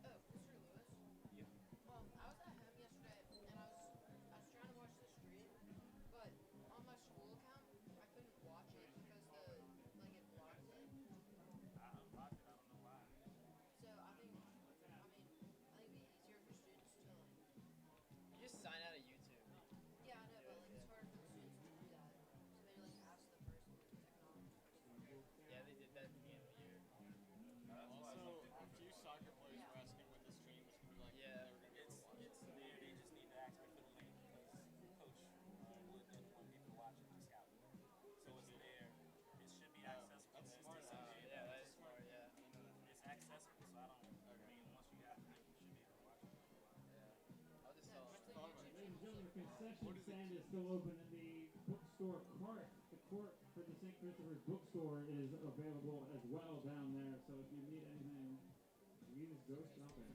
Oh, Mr. Lewis. Yep. I was at home yesterday, and I was trying to watch the stream, but on my school account, I couldn't watch it because it blocked it. I unlocked it. I don't know why. So I think it'd be easier for students to like. You just sign out of YouTube. Yeah, I know, but like it's Yeah. harder for the students to do that. So they like asked the person, the technology person. Yeah, they did that at the beginning of the year. That's why Also, some a people few soccer players were asking when the stream was going to be like, Yeah. they were going to be able to watch it's there. They just need to ask me for the link because Coach Wood doesn't want people to watch it to scout. So it's there. It should be accessible. That's to smart. STC. Yeah, that is smart. Yeah. It's accessible, so I don't. I mean, once you have it, you should be able to watch it. Yeah. I'll just No, tell just them. the thought about YouTube it. Ladies and channel. gentlemen, the concession What is it? stand is still open in the bookstore court. The court for the St. Christopher's bookstore is available as well down there. So if you need anything, you just go shopping.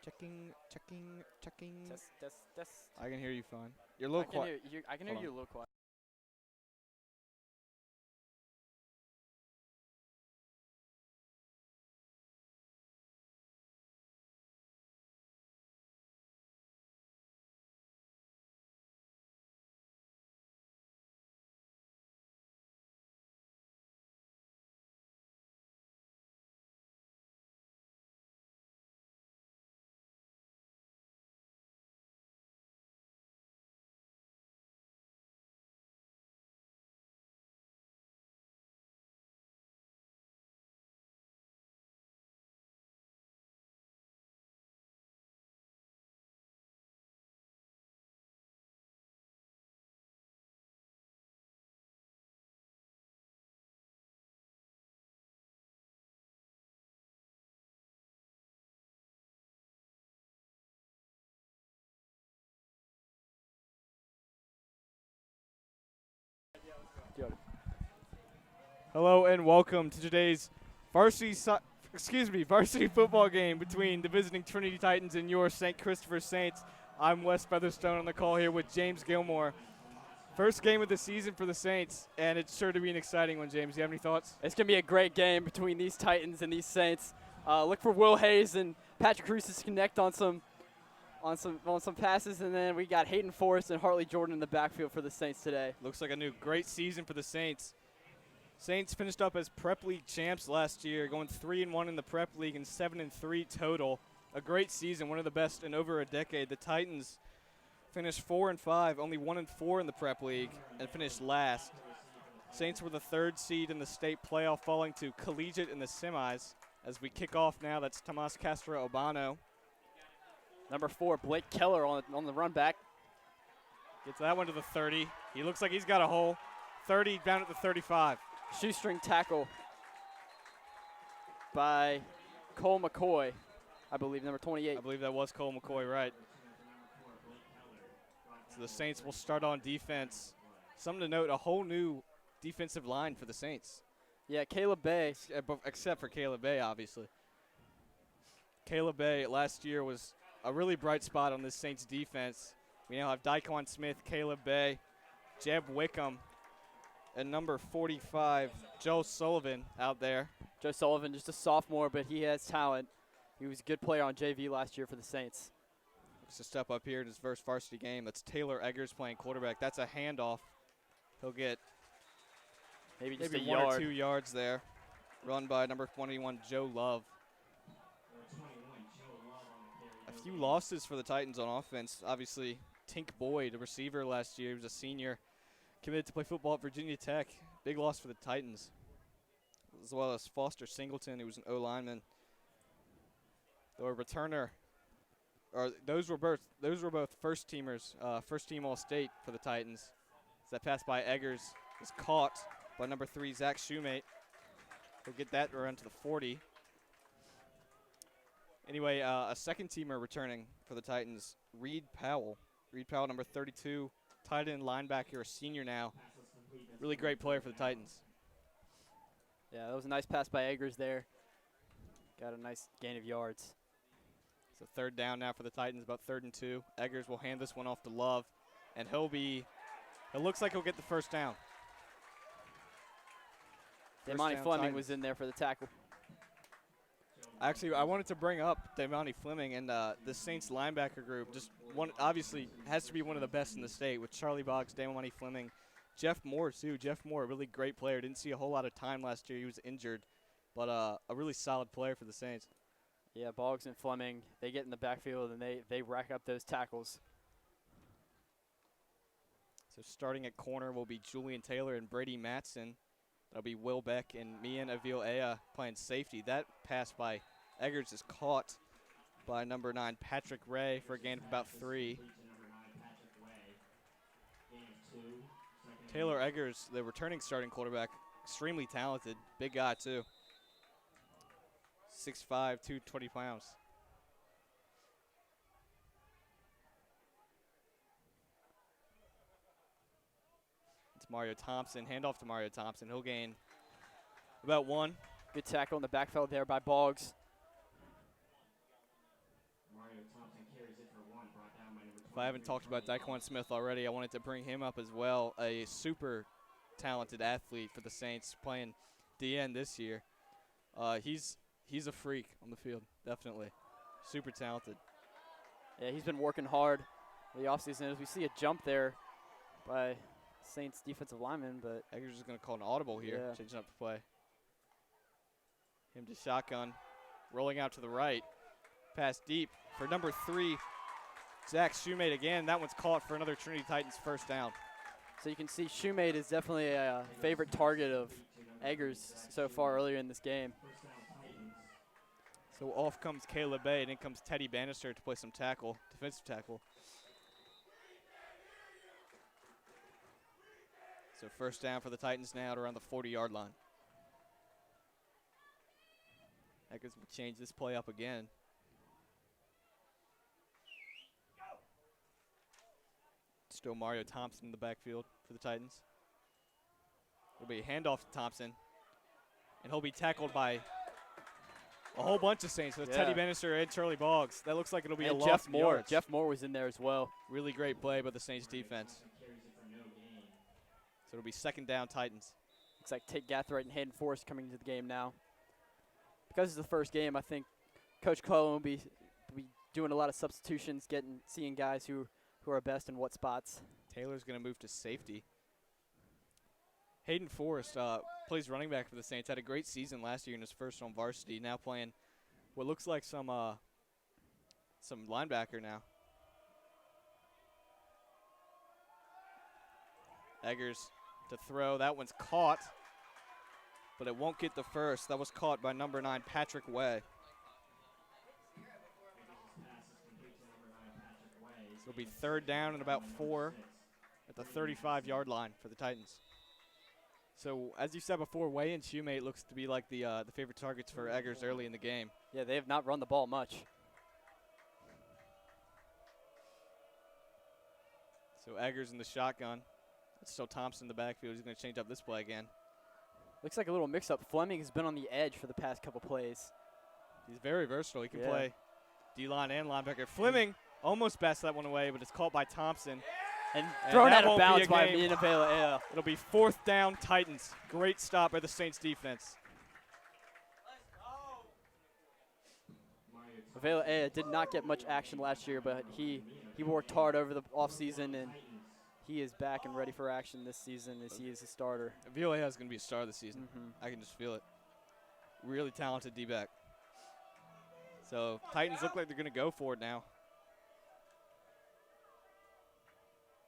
Checking. Test. I can hear you fine. You're a little quiet. I can hear Hold you on. a little quiet. Hello and welcome to today's varsity football game between the visiting Trinity Titans and your St. Christopher Saints. I'm Wes Featherstone on the call here with James Gilmore. First game of the season for the Saints, and it's sure to be an exciting one. James, do you have any thoughts? It's going to be a great game between these Titans and these Saints. Look for Will Hayes and Patrick Cruz to connect on some passes, and then we got Hayden Forrest and Hartley Jordan in the backfield for the Saints today. Looks like a new great season for the Saints. Saints finished up as Prep League champs last year, going 3-1 in the Prep League and 7-3 total. A great season, one of the best in over a decade. The Titans finished 4-5, only 1-4 in the Prep League, and finished last. Saints were the third seed in the state playoff, falling to Collegiate in the semis. As we kick off now, that's Tomas Castro Obano. Number 4, Blake Keller on the run back. Gets that one to the 30. He looks like he's got a hole. 30 down at the 35. Shoestring tackle by Cole McCoy, I believe, number 28. I believe that was Cole McCoy, right. So the Saints will start on defense. Something to note, a whole new defensive line for the Saints. Yeah, Caleb Bay. Except for Caleb Bay, obviously. Caleb Bay last year was a really bright spot on this Saints defense. We now have Daquan Smith, Caleb Bay, Jeb Wickham, and number 45, Joe Sullivan out there. Joe Sullivan, just a sophomore, but he has talent. He was a good player on JV last year for the Saints. Looks to step up here in his first varsity game. That's Taylor Eggers playing quarterback. That's a handoff. He'll get maybe just maybe a 1 yard. or 2 yards there. Run by number 21, Joe Love. A few losses for the Titans on offense. Obviously, Tink Boyd, a receiver last year. He was a senior, committed to play football at Virginia Tech. Big loss for the Titans. As well as Foster Singleton, who was an O-lineman. Though a returner, or those were both first teamers, first team All-State for the Titans. So that pass by Eggers is caught by number 3, Zach Shoemate. He'll get that around to the 40. Anyway, a second teamer returning for the Titans, Reed Powell. Reed Powell, number 32, tight end linebacker, a senior now. Really great player for the Titans. Yeah, that was a nice pass by Eggers there. Got a nice gain of yards. So third down now for the Titans, about 3rd and 2. Eggers will hand this one off to Love, and it looks like he'll get the first down. Damani Fleming was in there for the tackle. Actually, I wanted to bring up Damani Fleming and the Saints linebacker group. Just one, obviously, has to be one of the best in the state with Charlie Boggs, Damani Fleming, Jeff Moore too. Jeff Moore, a really great player. Didn't see a whole lot of time last year. He was injured, but a really solid player for the Saints. Yeah, Boggs and Fleming, they get in the backfield and they rack up those tackles. So starting at corner will be Julian Taylor and Brady Matson. That'll be Will Beck and Mian Avil Ea playing safety. That pass by Eggers is caught by number 9, Patrick Ray, for a gain of about 3. Taylor Eggers, the returning starting quarterback, extremely talented. Big guy, too. 6'5", 220 pounds. It's Mario Thompson. Handoff to Mario Thompson. He'll gain about 1. Good tackle in the backfield there by Boggs. Mario If I haven't talked about Daquan Smith already, I wanted to bring him up as well. A super talented athlete for the Saints, playing DN this year. He's a freak on the field, definitely. Super talented. Yeah, he's been working hard the offseason. As we see a jump there by Saints defensive lineman, but Eggers is going to call an audible here, yeah. changing up the play. Him to shotgun, rolling out to the right. Pass deep for number 3, Zach Shoemate again. That one's caught for another Trinity Titans first down. So you can see Shoemate is definitely a favorite target of Eggers so far earlier in this game. So off comes Caleb Bay, and in comes Teddy Bannister to play some tackle, defensive tackle. So first down for the Titans now at around the 40-yard line. Eggers will change this play up again. Still Mario Thompson in the backfield for the Titans. It'll be a handoff to Thompson, and he'll be tackled by a whole bunch of Saints with Teddy Bannister and Charlie Boggs. That looks like it'll be a loss of yards. Jeff Moore was in there as well. Really great play by the Saints defense. So it'll be second down Titans. Looks like Tate Gathright and Hayden Forrest coming into the game now. Because it's the first game, I think Coach Cullen will be doing a lot of substitutions, seeing guys who are best in what spots. Taylor's going to move to safety. Hayden Forrest plays running back for the Saints. Had a great season last year in his first on varsity. Now playing what looks like some linebacker now. Eggers to throw. That one's caught, but it won't get the first. That was caught by number 9, Patrick Way. So it'll be third down and about 4 at the 35-yard line for the Titans. So as you said before, Way and Shoemate looks to be like the favorite targets for Eggers early in the game. Yeah, they have not run the ball much. So Eggers in the shotgun. That's still Thompson in the backfield. He's going to change up this play again. Looks like a little mix-up. Fleming has been on the edge for the past couple plays. He's very versatile. He can play D-line and linebacker. Fleming almost bats that one away, but it's called by Thompson. And thrown out of bounds by game. It'll be fourth down Titans. Great stop by the Saints defense. Avela Ea did not get much action last year, but he worked hard over the offseason, and he is back and ready for action this season as he is a starter. Avila is going to be a star this season. I can just feel it. Really talented D-back. So Titans look like they're going to go for it now.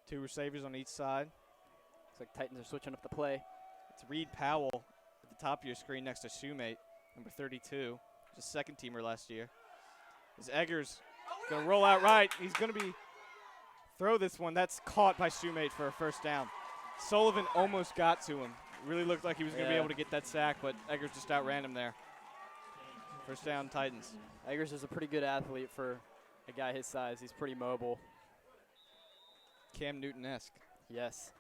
2 receivers on each side. Looks like Titans are switching up the play. It's Reed Powell at the top of your screen next to Shoemate, number 32, just second teamer last year. As Eggers going to roll out right. He's going to throw this one. That's caught by Shoemate for a first down. Sullivan almost got to him. Really looked like he was going to be able to get that sack, but Eggers just outran him there. First down Titans. Eggers is a pretty good athlete for a guy his size. He's pretty mobile. Cam Newton-esque. Yes.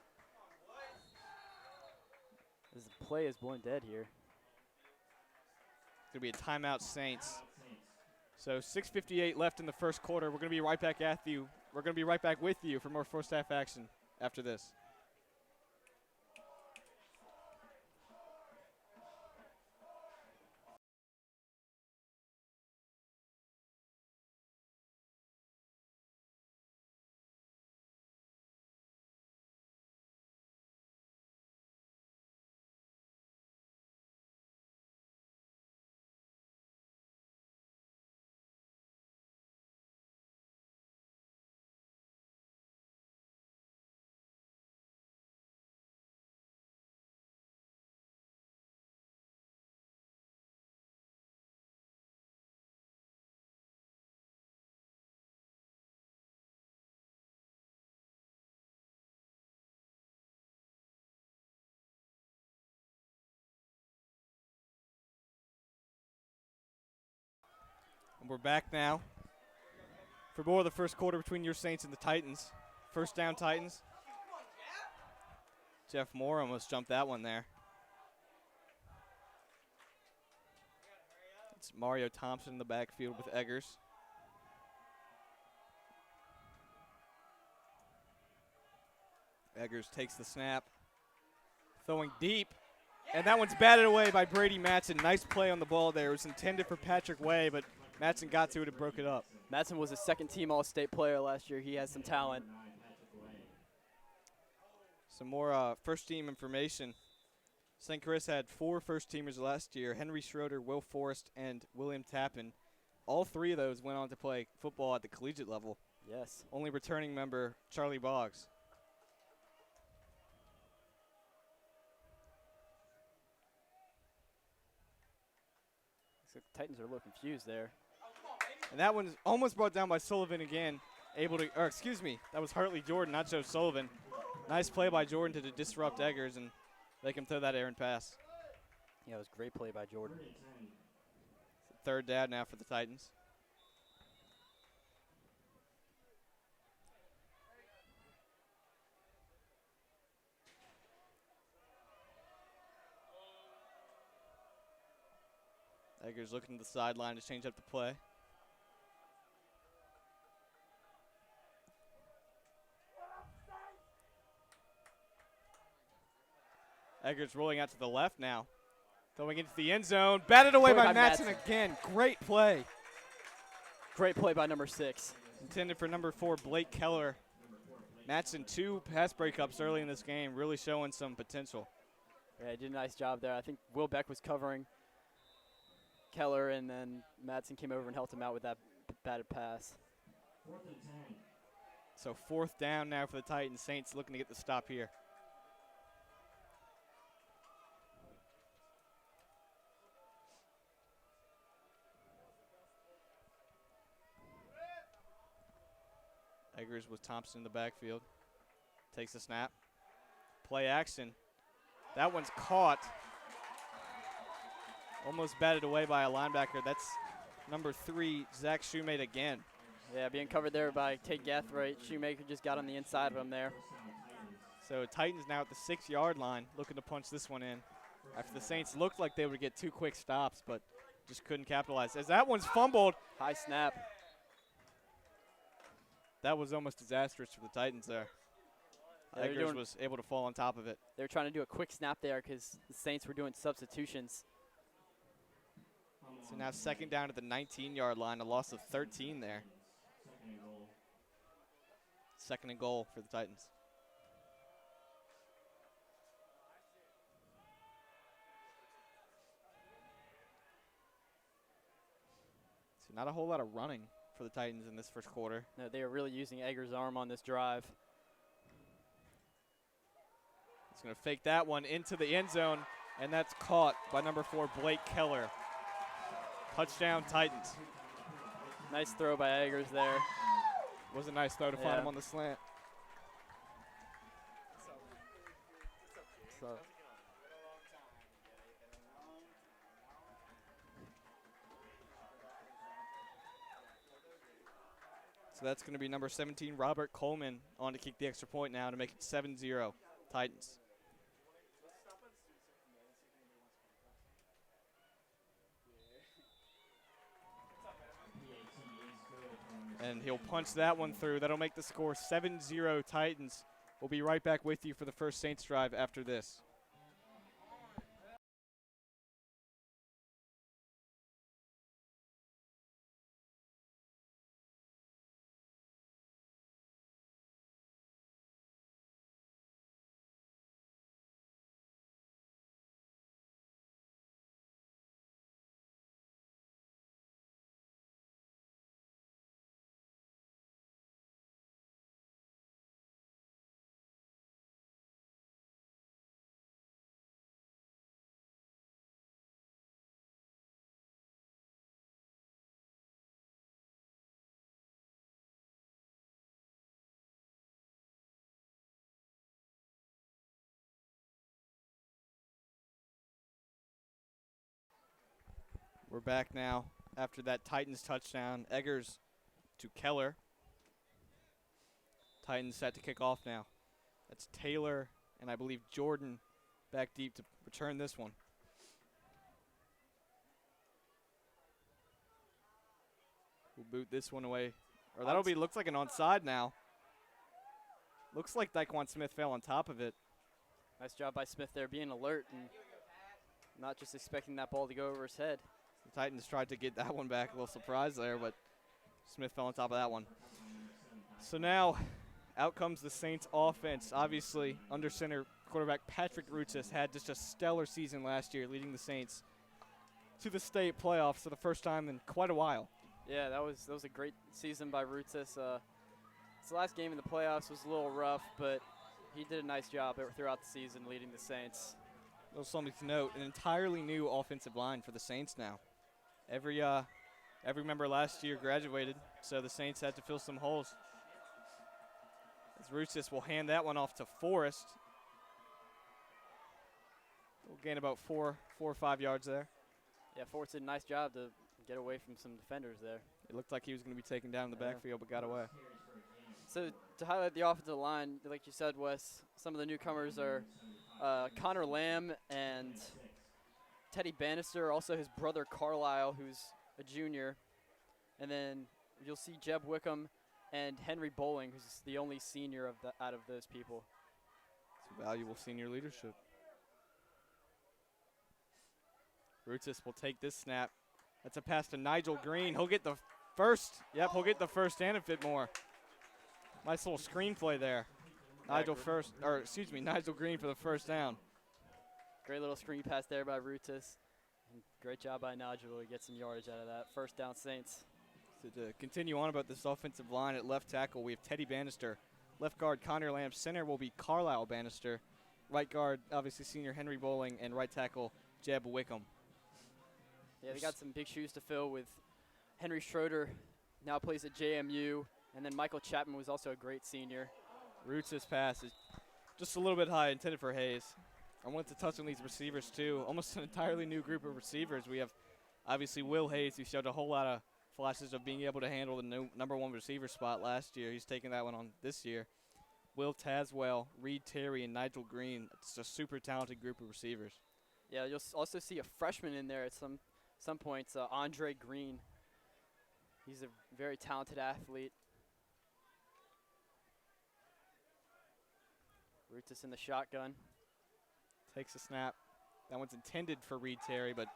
This play is blown dead here. It's going to be a timeout Saints. So 6:58 left in the first quarter. We're going to be right back at you. We're going to be right back with you for more first half action after this. And we're back now for more of the first quarter between your Saints and the Titans. First down Titans. Jeff Moore almost jumped that one there. It's Mario Thompson in the backfield with Eggers. Eggers takes the snap. Throwing deep. And that one's batted away by Brady Matson. Nice play on the ball there. It was intended for Patrick Way, but Matson got to it and broke it up. Matson was a second-team All-State player last year. He has some talent. Some more first-team information. St. Chris had 4 first-teamers last year: Henry Schroeder, Will Forrest, and William Tappan. All 3 of those went on to play football at the collegiate level. Yes. Only returning member, Charlie Boggs. So the Titans are a little confused there. And that one's almost brought down by Sullivan again. That was Hartley Jordan, not Joe Sullivan. Nice play by Jordan to disrupt Eggers and make him throw that errant pass. Yeah, it was a great play by Jordan. Third down now for the Titans. Eggers looking to the sideline to change up the play. Eggers rolling out to the left now. Going into the end zone. Batted away by Matson again. Great play. Great play by number 6. Intended for number 4, Blake Keller. Matson 2 pass breakups early in this game, really showing some potential. Yeah, he did a nice job there. I think Will Beck was covering Keller, and then Matson came over and helped him out with that batted pass. So 4th down now for the Titans. Saints looking to get the stop here. Eggers with Thompson in the backfield. Takes the snap. Play action. That one's caught. Almost batted away by a linebacker. That's number 3, Zach Shoemate again. Yeah, being covered there by Tate Gathright. Shoemaker just got on the inside of him there. So Titans now at the 6-yard line, looking to punch this one in. After the Saints looked like they would get 2 quick stops, but just couldn't capitalize. As that one's fumbled. High snap. That was almost disastrous for the Titans there. Eggers was able to fall on top of it. They were trying to do a quick snap there because the Saints were doing substitutions. So now 2nd down at the 19-yard line, a loss of 13 there. 2nd and goal for the Titans. So not a whole lot of running for the Titans in this first quarter. No, they are really using Eggers' arm on this drive. He's going to fake that one into the end zone, and that's caught by number 4, Blake Keller. Touchdown, Titans. Nice throw by Eggers there. Was a nice throw to find him on the slant. So that's going to be number 17, Robert Coleman, on to kick the extra point now to make it 7-0 Titans. And he'll punch that one through. That'll make the score 7-0 Titans. We'll be right back with you for the first Saints drive after this. We're back now after that Titans touchdown. Eggers to Keller. Titans set to kick off now. That's Taylor and I believe Jordan back deep to return this one. We'll boot this one away. Or that'll be, looks like an onside now. Looks like Daquan Smith fell on top of it. Nice job by Smith there, being alert and not just expecting that ball to go over his head. The Titans tried to get that one back. A little surprise there, but Smith fell on top of that one. So now, out comes the Saints offense. Obviously, under center quarterback Patrick Rutzis had just a stellar season last year, leading the Saints to the state playoffs for the first time in quite a while. Yeah, that was a great season by Rutzis. His last game in the playoffs was a little rough, but he did a nice job throughout the season leading the Saints. A little something to note, an entirely new offensive line for the Saints now. Every member last year graduated, so the Saints had to fill some holes. As Rutzis will hand that one off to Forrest. We'll gain about four or 5 yards there. Yeah, Forrest did a nice job to get away from some defenders there. It looked like he was going to be taken down in the backfield, but got away. So to highlight the offensive line, like you said, Wes, some of the newcomers are Connor Lamb and Teddy Bannister, also his brother Carlisle, who's a junior. And then you'll see Jeb Wickham and Henry Bowling, who's the only senior out of those people. It's valuable senior leadership. Rutzis will take this snap. That's a pass to Nigel Green. He'll get the first. Yep, he'll get the first and a bit more. Nice little screenplay there. Nigel Green for the first down. Great little screen pass there by Rutzis. And great job by Nigel to get some yardage out of that. First down, Saints. So to continue on about this offensive line at left tackle, we have Teddy Bannister. Left guard, Connor Lamb. Center will be Carlisle Bannister. Right guard, obviously senior Henry Bowling. And right tackle, Jeb Wickham. Yeah, they got some big shoes to fill with Henry Schroeder, now plays at JMU, and then Michael Chapman was also a great senior. Rutzis pass is just a little bit high, intended for Hayes. I wanted to touch on these receivers too. Almost an entirely new group of receivers. We have obviously Will Hayes, who showed a whole lot of flashes of being able to handle the number one receiver spot last year. He's taking that one on this year. Will Tazwell, Reed Terry, and Nigel Green. It's a super talented group of receivers. Yeah, you'll also see a freshman in there at some points, Andre Green. He's a very talented athlete. Rutzis in the shotgun. Takes a snap. That one's intended for Reed Terry, but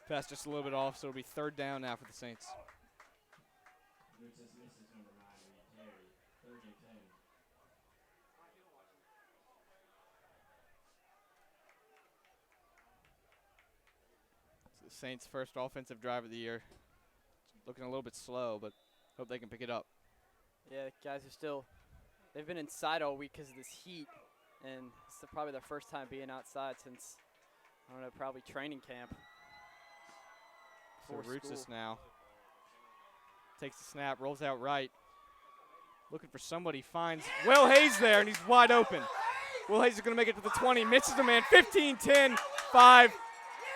pass just a little bit off, so it'll be third down now for the Saints. Rutzis misses number 9, Reed Terry. 3rd and 10. The Saints' first offensive drive of the year. Looking a little bit slow, but hope they can pick it up. Yeah, guys are still, they've been inside all week because of this heat, and it's probably their first time being outside since, I don't know, probably training camp. So Rutzis now takes the snap, rolls out right. Looking for somebody, finds Will Hayes there, and he's wide open. Will Hayes is going to make it to the 20, misses the man, 15, 10, 5.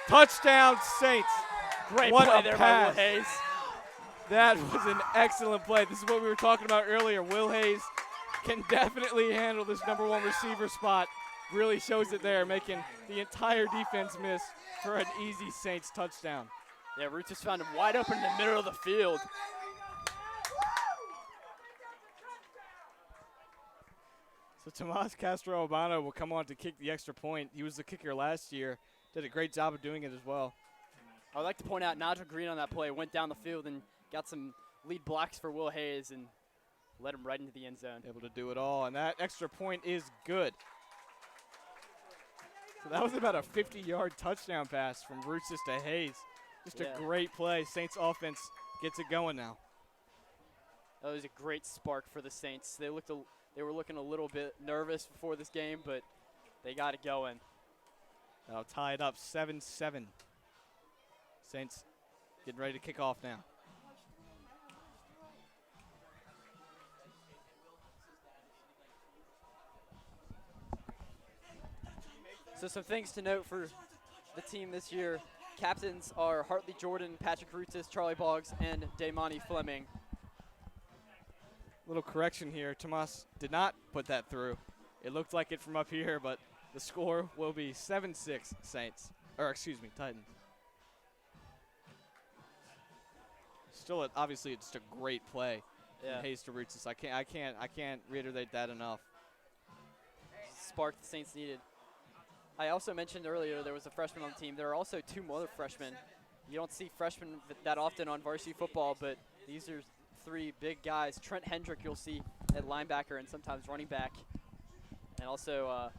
Touchdown, Saints. Great What play a there pass. by Will Hayes. That was an excellent play. This is what we were talking about earlier. Will Hayes can definitely handle this number one receiver spot. Really shows it there, making the entire defense miss for an easy Saints touchdown. Yeah, Rutzis found him wide open in the middle of the field. So Tomas Castro-Albano will come on to kick the extra point. He was the kicker last year. Did a great job of doing it as well. I'd like to point out Nigel Green on that play went down the field and got some lead blocks for Will Hayes and led him right into the end zone. Able to do it all, and that extra point is good. So that was about a 50-yard touchdown pass from Rutzis to Hayes. Just a great play. Saints offense gets it going now. That was a great spark for the Saints. They were looking a little bit nervous before this game, but they got it going. That'll tie it up 7-7. Saints getting ready to kick off now. So some things to note for the team this year. Captains are Hartley Jordan, Patrick Rutzis, Charlie Boggs, and Damani Fleming. Little correction here. Tomas did not put that through. It looked like it from up here, but the score will be 7-6 Saints. Or excuse me, Titans. Still, obviously, it's just a great play. Yeah. Hayes to Rutzis. I can't reiterate that enough. spark the Saints needed. I also mentioned earlier there was a freshman on the team. There are also 2 more freshmen. You don't see freshmen that often on varsity football, but these are 3 big guys. Trent Hendrick you'll see at linebacker and sometimes running back. And also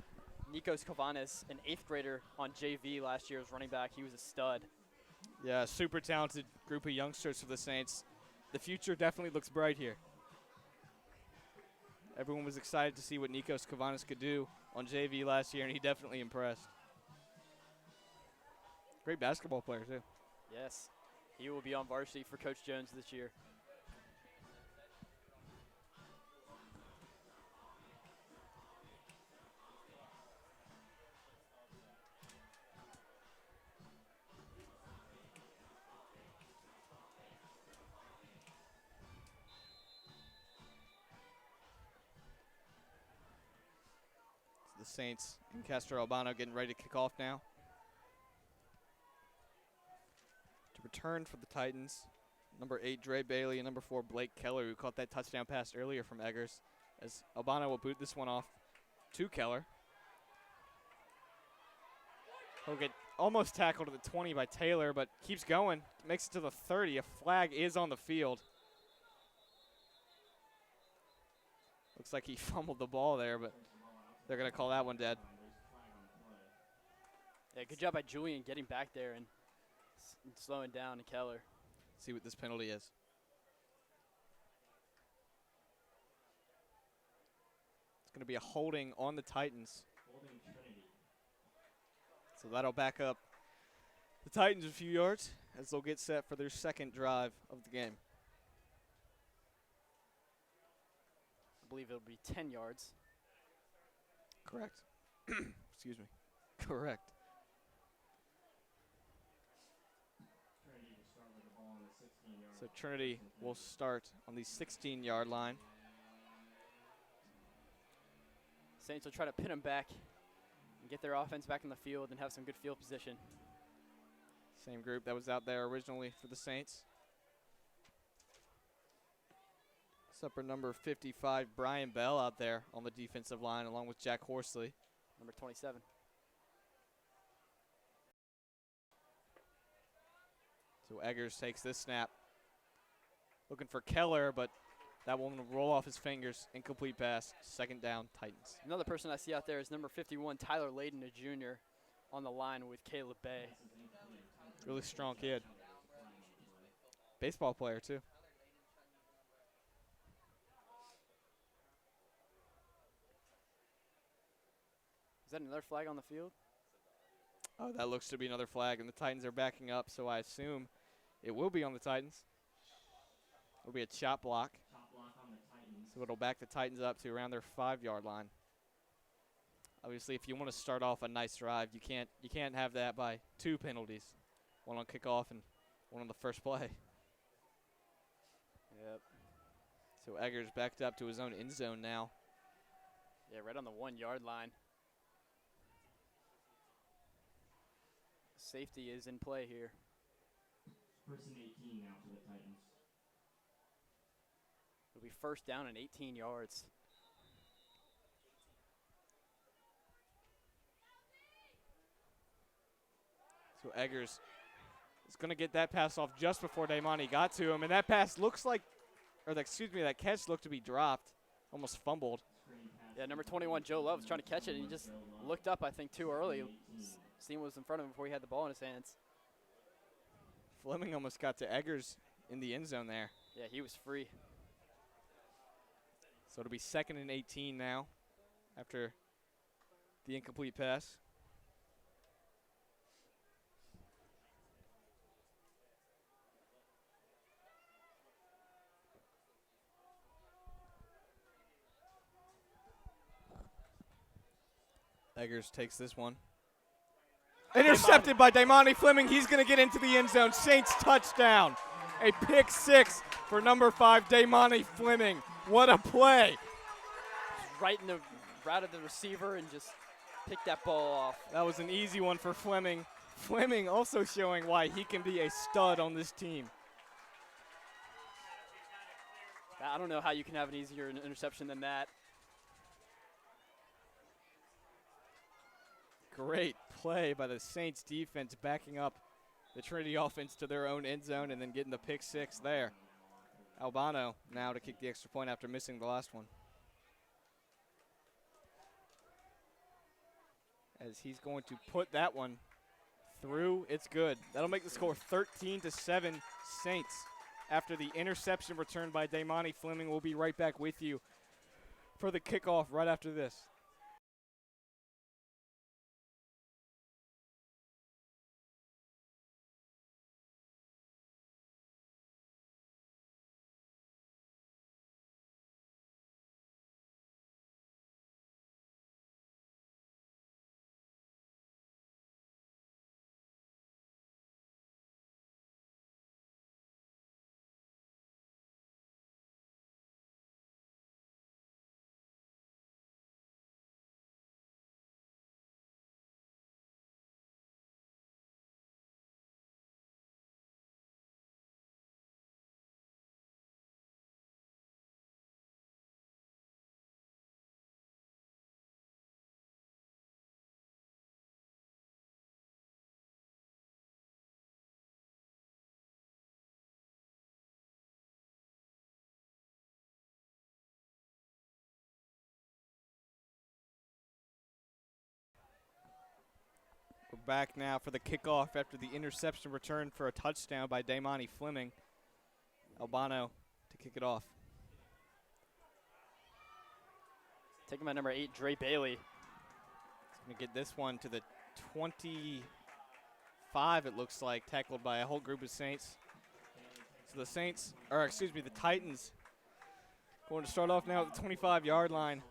Nikos Kovanes, an 8th grader on JV last year as running back. He was a stud. Yeah, super talented group of youngsters for the Saints. The future definitely looks bright here. Everyone was excited to see what Nikos Kovanes could do on JV last year, and he definitely impressed. Great basketball player, too. Yes, he will be on varsity for Coach Jones this year. The Saints and Castro Albano getting ready to kick off now. To return for the Titans, number 8, Dre Bailey, and number 4, Blake Keller, who caught that touchdown pass earlier from Eggers, as Albano will boot this one off to Keller. He'll get almost tackled at the 20 by Taylor, but keeps going, makes it to the 30. A flag is on the field. Looks like he fumbled the ball there, but they're going to call that one dead. Yeah, good job by Julian getting back there and slowing down to Keller. See what this penalty is. It's going to be a holding on the Titans. So that'll back up the Titans a few yards as they'll get set for their second drive of the game. I believe it'll be 10 yards. Correct. Excuse me. Correct. So Trinity will start on the 16-yard line. Saints will try to pin them back and get their offense back in the field and have some good field position. Same group that was out there originally for the Saints. Supper number 55, Brian Bell out there on the defensive line along with Jack Horsley. Number 27. So Eggers takes this snap. Looking for Keller, but that one will roll off his fingers. Incomplete pass. Second down, Titans. Another person I see out there is number 51, Tyler Layden, a junior, on the line with Caleb Bay. Really strong kid. Baseball player, too. Is that another flag on the field? Oh, that looks to be another flag, and the Titans are backing up, so I assume it will be on the Titans. It'll be a chop block. So it'll back the Titans up to around their 5-yard line. Obviously, if you want to start off a nice drive, you can't have that by 2 penalties. One on kickoff and one on the first play. Yep. So Eggers backed up to his own end zone now. Yeah, right on the 1-yard line. Safety is in play here. First and 18 now for the Titans. It'll be first down and 18 yards. So Eggers is going to get that pass off just before Daimani got to him, and that pass looks like, that catch looked to be dropped, almost fumbled. Yeah, number 21, Joe Love, was trying to catch it, and he just looked up, I think, too early, seeing what was in front of him before he had the ball in his hands. Fleming almost got to Eggers in the end zone there. Yeah, he was free. So it'll be 2nd and 18 now after the incomplete pass. Eggers takes this one. Intercepted by Daimani Fleming. He's going to get into the end zone. Saints touchdown. A pick 6 for number 5, Daimani Fleming. What a play. Right in the route of the receiver and just picked that ball off. That was an easy one for Fleming. Fleming also showing why he can be a stud on this team. I don't know how you can have an easier interception than that. great play by the Saints defense backing up the Trinity offense to their own end zone and then getting the pick six there. Albano now to kick the extra point after missing the last one. As he's going to put that one through, it's good. That'll make the score 13-7 Saints. After the interception returned by Damani Fleming, we'll be right back with you for the kickoff right after this. We're back now for the kickoff after the interception return for a touchdown by Damani Fleming. Albano to kick it off. Taking my number 8, Dre Bailey. He's going to get this one to the 25, it looks like, tackled by a whole group of Saints. So the the Titans going to start off now at the 25-yard line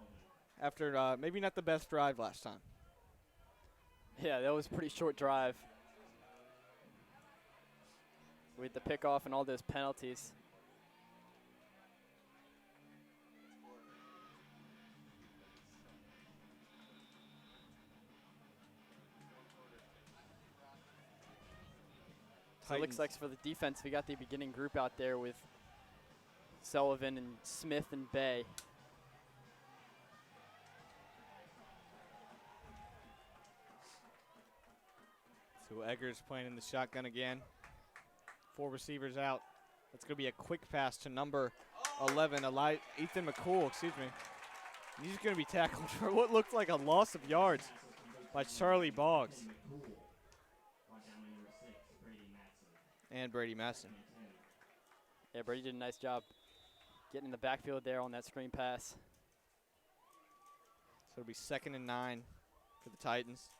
after maybe not the best drive last time. Yeah, that was a pretty short drive. With the pickoff and all those penalties. So it looks like for the defense, we got the beginning group out there with Sullivan and Smith and Bay. So Eggers playing in the shotgun again. 4 receivers out. That's going to be a quick pass to number 11, Ethan McCool, excuse me. He's going to be tackled for what looked like a loss of yards by Charlie Boggs. And Brady Masson. Yeah, Brady did a nice job getting in the backfield there on that screen pass. So it'll be 2nd and 9 for the Titans.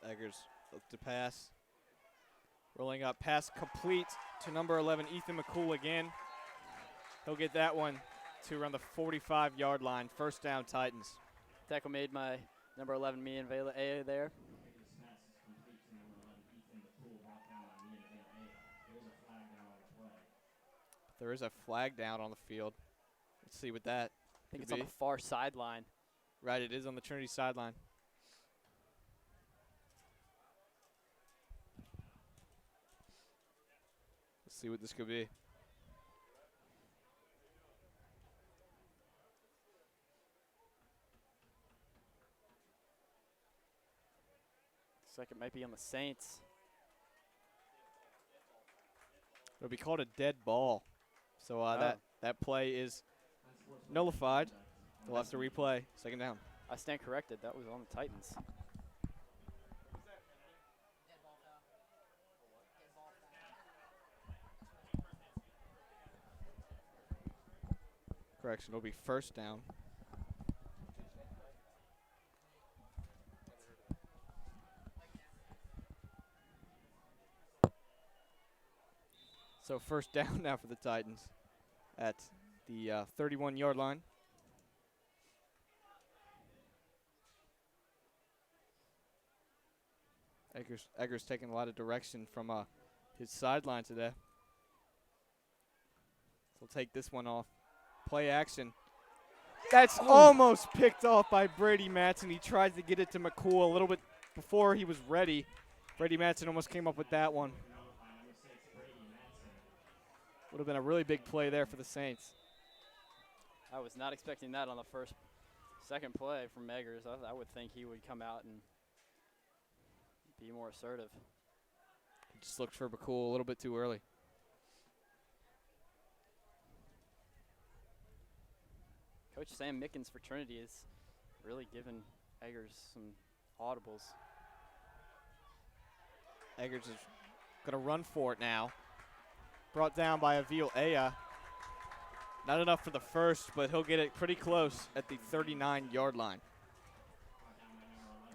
Eggers look to pass. Rolling up, pass complete to number 11, Ethan McCool again. He'll get that one to around the 45-yard line. First down, Titans. Tackle made my number 11, Mian Vela A there. There is a flag down on the field. Let's see what that I think it's on the far sideline. Right, it is on the Trinity sideline. Let's see what this could be. Looks like it might be on the Saints. It'll be called a dead ball. So that play is nullified. They'll have to replay. 2nd down. I stand corrected. That was on the Titans. Correction, it'll be 1st down. So 1st down now for the Titans at the 31-yard line. Eggers taking a lot of direction from his sideline today. So he'll take this one off. Play action. That's almost picked off by Brady Matson. He tries to get it to McCool a little bit before he was ready. Brady Madsen almost came up with that one. Would have been a really big play there for the Saints. I was not expecting that on the second play from Eggers. I would think he would come out and be more assertive. Just looked for Bakul a little bit too early. Coach Sam Mickens for Trinity is really giving Eggers some audibles. Eggers is going to run for it now. Brought down by Avil Aya. Not enough for the first, but he'll get it pretty close at the 39-yard line.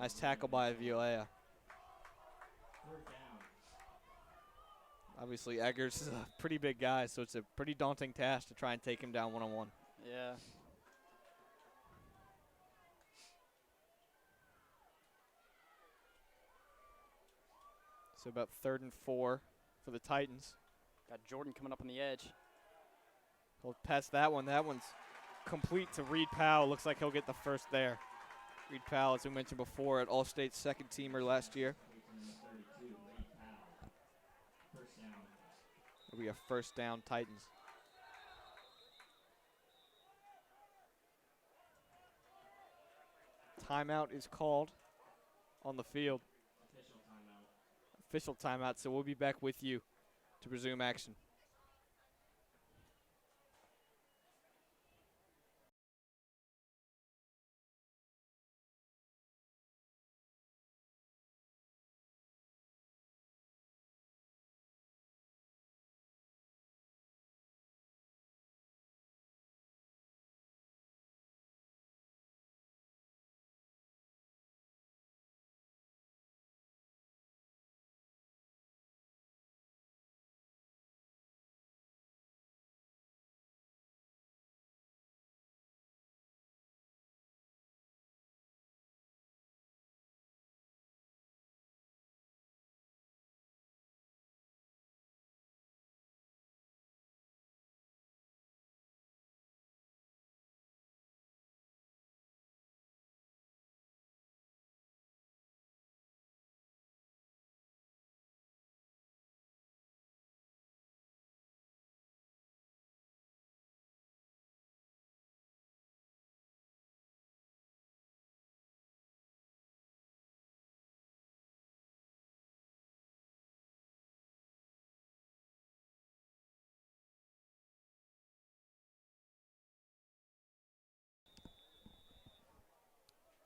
Nice tackle by Avil Aya. Obviously, Eggers is a pretty big guy, so it's a pretty daunting task to try and take him down one-on-one. Yeah. So about 3rd and 4 for the Titans. Got Jordan coming up on the edge. He'll pass that one. That one's complete to Reed Powell. Looks like he'll get the first there. Reed Powell, as we mentioned before, at All-State second-teamer last year. It'll be a first down, Titans. Timeout is called on the field. Official timeout, so we'll be back with you to resume action.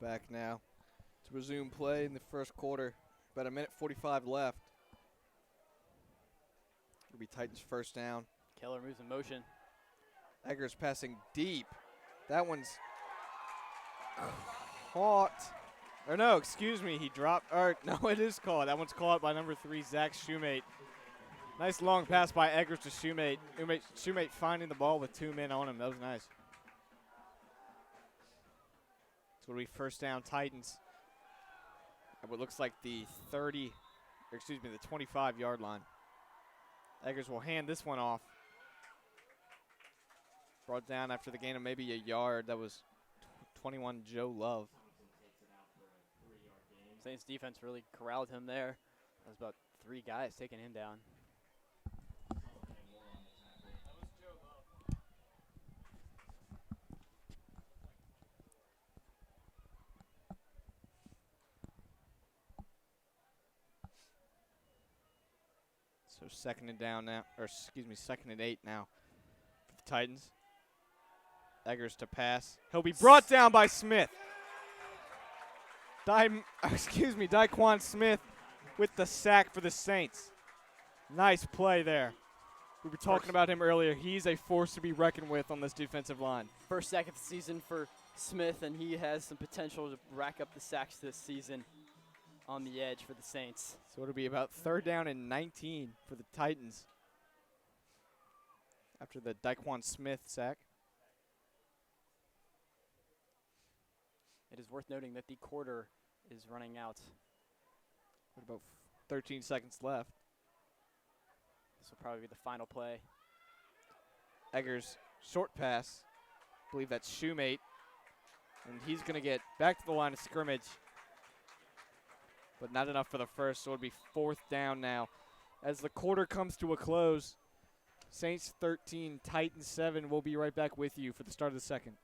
Back now to resume play in the first quarter. About 1:45 left. It'll be Titans first down. Keller moves in motion. Eggers passing deep. That one's caught. Or no, excuse me, he dropped. Or no, it is caught. That one's caught by number 3, Zach Shoemate. Nice long pass by Eggers to Shoemate. Shoemate finding the ball with 2 men on him. That was nice. So it'll be first down, Titans. At what looks like the 25-yard line. Eggers will hand this one off. Brought down after the gain of maybe a yard. That was 21 Joe Love. Saints defense really corralled him there. That was about 3 guys taking him down. So second and down now, or excuse me, 2nd and 8 now for the Titans. Eggers to pass. He'll be brought down by Smith. Daquan Smith with the sack for the Saints. Nice play there. We were talking about him earlier. He's a force to be reckoned with on this defensive line. First sack of the season for Smith, and he has some potential to rack up the sacks this season on the edge for the Saints. So it'll be about 3rd down and 19 for the Titans after the Daquan Smith sack. It is worth noting that the quarter is running out. With about 13 seconds left. This will probably be the final play. Eggers, short pass. I believe that's Shoemate. And he's going to get back to the line of scrimmage. but not enough for the first, so it'll be 4th down now. As the quarter comes to a close, Saints 13, Titans 7. We'll be right back with you for the start of the second.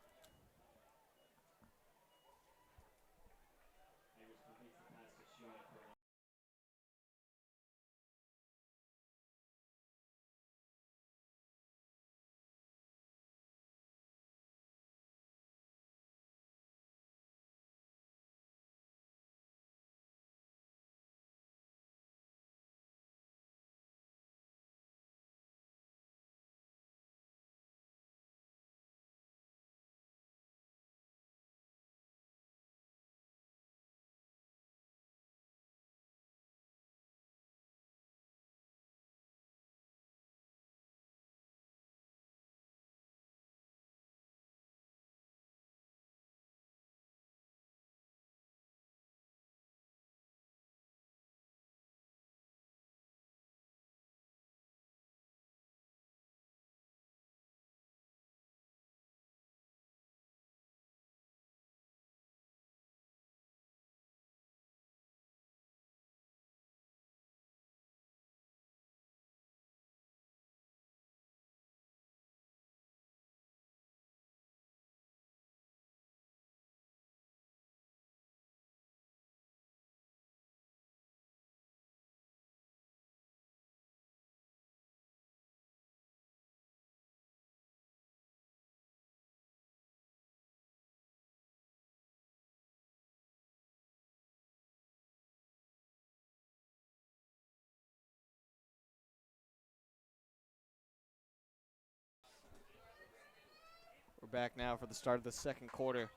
We're back now for the start of the second quarter.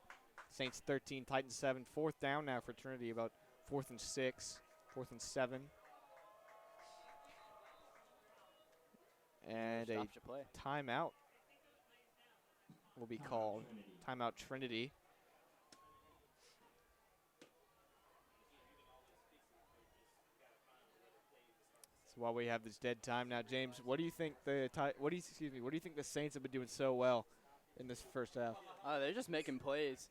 Saints 13, Titans 7. 4th down now for Trinity, about 4th and 6, 4th and 7. And a timeout will be called. Timeout Trinity. So while we have this dead time now, James, what do you think the Saints have been doing so well in this first half? They're just making plays.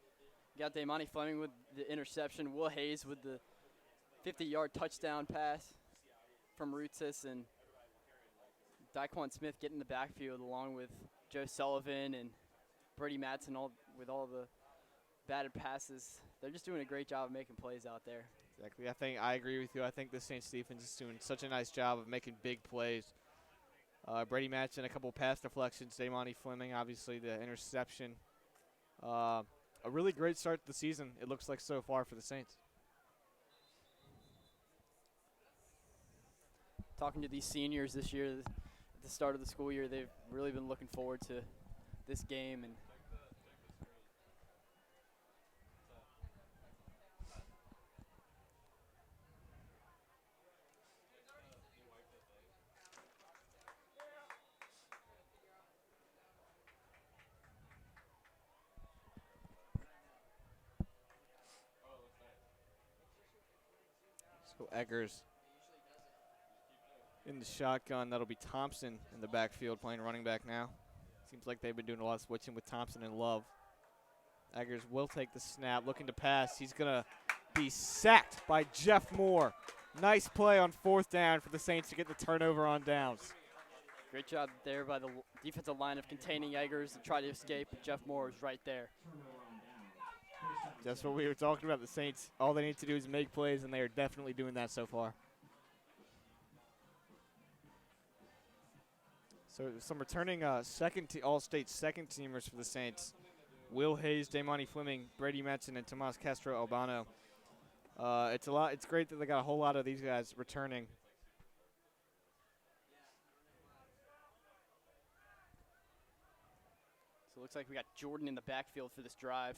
You got Damani Fleming with the interception, Will Hayes with the 50-yard touchdown pass from Rootis, and Daquan Smith getting the backfield along with Joe Sullivan and Brady Madsen with all the batted passes. They're just doing a great job of making plays out there. Exactly. I agree with you. I think the Saints defense is doing such a nice job of making big plays. Brady Madsen, a couple pass deflections. Damani Fleming, obviously the interception. A really great start to the season, it looks like so far for the Saints. Talking to these seniors this year, at the start of the school year, they've really been looking forward to this game. And so Eggers in the shotgun. That'll be Thompson in the backfield playing running back now. Seems like they've been doing a lot of switching with Thompson and Love. Eggers will take the snap, looking to pass. He's going to be sacked by Jeff Moore. Nice play on 4th down for the Saints to get the turnover on downs. great job there by the defensive line of containing Eggers to try to escape. Jeff Moore is right there. That's what we were talking about. The Saints, all they need to do is make plays, and they are definitely doing that so far. So some returning All-State second teamers for the Saints. Will Hayes, Damani Fleming, Brady Metzen, and Tomas Castro Albano. It's great that they got a whole lot of these guys returning. So it looks like we got Jordan in the backfield for this drive.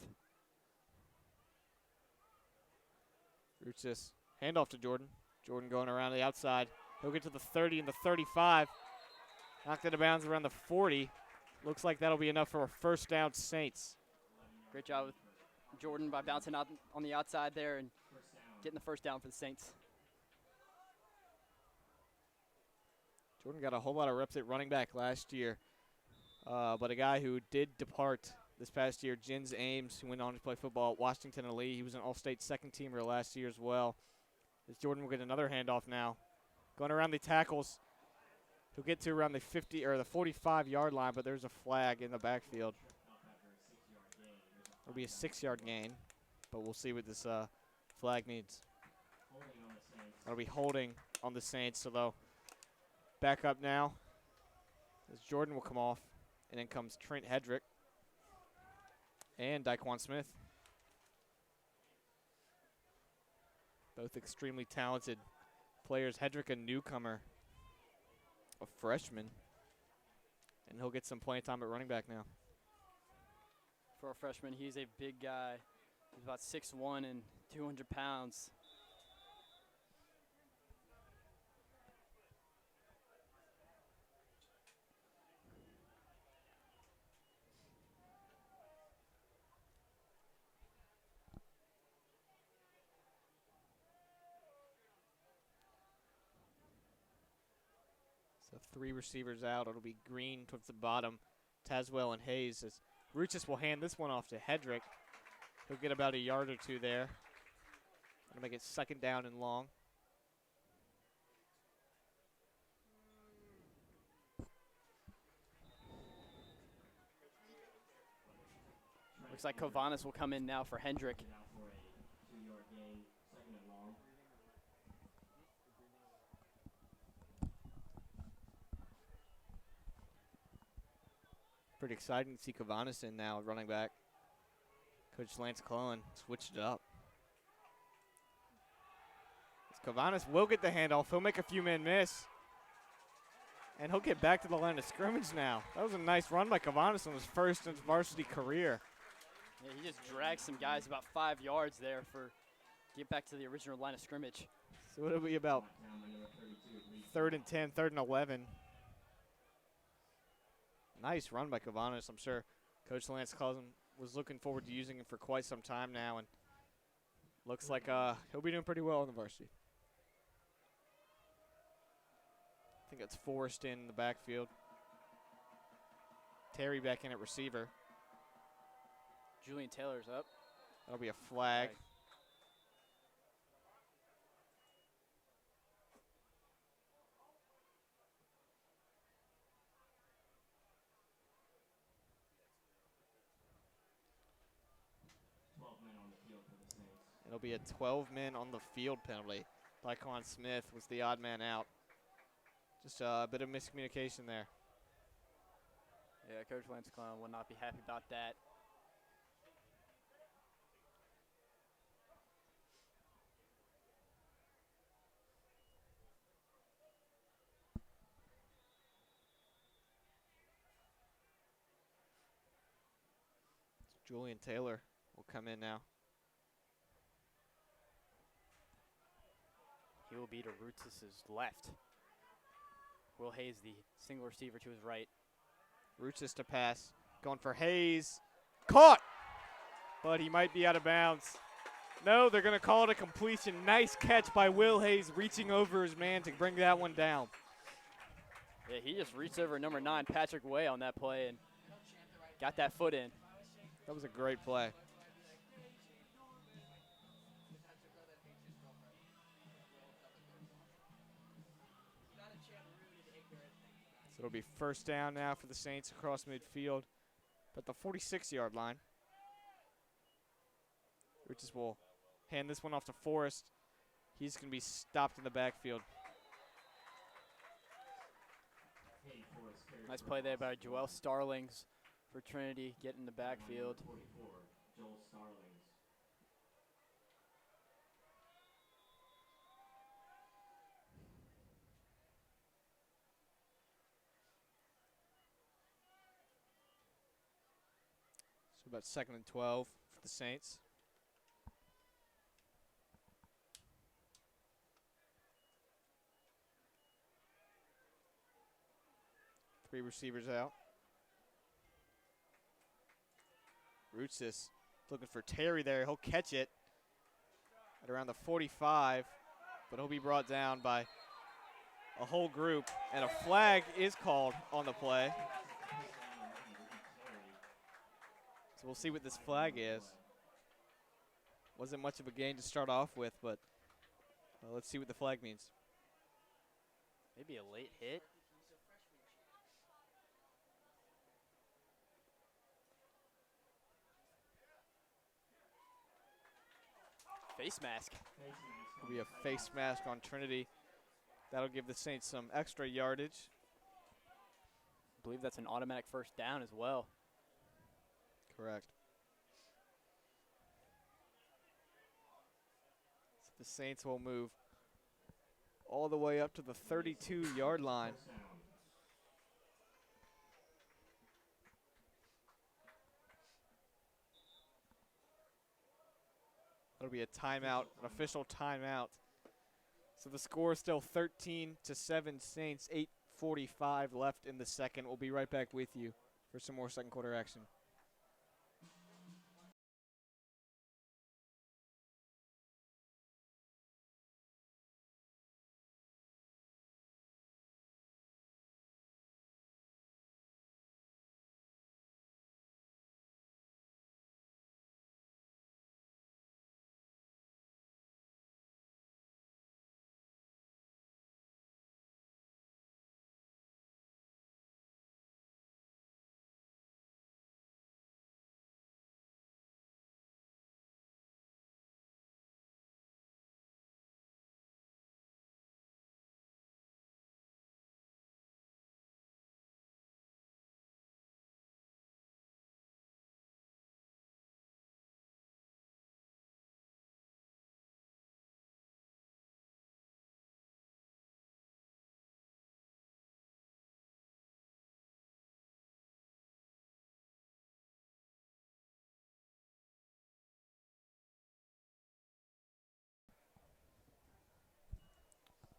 Roots this handoff to Jordan. Jordan going around the outside. He'll get to the 30 and the 35. Knocked out of bounds around the 40. Looks like that'll be enough for a 1st down Saints. Great job with Jordan by bouncing out on the outside there and getting the 1st down for the Saints. Jordan got a whole lot of reps at running back last year. But a guy who did depart this past year, Jens Ames, who went on to play football at Washington and Lee. He was an All-State second teamer last year as well. As Jordan will get another handoff now. Going around the tackles. He'll get to around the 50 or the 45-yard line, but there's a flag in the backfield. It'll be a 6-yard gain, but we'll see what this flag means. It'll be holding on the Saints, so they'll back up now as Jordan will come off, and then comes Trent Hedrick and Daquan Smith. Both extremely talented players. Hedrick, a newcomer, a freshman, and he'll get some playing time at running back now. For a freshman, he's a big guy. He's about 6'1" and 200 pounds. So 3 receivers out. It'll be Green towards the bottom, Tazwell and Hayes. As Ruchis will hand this one off to Hedrick. He'll get about a yard or two there. That'll make it 2nd down and long. Looks like Kovanis will come in now for Hendrick. Pretty exciting to see Kavanis in now, running back. Coach Lance Clowen switched it up. Kavanis will get the handoff. He'll make a few men miss. And he'll get back to the line of scrimmage now. That was a nice run by Kavanis on his first in his varsity career. Yeah, he just dragged some guys about 5 yards there for get back to the original line of scrimmage. So it'll be about 3rd and 10, 3rd and 11. Nice run by Kavanis. I'm sure Coach Lance Clowen was looking forward to using him for quite some time now, and looks like he'll be doing pretty well in the varsity. I think that's Forrest in the backfield. Terry back in at receiver. Julian Taylor's up. That'll be a flag. 12 men on the field for the Saints. It'll be a 12-men on the field penalty. Daquan Smith was the odd man out. Just a bit of miscommunication there. Yeah, Coach Lance Clown will not be happy about that. Julian Taylor will come in now. He will be to Rutzis' left. Will Hayes, the single receiver, to his right. Ruchis to pass. Going for Hayes. Caught! But he might be out of bounds. No, they're going to call it a completion. Nice catch by Will Hayes, reaching over his man to bring that one down. Yeah, he just reached over number 9, Patrick Way, on that play and got that foot in. That was a great play. So it'll be first down now for the Saints across midfield at the 46-yard line. Richards will hand this one off to Forrest. He's going to be stopped in the backfield. Nice play there by Joel Starlings for Trinity, getting in the backfield. 44, Joel Starlings. So about 2nd and 12 for the Saints. Three receivers out. Rutzis looking for Terry there. He'll catch it at around the 45, but he'll be brought down by a whole group, and a flag is called on the play. So we'll see what this flag is. Wasn't much of a gain to start off with, but Let's see what the flag means. Maybe a late hit. Face mask. It'll be a face mask on Trinity. That'll give the Saints some extra yardage. I believe that's an automatic first down as well. Correct. So the Saints will move all the way up to the 32-yard line. It'll be a timeout, an official timeout. So the score is still 13-7 Saints, 8:45 left in the second. We'll be right back with you for some more second quarter action.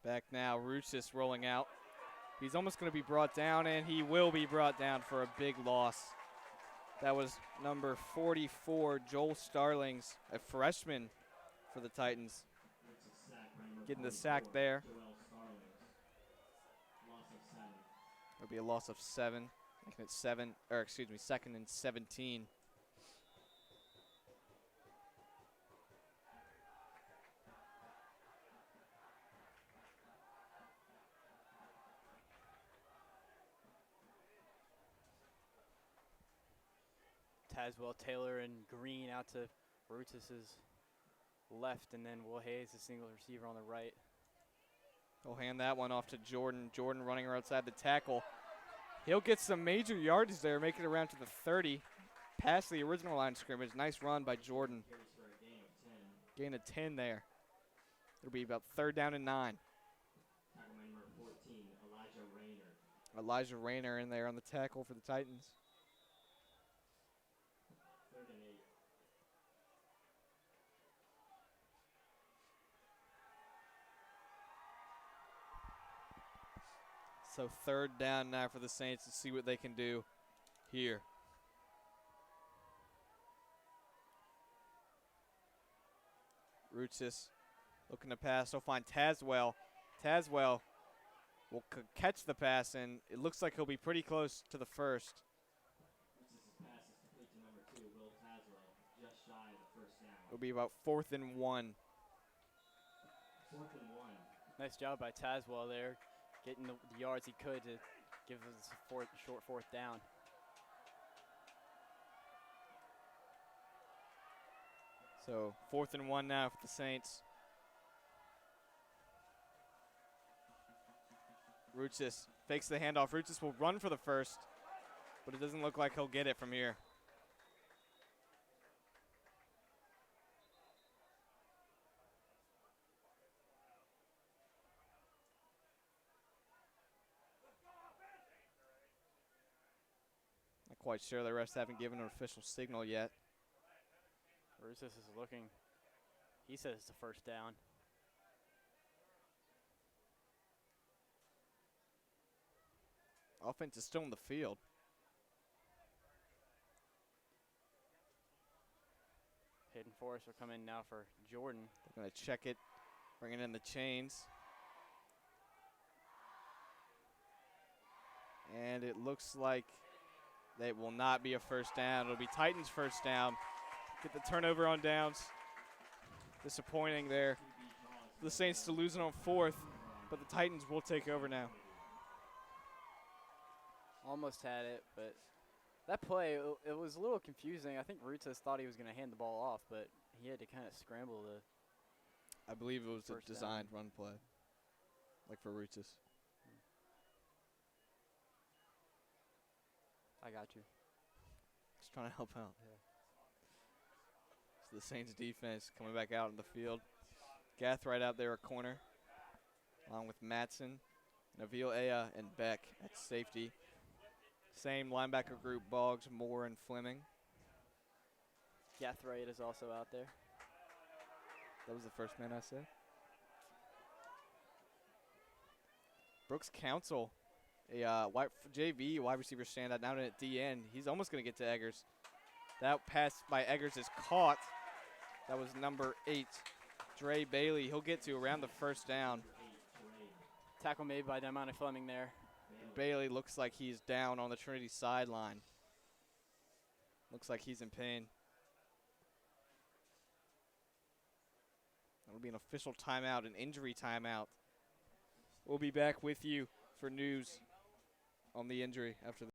Back now, Ruchis rolling out. He's almost going to be brought down, and he will be brought down for a big loss. That was number 44, Joel Starlings, a freshman for the Titans. Getting the sack there. It'll be a loss of 7. Making it second and 17. Tazwell, Taylor, and Green out to Rutus's left, and then Will Hayes, the single receiver on the right. He'll hand that one off to Jordan. Jordan running outside the tackle. He'll get some major yardage there, make it around to the 30, past the original line of scrimmage. Nice run by Jordan. Gain of 10 there. It'll be about 3rd down and 9. Number 14, Elijah Rayner. Elijah Rayner in there on the tackle for the Titans. 3rd and 8. So 3rd down now for the Saints to see what they can do here. Ruchis looking to pass. He'll find Tazwell. Tazwell will catch the pass, and it looks like he'll be pretty close to the first. Ruchis' pass is complete to number 2, Will Tazwell, just shy of the first down. It'll be about 4th and 1. 4th and 1. Nice job by Tazwell there, getting the yards he could to give us a short 4th down. So 4th and 1 now for the Saints. Ruchis fakes the handoff. Ruchis will run for the first, but it doesn't look like he'll get it from here. Not quite sure. The refs haven't given an official signal yet. Rutus is looking. He says it's a 1st down. Offense is still in the field. Hayden Forrest will come in now for Jordan. They're going to check it, bringing in the chains. And it looks like that will not be a 1st down. It'll be Titans' 1st down. Get the turnover on downs. Disappointing there. the Saints to lose it on 4th, but the Titans will take over now. Almost had it, but that play, it was a little confusing. I think Rutas thought he was going to hand the ball off, but he had to kind of scramble to. I believe it was a First down. designed run play, like for Rutas. I got you. Just trying to help out. So the Saints defense coming back out in the field. Gath right out there at corner, along with Matson, Nabil Aya, and Beck at safety. Same linebacker group, Boggs, Moore, and Fleming. Gathright is also out there. That was the first man I said. Brooks Council, a JV wide receiver standout down at DN. He's almost going to get to Eggers. That pass by Eggers is caught. That was number 8, Dre Bailey. He'll get to around the first down. Tackle made by Damani Fleming there. Bailey looks like he's down on the Trinity sideline. Looks like he's in pain. That'll be an official timeout, an injury timeout. We'll be back with you for news on the injury after the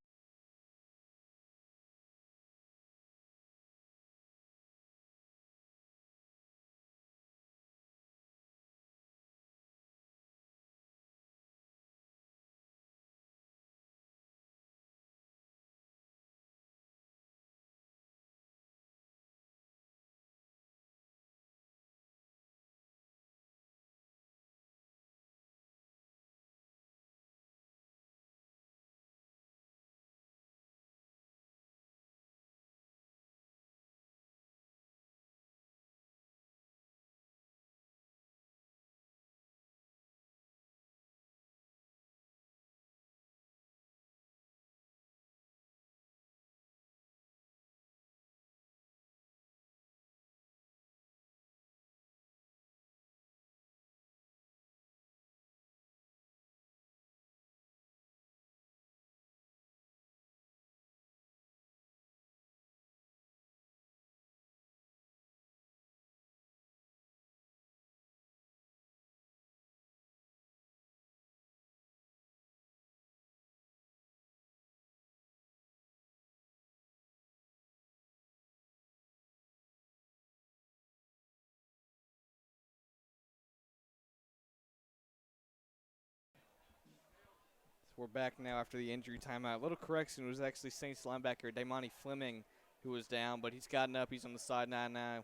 We're back now after the injury timeout. A little correction, it was actually Saints linebacker Damani Fleming who was down, but he's gotten up. He's on the sideline now.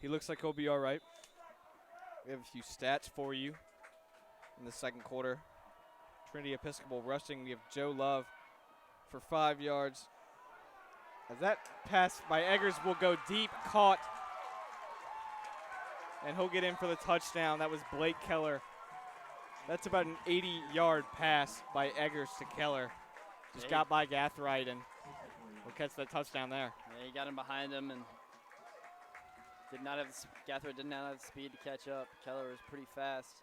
He looks like he'll be all right. We have a few stats for you in the second quarter. Trinity Episcopal rushing. We have Joe Love for 5 yards. As that pass by Eggers will go deep, caught, and he'll get in for the touchdown. That was Blake Keller. That's about an 80-yard pass by Eggers to Keller. Just got by Gathright and will catch that touchdown there. Yeah, he got him behind him and Gathright did not have the speed to catch up. Keller was pretty fast.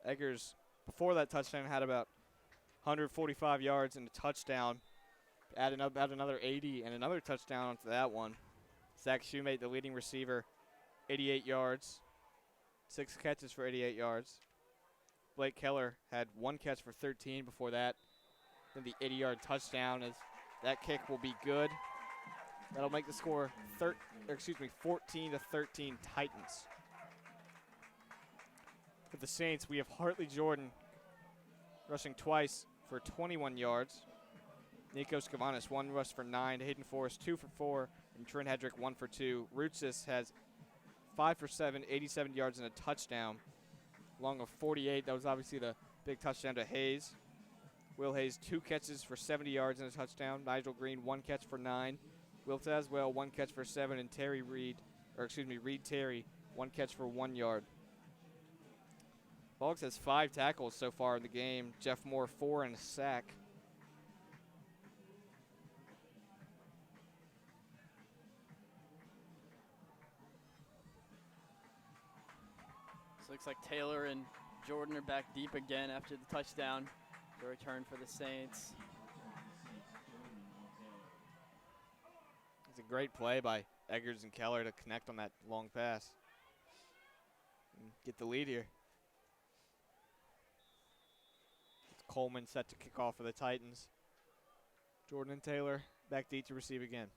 Eggers, before that touchdown, had about 145 yards and a touchdown. Add about another 80 and another touchdown onto that one. Zach Shoemate, the leading receiver, 88 yards, 6 catches for 88 yards. Blake Keller had 1 catch for 13 before that. Then the 80-yard touchdown, as that kick will be good. That'll make the score 14-13 Titans. For the Saints, we have Hartley Jordan rushing twice for 21 yards. Nico Scavanis, 1 rush for 9. Hayden Forrest, 2 for 4. And Trent Hedrick, 1 for 2. Rutsis has 5 for 7, 87 yards and a touchdown. Long of 48. That was obviously the big touchdown to Hayes. Will Hayes, 2 catches for 70 yards and a touchdown. Nigel Green, 1 catch for 9. Will Tazwell, 1 catch for 7. And Reed Terry, 1 catch for 1 yard. Boggs has 5 tackles so far in the game. Jeff Moore, 4 and a sack. Looks like Taylor and Jordan are back deep again after the touchdown. The return for the Saints. It's a great play by Eggers and Keller to connect on that long pass and get the lead here. It's Coleman set to kick off for the Titans. Jordan and Taylor back deep to receive again.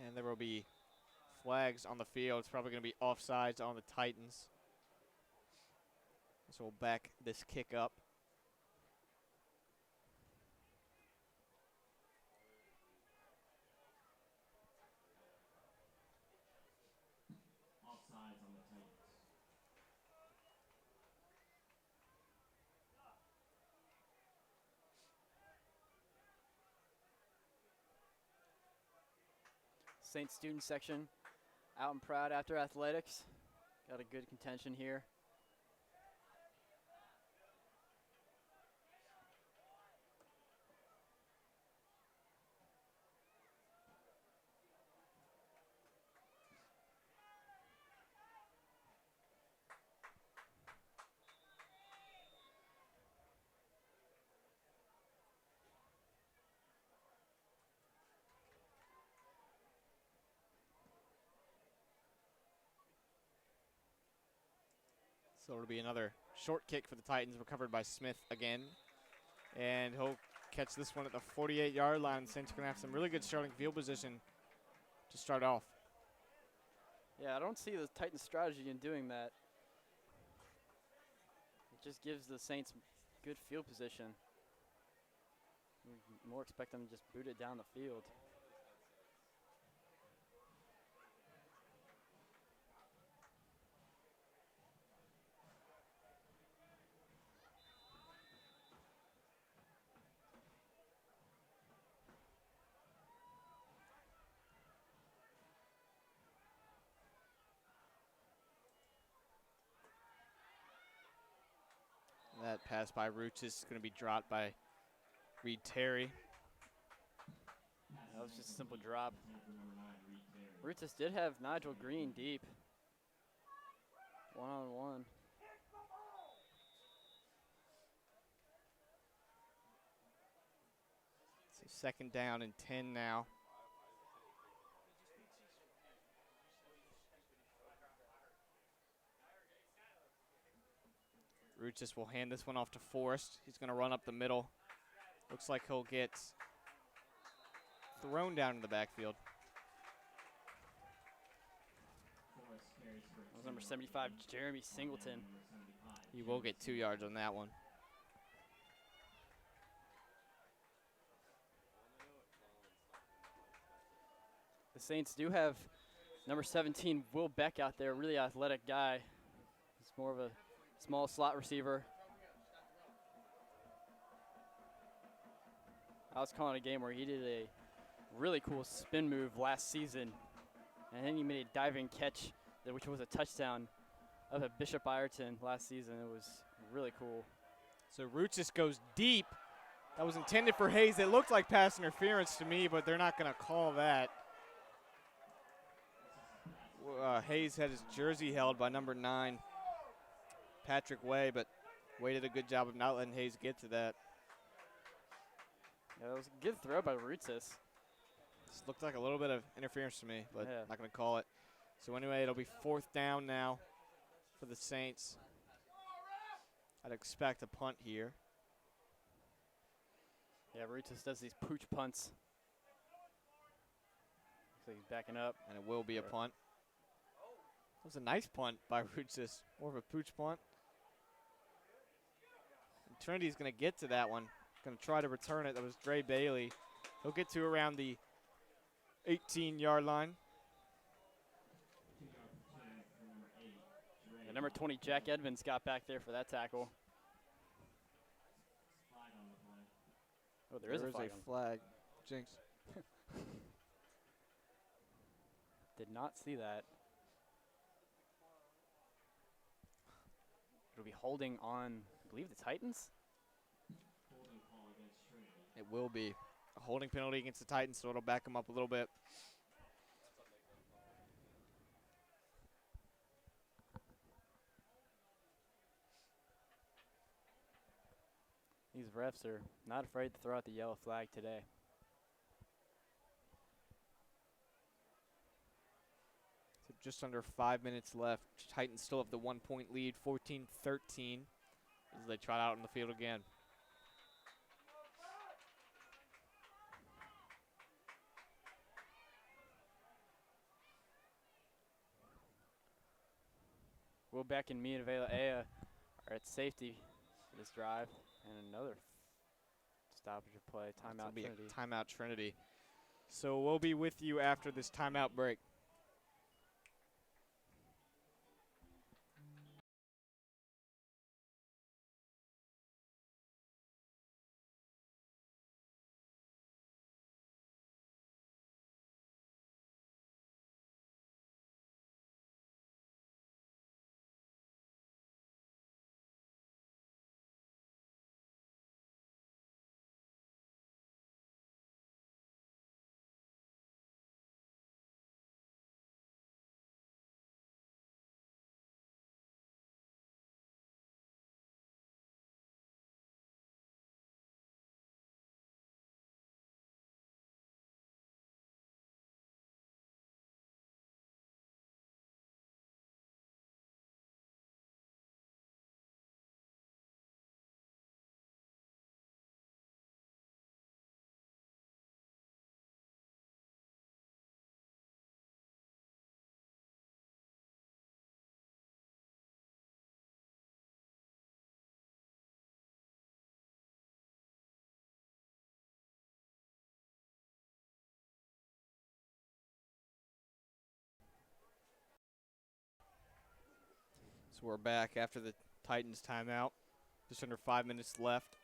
And there will be flags on the field. It's probably going to be offsides on the Titans. So we'll back this kick up. Offsides on the Titans. Saints student section out and proud after athletics. Got a good contention here. So it'll be another short kick for the Titans, recovered by Smith again. And he'll catch this one at the 48-yard line. The Saints are going to have some really good starting field position to start off. Yeah, I don't see the Titans' strategy in doing that. It just gives the Saints good field position. You more expect them to just boot it down the field. That pass by Roots is going to be dropped by Reed Terry. That was just a simple drop. Roots did have Nigel Green deep. One-on-one. So second down and 10 now. Roots will hand this one off to Forrest. He's going to run up the middle. Looks like he'll get thrown down in the backfield. That was number 75, Jeremy Singleton. He will get 2 yards on that one. The Saints do have number 17, Will Beck, out there, really athletic guy. He's more of a small slot receiver. I was calling a game where he did a really cool spin move last season, and then he made a diving catch, which was a touchdown up at Bishop Ireton last season. It was really cool. So Roots just goes deep. That was intended for Hayes. It looked like pass interference to me, but they're not going to call that. Hayes had his jersey held by number 9, Patrick Way, but Way did a good job of not letting Hayes get to that. Yeah, it was a good throw by Roots. This looked like a little bit of interference to me, but Yeah. not going to call it. So anyway, it'll be 4th down now for the Saints. I'd expect a punt here. Yeah, Roots does these pooch punts. So he's backing up. And it will be a punt. That was a nice punt by Roots, more of a pooch punt. And Trinity's going to get to that one. Going to try to return it. That was Dre Bailey. He'll get to around the 18-yard line. And number 20, Jack Edmonds, got back there for that tackle. Oh, there is a flag. Jinx. Did not see that. It'll be holding on, I believe, the Titans. Holding call against Trinity. It will be a holding penalty against the Titans, so it'll back them up a little bit. these refs are not afraid to throw out the yellow flag today. So just under 5 minutes left. Titans still have the 1-point lead, 14-13, as they trot out on the field again. Will Beck and Mia Vela Ea are at safety for this drive. And another stoppage of play, timeout Trinity. Timeout Trinity. So we'll be with you after this timeout break. So we're back after the Titans timeout. Just under 5 minutes left.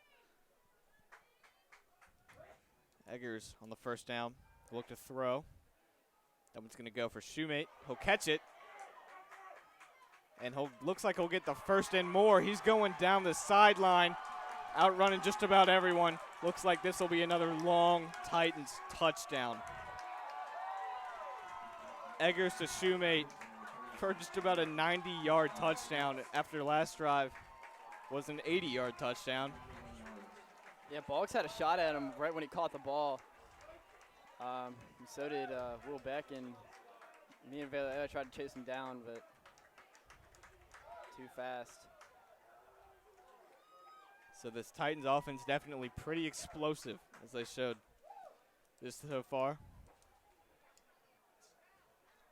Eggers on the first down. He'll look to throw. That one's going to go for Shoemate. He'll catch it. And looks like he'll get the first and more. He's going down the sideline, outrunning just about everyone. Looks like this will be another long Titans touchdown. Eggers to Shoemate for just about a 90-yard touchdown after last drive was an 80-yard touchdown. Yeah, Boggs had a shot at him right when he caught the ball. And so did Will Beck, and me and Vela tried to chase him down, but too fast. So this Titans offense definitely pretty explosive, as they showed this so far.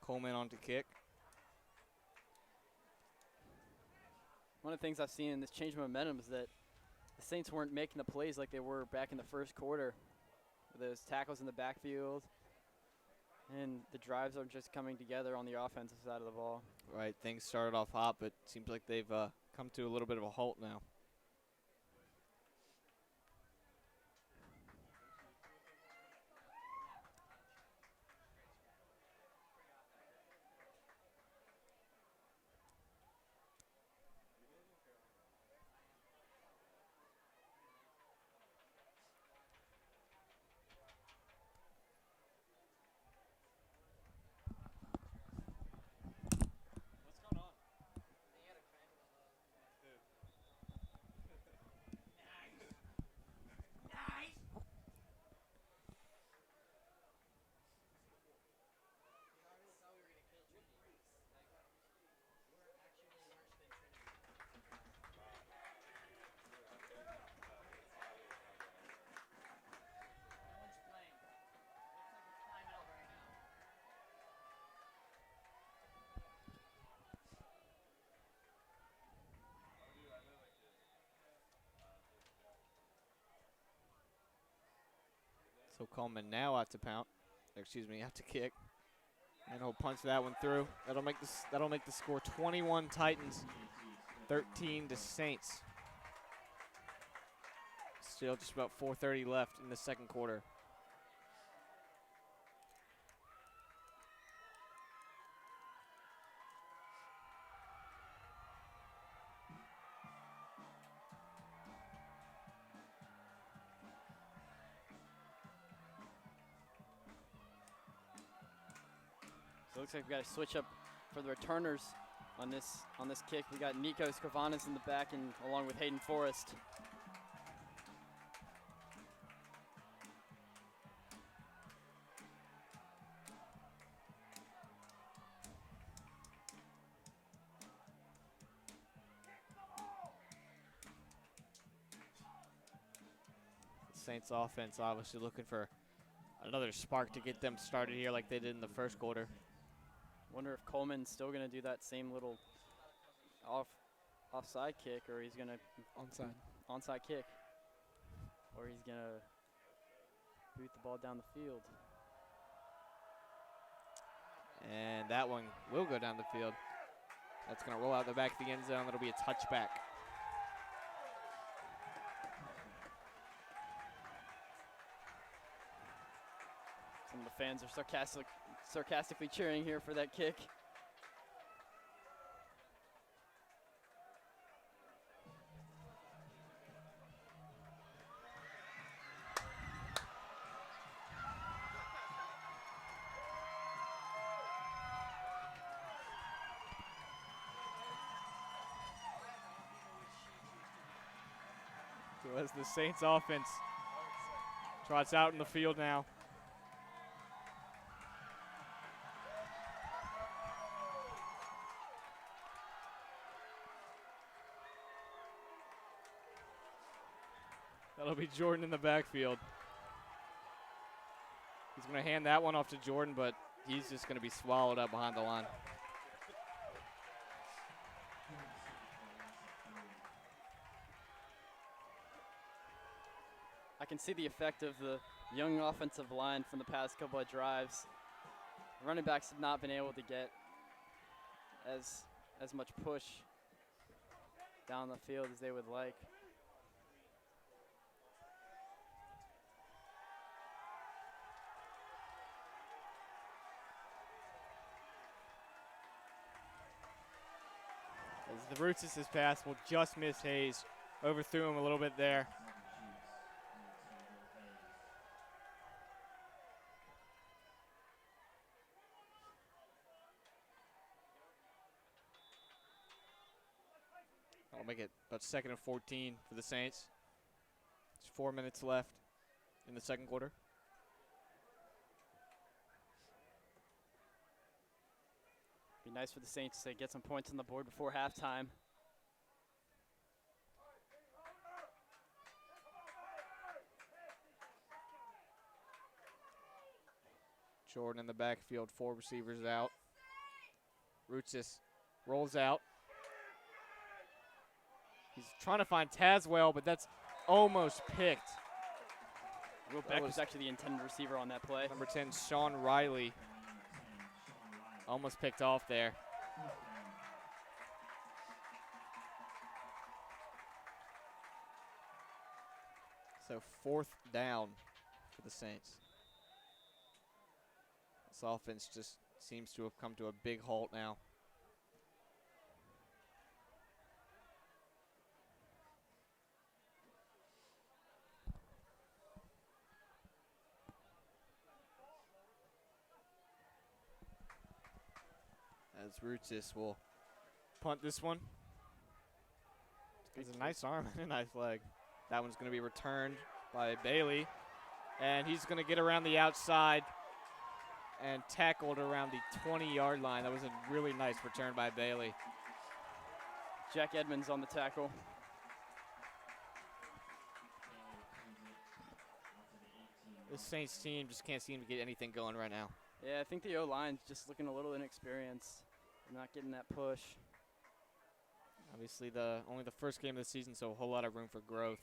Coleman on to kick. One of the things I've seen in this change of momentum is that the Saints weren't making the plays like they were back in the first quarter. Those tackles in the backfield, and the drives are just coming together on the offensive side of the ball. Right, things started off hot, but seems like they've come to a little bit of a halt now. So Coleman now out to out to kick. And he'll punch that one through. That'll make the score 21 Titans, 13 to Saints. Still just about 4:30 left in the second quarter. So it looks like we got to switch up for the returners on this kick. We got Nico Scrivanas in the back, and along with Hayden Forrest. Saints offense obviously looking for another spark to get them started here like they did in the first quarter. Wonder if Coleman's still going to do that same little offside kick, or he's going to onside kick, or he's going to boot the ball down the field. And that one will go down the field. That's going to roll out the back of the end zone. That'll be a touchback. Some of the fans are sarcastically cheering here for that kick. So as the Saints offense trots out in the field now. That'll be Jordan in the backfield. He's going to hand that one off to Jordan, but he's just going to be swallowed up behind the line. I can see the effect of the young offensive line from the past couple of drives. Running backs have not been able to get as much push down the field as they would like. As the Roots' pass will just miss Hayes. Overthrew him a little bit there. That'll make it about 2nd and 14 for the Saints. There's 4 minutes left in the second quarter. Be nice for the Saints to get some points on the board before halftime. Jordan in the backfield, 4 receivers out. Roots rolls out. He's trying to find Tazwell, but that's almost picked. Will Beck was actually the intended receiver on that play. Number 10, Sean Riley. Almost picked off there. So 4th down for the Saints. This offense just seems to have come to a big halt now. As Roots will punt this one. It's a nice arm and a nice leg. That one's going to be returned by Bailey. And he's going to get around the outside and tackled around the 20-yard line. That was a really nice return by Bailey. Jack Edmonds on the tackle. This Saints team just can't seem to get anything going right now. Yeah, I think the O-line's just looking a little inexperienced. Not getting that push. Obviously, only the first game of the season, so a whole lot of room for growth.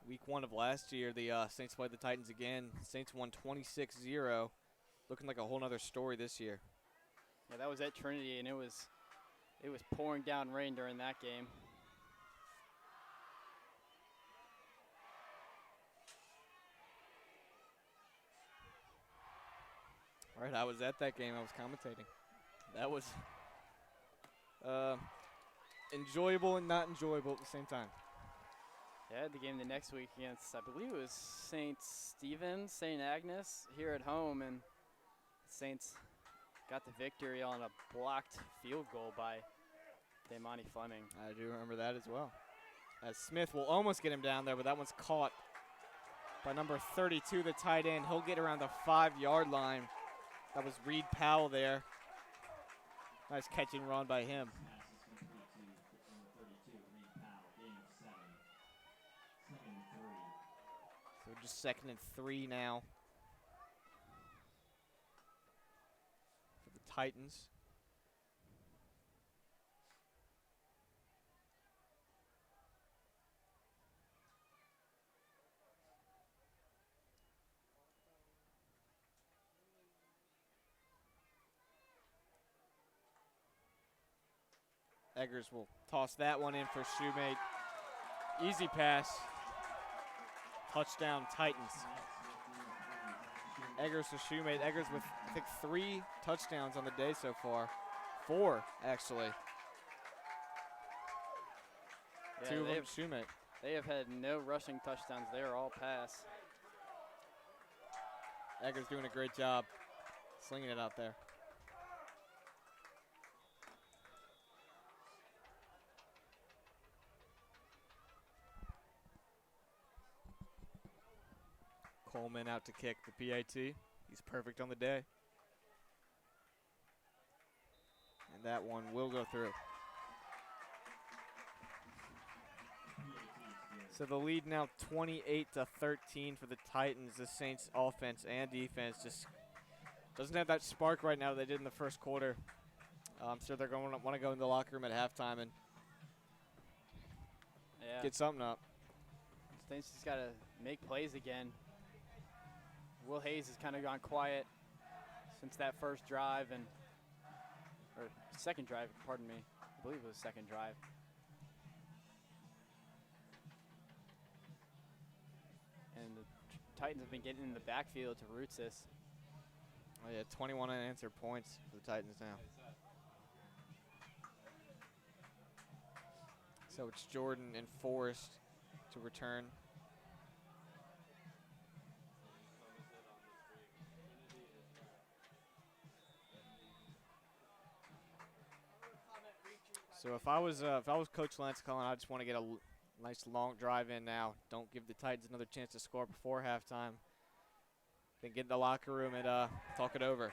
Week 1 of last year, the Saints played the Titans again. Saints won 26-0. Looking like a whole nother story this year. Yeah, that was at Trinity, and it was pouring down rain during that game. All right, I was at that game. I was commentating. That was enjoyable and not enjoyable at the same time. Yeah, I had the game the next week against, I believe it was St. Stephen's, St. Agnes here at home, and Saints got the victory on a blocked field goal by Damani Fleming. I do remember that as well. As Smith will almost get him down there, but that one's caught by number 32, the tight end. He'll get around the 5-yard line. That was Reed Powell there. Nice catch and run by him. Just 2nd and 3 now for the Titans. Eggers will toss that one in for Shoemate. Easy pass. Touchdown Titans. Eggers to Shoemate. Eggers with, I think, 3 touchdowns on the day so far. 4, actually. Yeah, 2 of them Shoemate. They have had no rushing touchdowns. They are all pass. Eggers doing a great job slinging it out there. Coleman out to kick the PAT. He's perfect on the day. And that one will go through. So the lead now 28-13 for the Titans. The Saints offense and defense just doesn't have that spark right now they did in the first quarter. I'm sure they're going to want to go in the locker room at halftime and get something up. Saints just got to make plays again. Will Hayes has kind of gone quiet since that first drive or second drive, pardon me. I believe it was second drive. And the Titans have been getting in the backfield to roots this. Oh yeah, 21 unanswered points for the Titans now. So it's Jordan and Forrest to return. So if I was Coach Lance Cullen, I just want to get a nice long drive in now. Don't give the Titans another chance to score before halftime. Then get in the locker room and talk it over.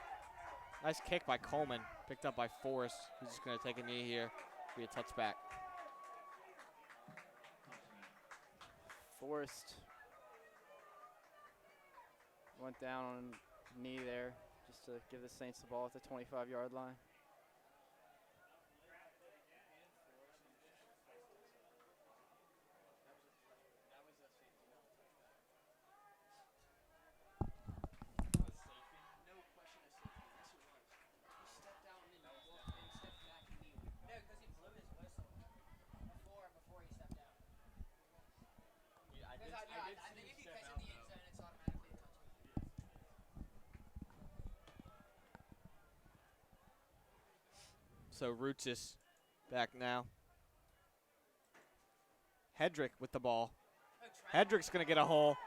Nice kick by Coleman, picked up by Forrest. He's just going to take a knee here, be a touchback. Forrest went down on a knee there just to give the Saints the ball at the 25-yard line. I think if you catch in the end zone, it's automatically a touchdown. So Roots is back now. Hedrick with the ball. Hedrick's going to get a hole.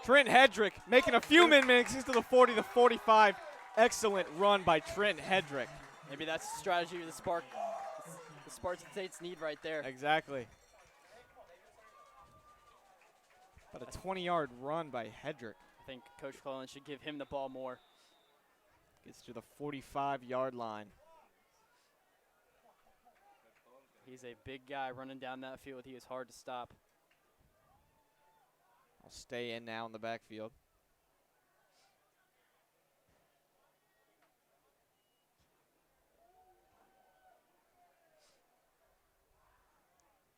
Trent Hedrick making a few mixes to the 40, the 45. Excellent run by Trent Hedrick. Maybe that's the strategy the Spartan Saints need right there. Exactly. But a 20-yard run by Hedrick. I think Coach Cullen should give him the ball more. Gets to the 45-yard line. He's a big guy running down that field. He is hard to stop. I'll stay in now in the backfield.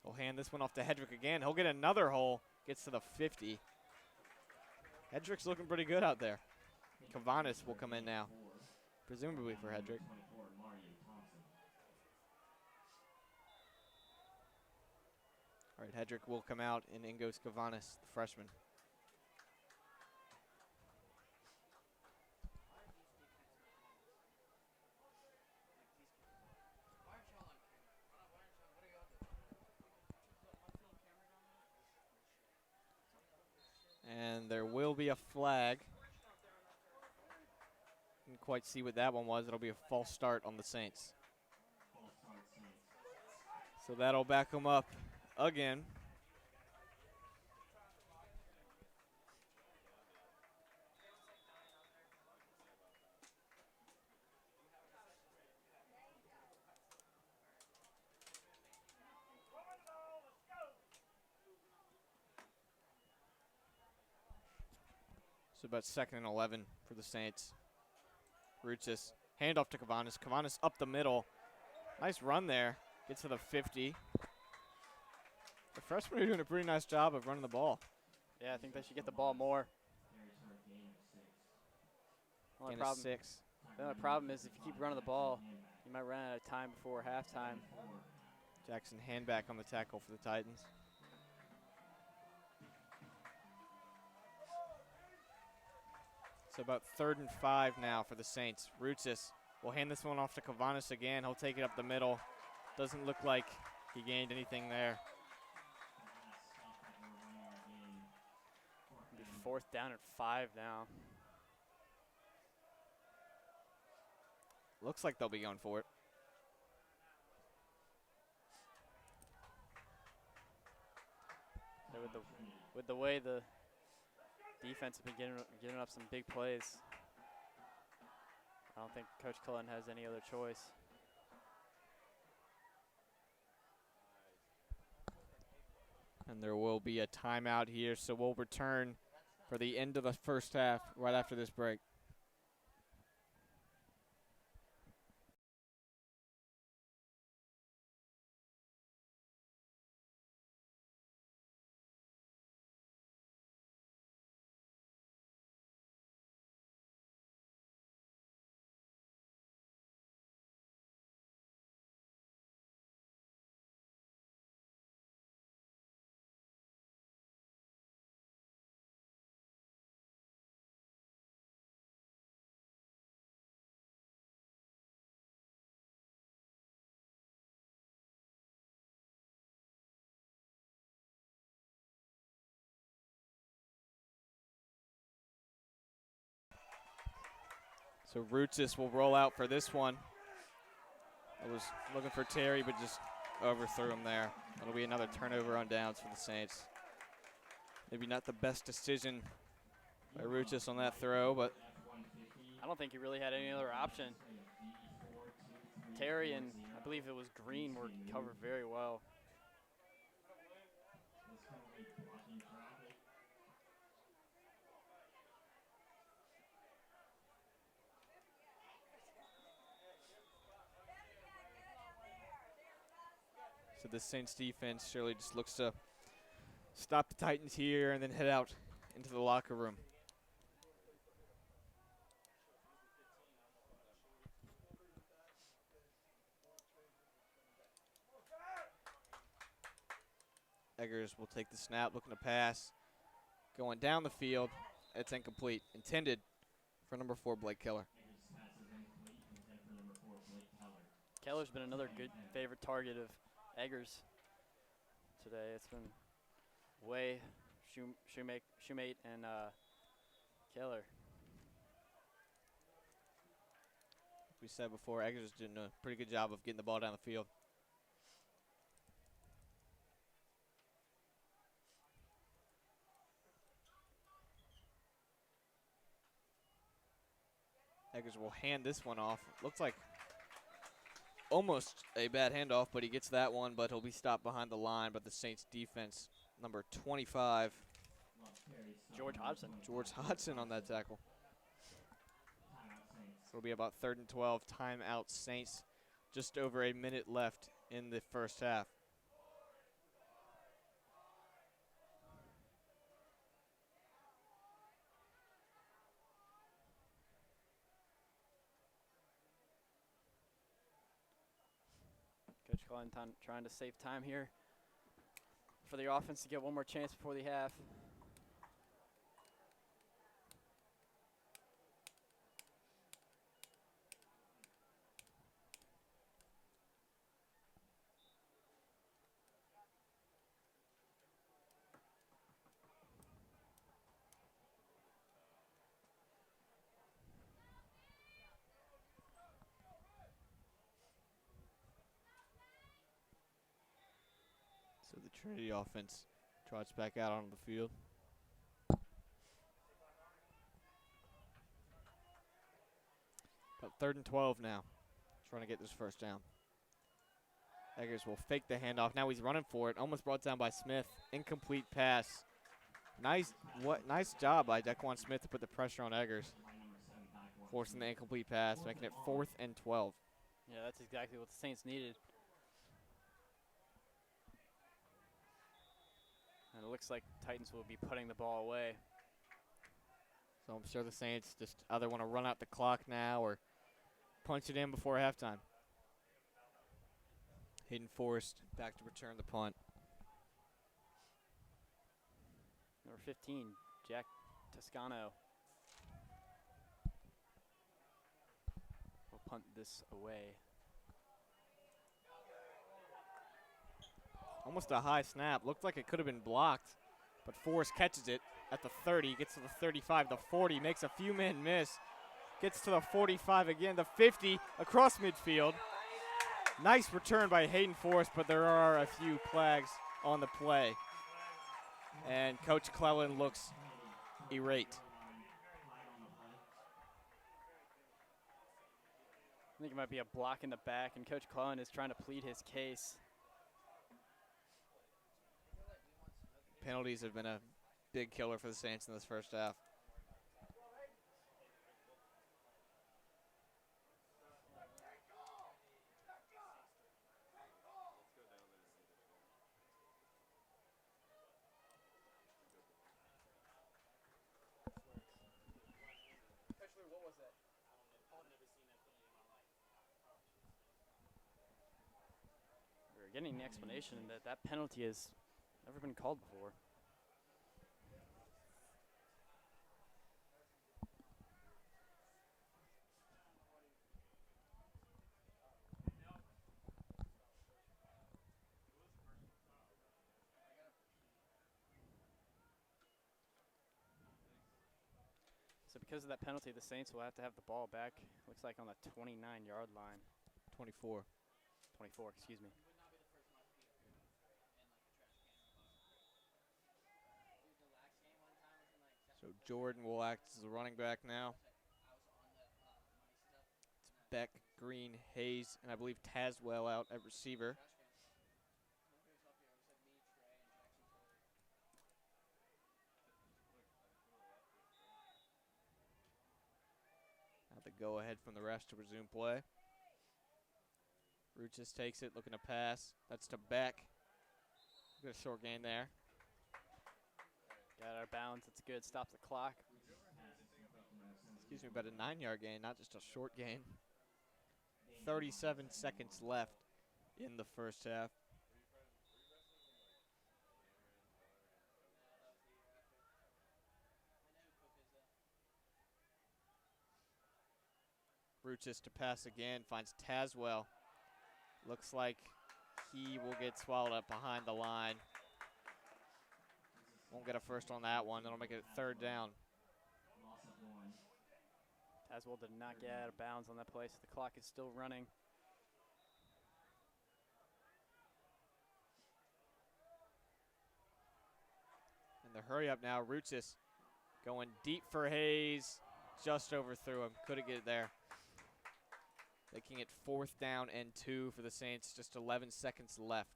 He'll hand this one off to Hedrick again. He'll get another hole. Gets to the 50. Hedrick's looking pretty good out there. Kavanis will come in now, presumably for Hedrick. All right, Hedrick will come out, and in goes Kavanis, the freshman. And there will be a flag. Didn't quite see what that one was. It'll be a false start on the Saints. So that'll back them up again. So about 2nd and 11 for the Saints. Ruchis, handoff to Kavanis. Kavanis up the middle. Nice run there. Gets to the 50. The freshmen are doing a pretty nice job of running the ball. Yeah, I think they should get the ball more. Gain of 6. The only problem is if you keep running the ball, you might run out of time before halftime. Jackson handback on the tackle for the Titans. So about 3rd and 5 now for the Saints. Ruchis will hand this one off to Kavanis again. He'll take it up the middle. Doesn't look like he gained anything there. 4th down and 5 now. Looks like they'll be going for it. So with the way the defense has been getting up some big plays, I don't think Coach Cullen has any other choice. And there will be a timeout here, so we'll return for the end of the first half right after this break. So Ruchis will roll out for this one. I was looking for Terry, but just overthrew him there. It'll be another turnover on downs for the Saints. Maybe not the best decision by Ruchis on that throw, but I don't think he really had any other option. Terry and I believe it was Green were covered very well. so the Saints defense surely just looks to stop the Titans here and then head out into the locker room. Eggers will take the snap, looking to pass. Going down the field. It's incomplete. Intended for number 4, Blake Keller. Keller's been another good favorite target of Eggers today. It's been Way, Shoemate, and Keller. We said before, Eggers is doing a pretty good job of getting the ball down the field. Eggers will hand this one off. Looks like almost a bad handoff, but he gets that one, but he'll be stopped behind the line by the Saints defense. Number 25. George Hodgson. George Hodgson on that tackle. So it'll be about 3rd and 12. Timeout Saints. Just over a minute left in the first half. Coach Cullen trying to save time here for the offense to get one more chance before the half. So the Trinity offense trots back out onto the field. About 3rd and 12 now. Trying to get this first down. Eggers will fake the handoff. Now he's running for it. Almost brought down by Smith. Incomplete pass. Nice job by Dequan Smith to put the pressure on Eggers, forcing the incomplete pass, making it 4th and 12. Yeah, that's exactly what the Saints needed. And it looks like Titans will be putting the ball away. So I'm sure the Saints just either want to run out the clock now or punch it in before halftime. Hayden Forrest back to return the punt. Number 15, Jack Toscano will punt this away. Almost a high snap. Looked like it could have been blocked, but Forrest catches it at the 30, gets to the 35, the 40, makes a few men miss, gets to the 45 again, the 50, across midfield. Nice return by Hayden Forrest, but there are a few flags on the play. And Coach Clellan looks irate. I think it might be a block in the back, and Coach Clellan is trying to plead his case. Penalties have been a big killer for the Saints in this first half. What was that? We're getting the explanation that that penalty has never been called before. So because of that penalty, the Saints will have to have the ball back. Looks like on the 29-yard line. 24. 24, excuse me. So Jordan will act as the running back now. It's Beck, Green, Hayes, and I believe Tazwell out at receiver. Now the go-ahead from the refs to resume play. Ruchis takes it, looking to pass. That's to Beck. Good short gain there. Got out of bounds. It's good. Stop the clock. Excuse me, about a 9-yard gain, not just a short gain. 37 seconds left in the first half. Ruchis to pass again, finds Tazwell. Looks like he will get swallowed up behind the line. Won't get a first on that one. That'll make it 3rd down. Tazwell did not get out of bounds on that play, so the clock is still running. And the hurry up now, Ruchis going deep for Hayes. Just overthrew him. Couldn't get it there. Making it 4th down and 2 for the Saints. Just 11 seconds left.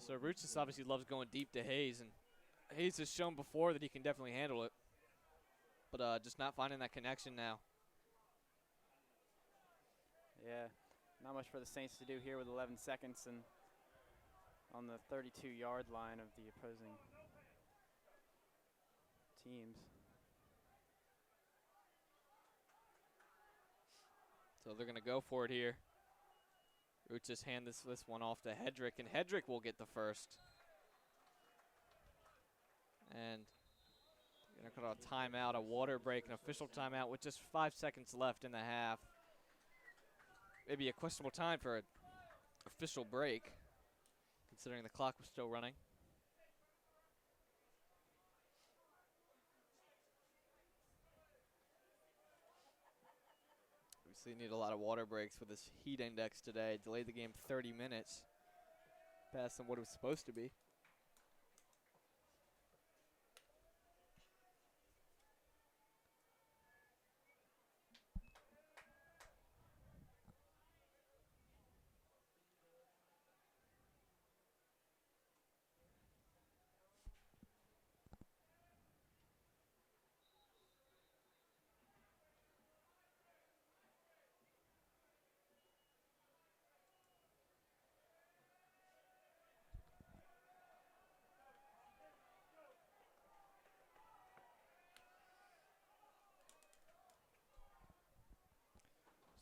So Ruchis obviously loves going deep to Hayes, and Hayes has shown before that he can definitely handle it. But just not finding that connection now. Yeah, not much for the Saints to do here with 11 seconds and on the 32-yard line of the opposing teams. So they're going to go for it here. Ruchis hand this one off to Hedrick, and Hedrick will get the first. And going to call a timeout, a water break, an official timeout with just 5 seconds left in the half. Maybe a questionable time for an official break, considering the clock was still running. We need a lot of water breaks with this heat index today. Delayed the game 30 minutes past than what it was supposed to be.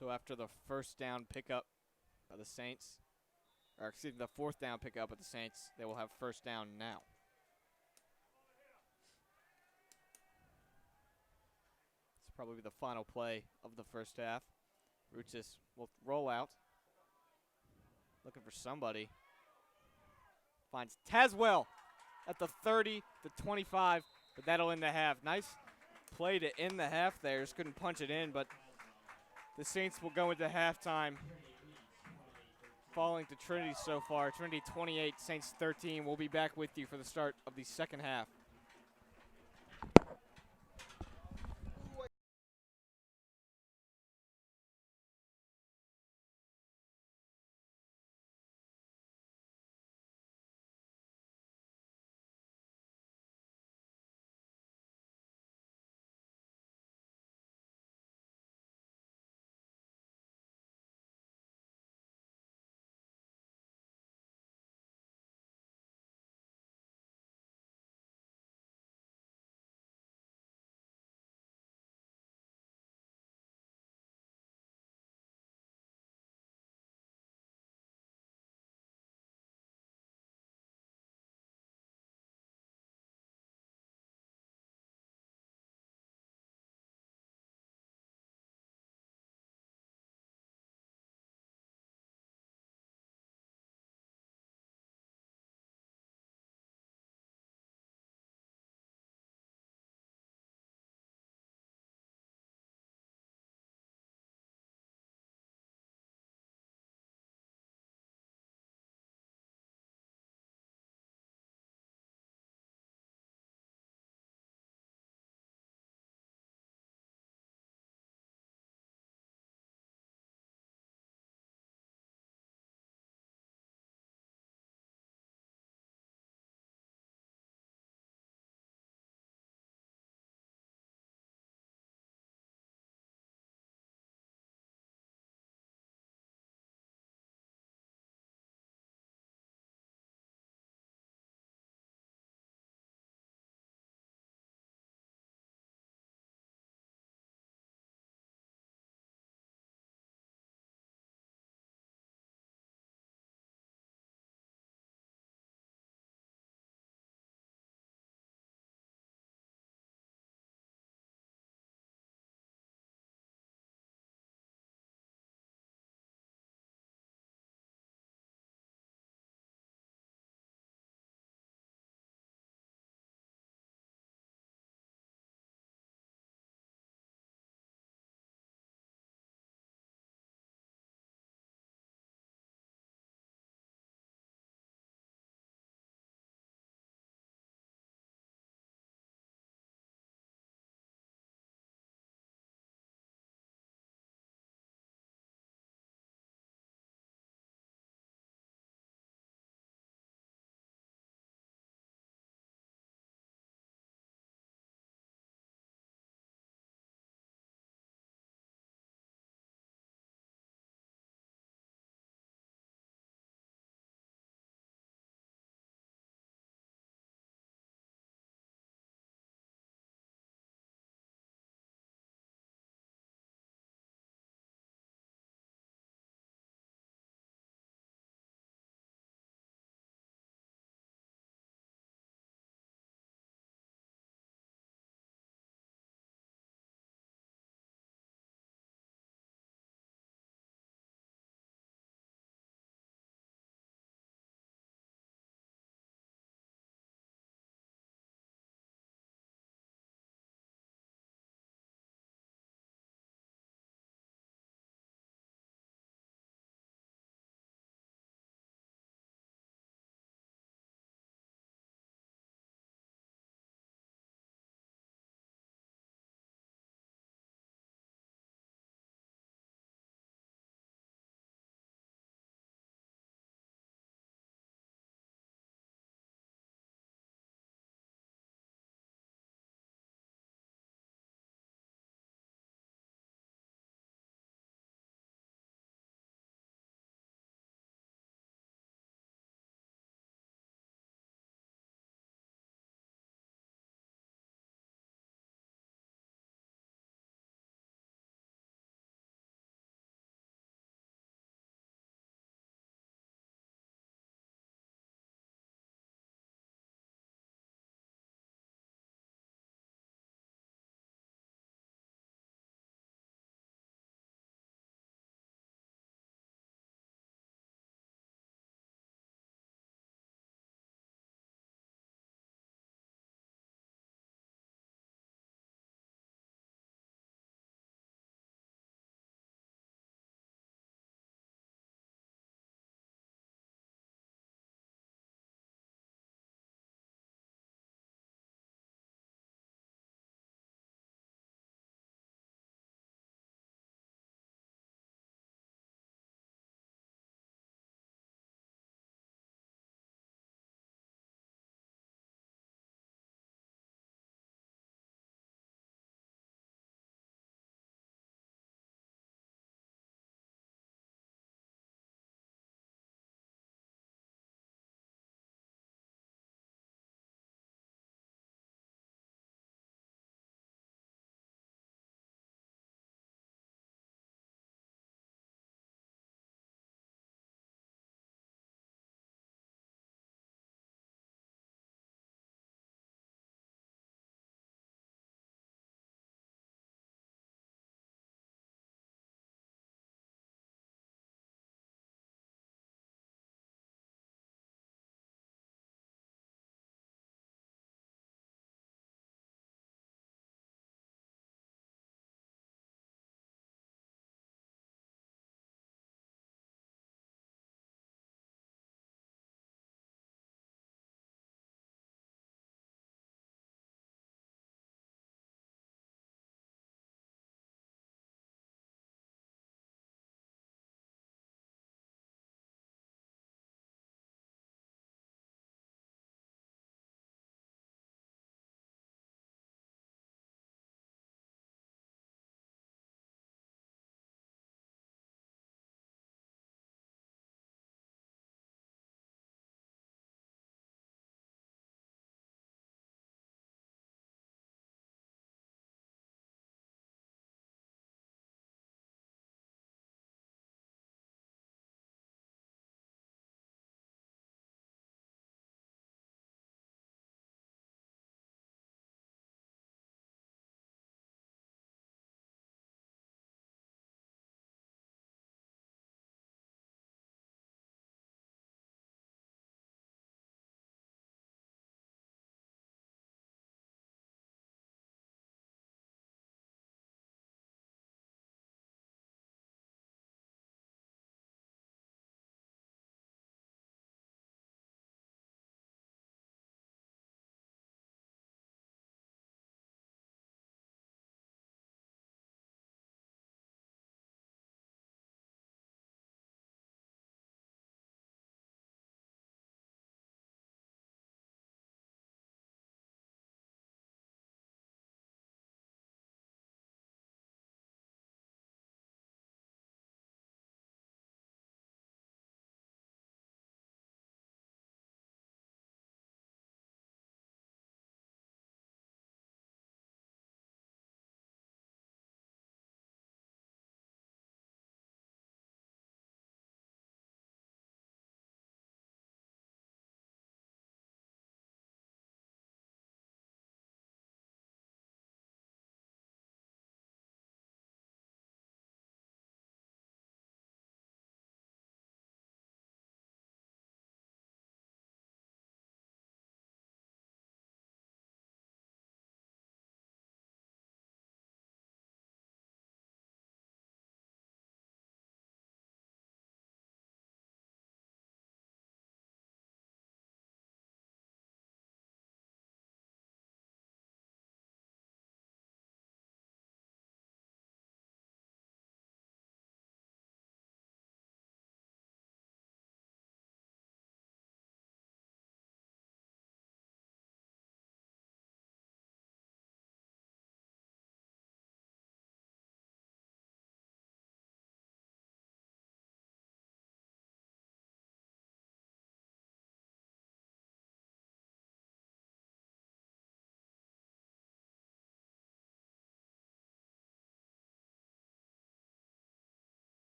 So after the first down pickup by the Saints, or excuse me, the fourth down pickup by the Saints, they will have first down now. It's probably the final play of the first half. Ruchis will roll out. Looking for somebody. Finds Tazwell at the 30, the 25, but that'll end the half. Nice play to end the half there. Just couldn't punch it in, but the Saints will go into halftime falling to Trinity so far. Trinity 28, Saints 13. We'll be back with you for the start of the second half.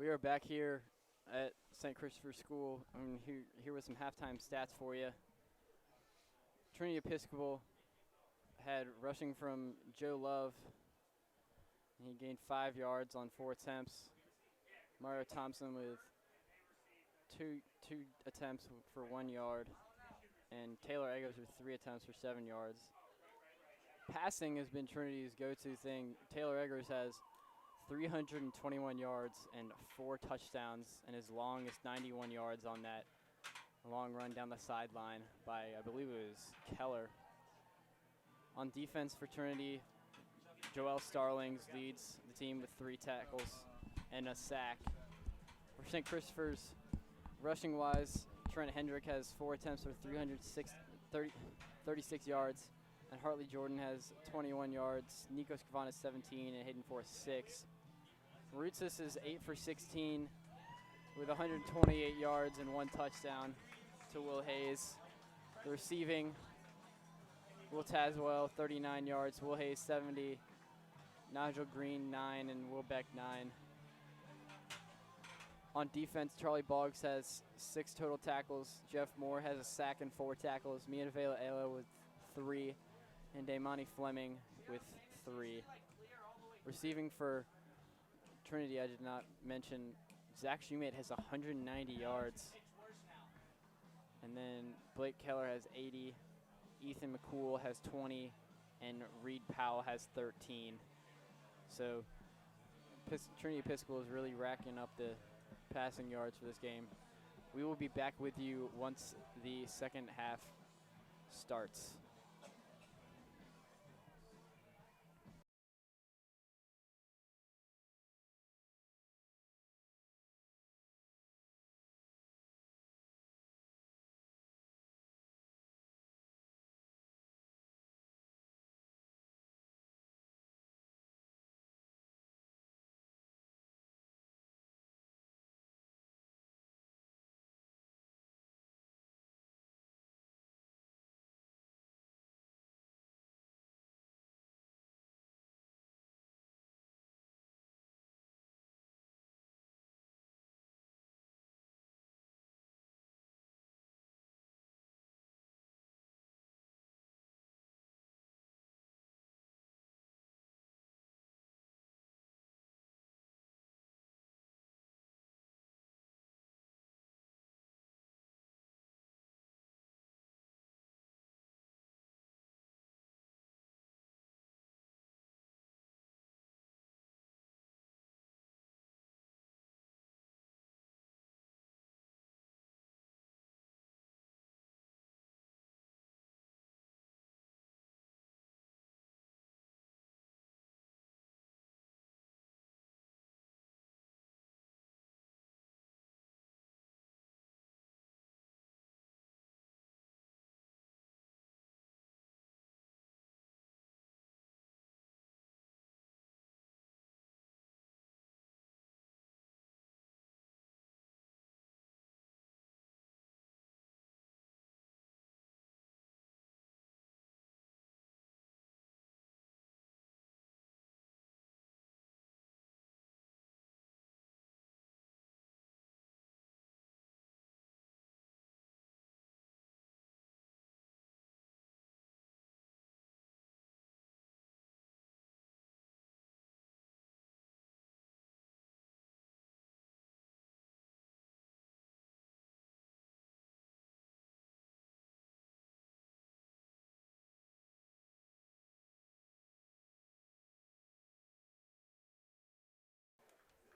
We are back here at St. Christopher's School. I'm here with some halftime stats for you. Trinity Episcopal had rushing from Joe Love. He gained 5 yards on 4 attempts. Mario Thompson with two attempts for 1 yard. And Taylor Eggers with 3 attempts for 7 yards. Passing has been Trinity's go-to thing. Taylor Eggers has 321 yards and 4 touchdowns, and his longest 91 yards on that long run down the sideline by, I believe it was Keller. On defense for Trinity, Joel Starlings leads the team with 3 tackles and a sack. For St. Christopher's, rushing-wise, Trent Hendrick has 4 attempts for 36 yards, and Hartley Jordan has 21 yards. Nico Scavan is 17, and Hayden Forrest 6. Rootsas is 8 for 16 with 128 yards and 1 touchdown to Will Hayes. The receiving, Will Tazwell, 39 yards. Will Hayes, 70. Nigel Green, 9, and Will Beck, 9. On defense, Charlie Boggs has 6 total tackles. Jeff Moore has a sack and 4 tackles. Mianavela Ela with 3, and Damani Fleming with 3. Receiving for Trinity, I did not mention, Zach Schumate has 190 yards. And then Blake Keller has 80. Ethan McCool has 20, and Reed Powell has 13. So Trinity Episcopal is really racking up the passing yards for this game. We will be back with you once the second half starts.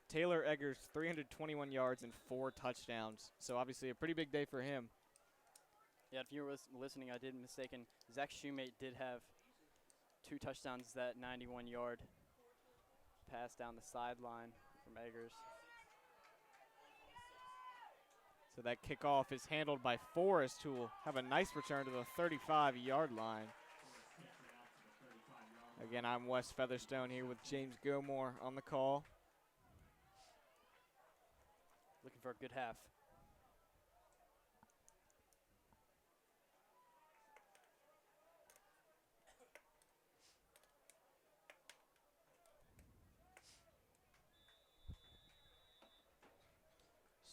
Taylor Eggers, 321 yards and 4 touchdowns. So obviously a pretty big day for him. Yeah, if you were listening, I didn't mistaken. Zach Schumate did have 2 touchdowns, that 91-yard pass down the sideline from Eggers. So that kickoff is handled by Forrest, who will have a nice return to the 35-yard line. Again, I'm Wes Featherstone here with James Gilmore on the call. Looking for a good half.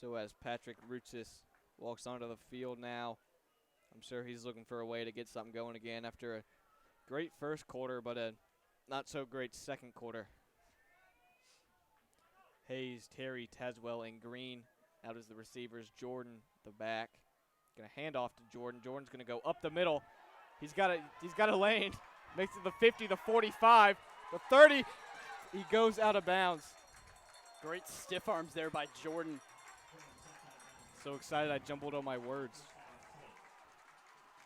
So as Patrick Rutzis walks onto the field now, I'm sure he's looking for a way to get something going again after a great first quarter, but a not so great second quarter. Hayes, Terry, Tazwell, and Green out as the receivers. Jordan, the back. Gonna hand off to Jordan. Jordan's gonna go up the middle. He's got a lane. Makes it the 50, the 45, the 30. He goes out of bounds. Great stiff arms there by Jordan. So excited I jumbled on my words.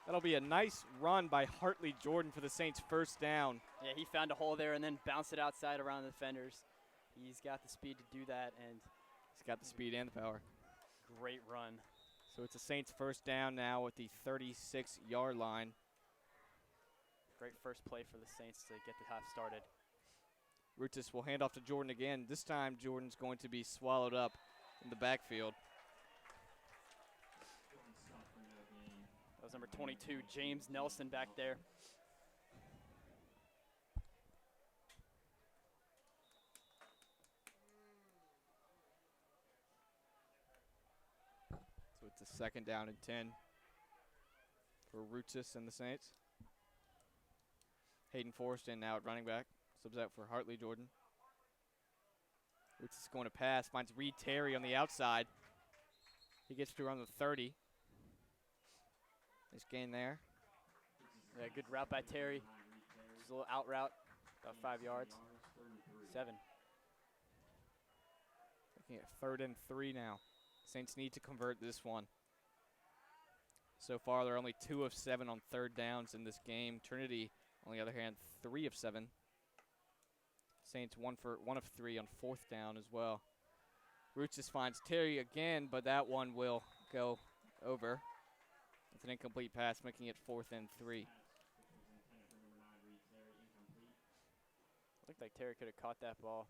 That'll be a nice run by Hartley Jordan for the Saints' first down. Yeah, he found a hole there and then bounced it outside around the defenders. He's got the speed to do that, and he's got the speed and the power. Great run. So it's a Saints' first down now at the 36-yard line. Great first play for the Saints to get the half started. Rutzis will hand off to Jordan again. This time Jordan's going to be swallowed up in the backfield. That was number 22, James Nelson, back there. So it's a second down and 10 for Rutzis and the Saints. Hayden Forston now at running back. Subs out for Hartley Jordan. Rutzis is going to pass. Finds Reed Terry on the outside. He gets to around the 30. Nice gain there. Yeah, good route by Terry. Just a little out route, about 5 yards. 7. Looking at 3rd and 3 now. Saints need to convert this one. So far, they're only 2 of 7 on 3rd downs in this game. Trinity, on the other hand, 3 of 7. Saints 1 of 3 on 4th down as well. Rutzis finds Terry again, but that one will go over. It's an incomplete pass, making it 4th and 3. Looked like Terry could have caught that ball.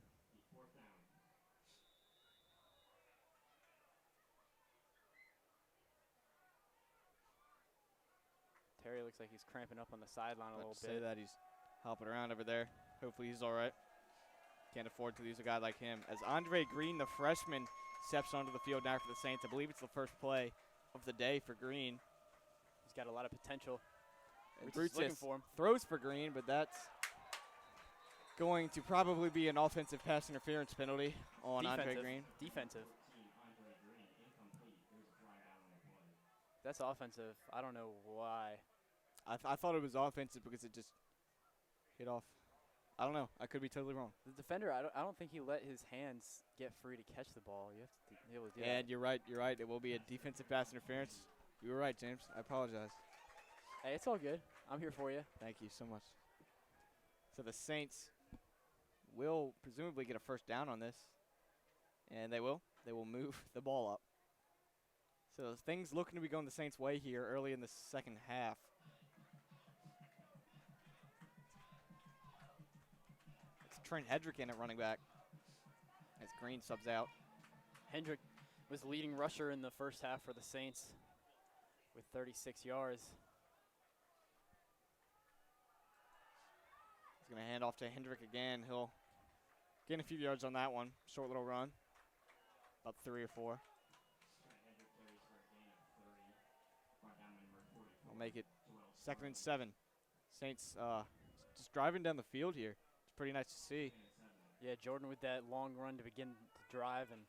Terry looks like he's cramping up on the sideline a little bit. Say that he's hopping around over there. Hopefully he's all right. Can't afford to lose a guy like him. As Andre Green, the freshman, steps onto the field now for the Saints. I believe it's the first play of the day for Green. He's got a lot of potential. Rutzis throws for Green, but that's going to probably be an offensive pass interference penalty on Andre Green. Defensive. That's offensive. I don't know why. I thought it was offensive because it just hit off. I don't know. I could be totally wrong. The defender, I don't think he let his hands get free to catch the ball. You have to be able to do that. And you're right. You're right. It will be a defensive pass interference. You were right, James. I apologize. Hey, it's all good. I'm here for you. Thank you so much. So the Saints will presumably get a first down on this. And they will. They will move the ball up. So things looking to be going the Saints' way here early in the second half. It's Trent Hedrick in at running back as Green subs out. Hendrick was leading rusher in the first half for the Saints with 36 yards. He's going to hand off to Hendrick again. He'll gain a few yards on that one. Short little run, about 3 or 4. I'll make it 2nd and 7. Saints just driving down the field here. It's pretty nice to see. Yeah, Jordan with that long run to begin to drive and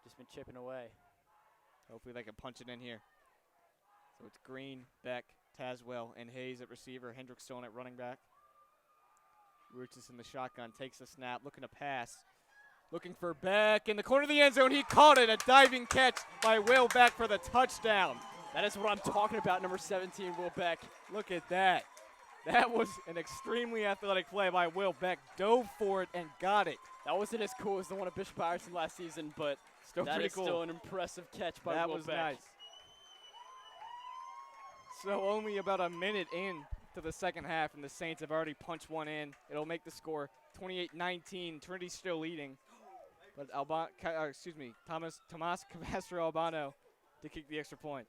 just been chipping away. Hopefully they can punch it in here. So it's Green, Beck, Tazwell, and Hayes at receiver. Hendrick still in at running back. Rutzis in the shotgun, takes the snap, looking to pass. Looking for Beck in the corner of the end zone. He caught it. A diving catch by Will Beck for the touchdown. That is what I'm talking about, number 17, Will Beck. Look at that. That was an extremely athletic play by Will Beck. Dove for it and got it. That wasn't as cool as the one at Bishop Iverson last season, but still that pretty is cool. Still an impressive catch by that Will was Beck. Nice. So only about a minute in to the second half, and the Saints have already punched one in. It'll make the score 28-19. Trinity's still leading. But Tomas Castro Albano to kick the extra point.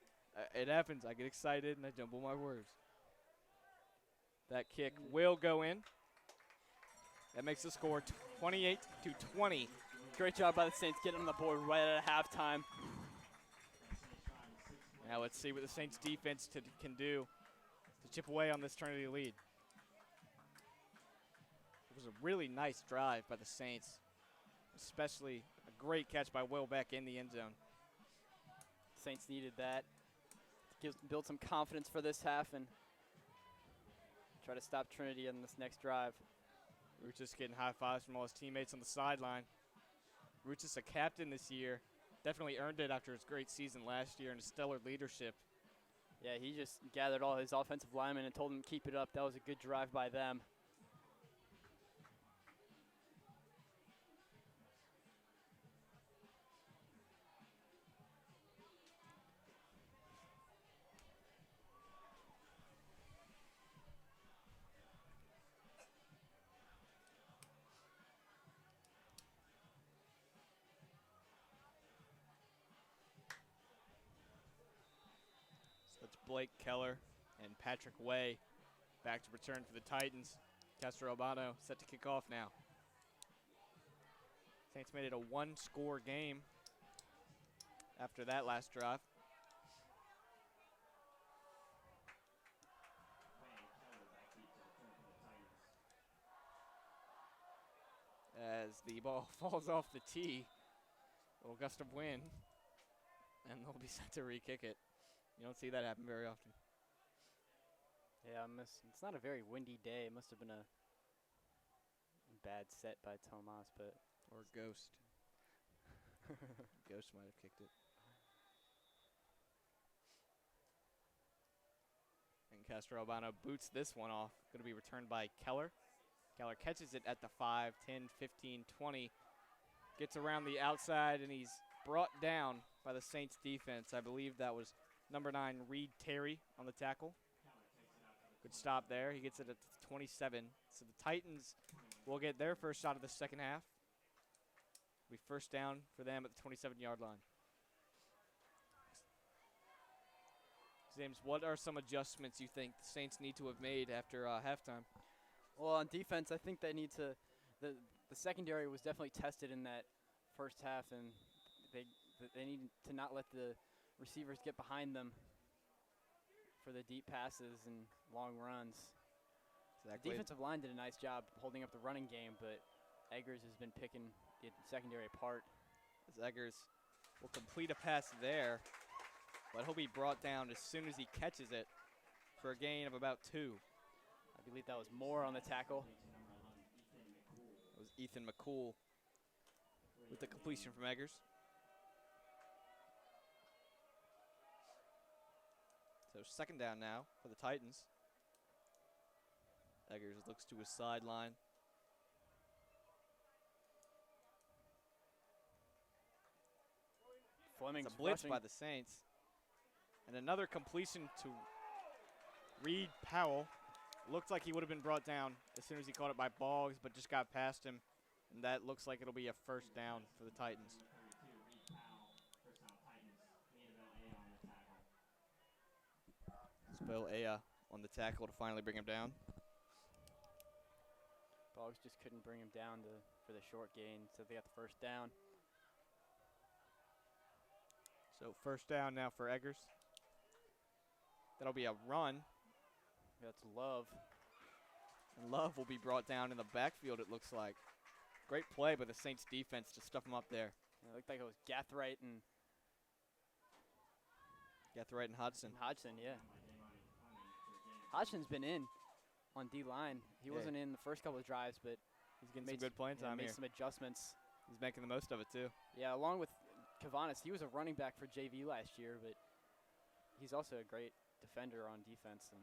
It happens. I get excited and I jumble my words. That kick will go in. That makes the score 28-20. Great job by the Saints getting on the board right at halftime. Now let's see what the Saints defense can do to chip away on this Trinity lead. It was a really nice drive by the Saints, especially a great catch by Will Beck in the end zone. Saints needed that to build some confidence for this half and try to stop Trinity on this next drive. Ruchis getting high fives from all his teammates on the sideline. Ruchis, a captain this year, definitely earned it after his great season last year and his stellar leadership. Yeah, he just gathered all his offensive linemen and told them to keep it up. That was a good drive by them. So it's Blake Keller and Patrick Way back to return for the Titans. Castro Albano set to kick off now. Saints made it a one-score game after that last drive. As the ball falls off the tee, a little gust of wind, and they'll be set to re-kick it. You don't see that happen very often. Yeah, it's not a very windy day. It must have been a bad set by Tomas, but Or Ghost. Ghost might have kicked it. And Castro Albano boots this one off. Going to be returned by Keller. Keller catches it at the 5, 10, 15, 20. Gets around the outside, and he's brought down by the Saints defense. I believe that was number 9, Reed Terry, on the tackle. Good stop there. He gets it at 27. So the Titans will get their first shot of the second half. Be first down for them at the 27-yard line. James, what are some adjustments you think the Saints need to have made after halftime? well, on defense, I think they need to. The secondary was definitely tested in that first half, and they need to not let the receivers get behind them for the deep passes and long runs. Exactly. The defensive line did a nice job holding up the running game, but Eggers has been picking the secondary apart. As Eggers will complete a pass there, but he'll be brought down as soon as he catches it for a gain of about 2. I believe that was Moore on the tackle. It was Ethan McCool with the completion from Eggers. So second down now for the Titans. Eggers looks to his sideline. Fleming's It's a blitz rushing. by the Saints. And another completion to Reed Powell. Looked like he would have been brought down as soon as he caught it by Boggs, but just got past him. And that looks like it'll be a first down for the Titans. Spell Aya on the tackle to finally bring him down. Boggs just couldn't bring him down for the short gain, so they got the first down. So first down now for Eggers. That'll be a run. That's Love. And Love will be brought down in the backfield, it looks like. Great play by the Saints defense to stuff him up there. It looked like it was Gathright and Hudson. Hodgson, yeah. Hodgson's been in on D-line. He wasn't in the first couple of drives, but He's getting some good playing time made here. some adjustments. He's making the most of it, too. Yeah, along with Kavanis, he was a running back for JV last year, but he's also a great defender on defense, and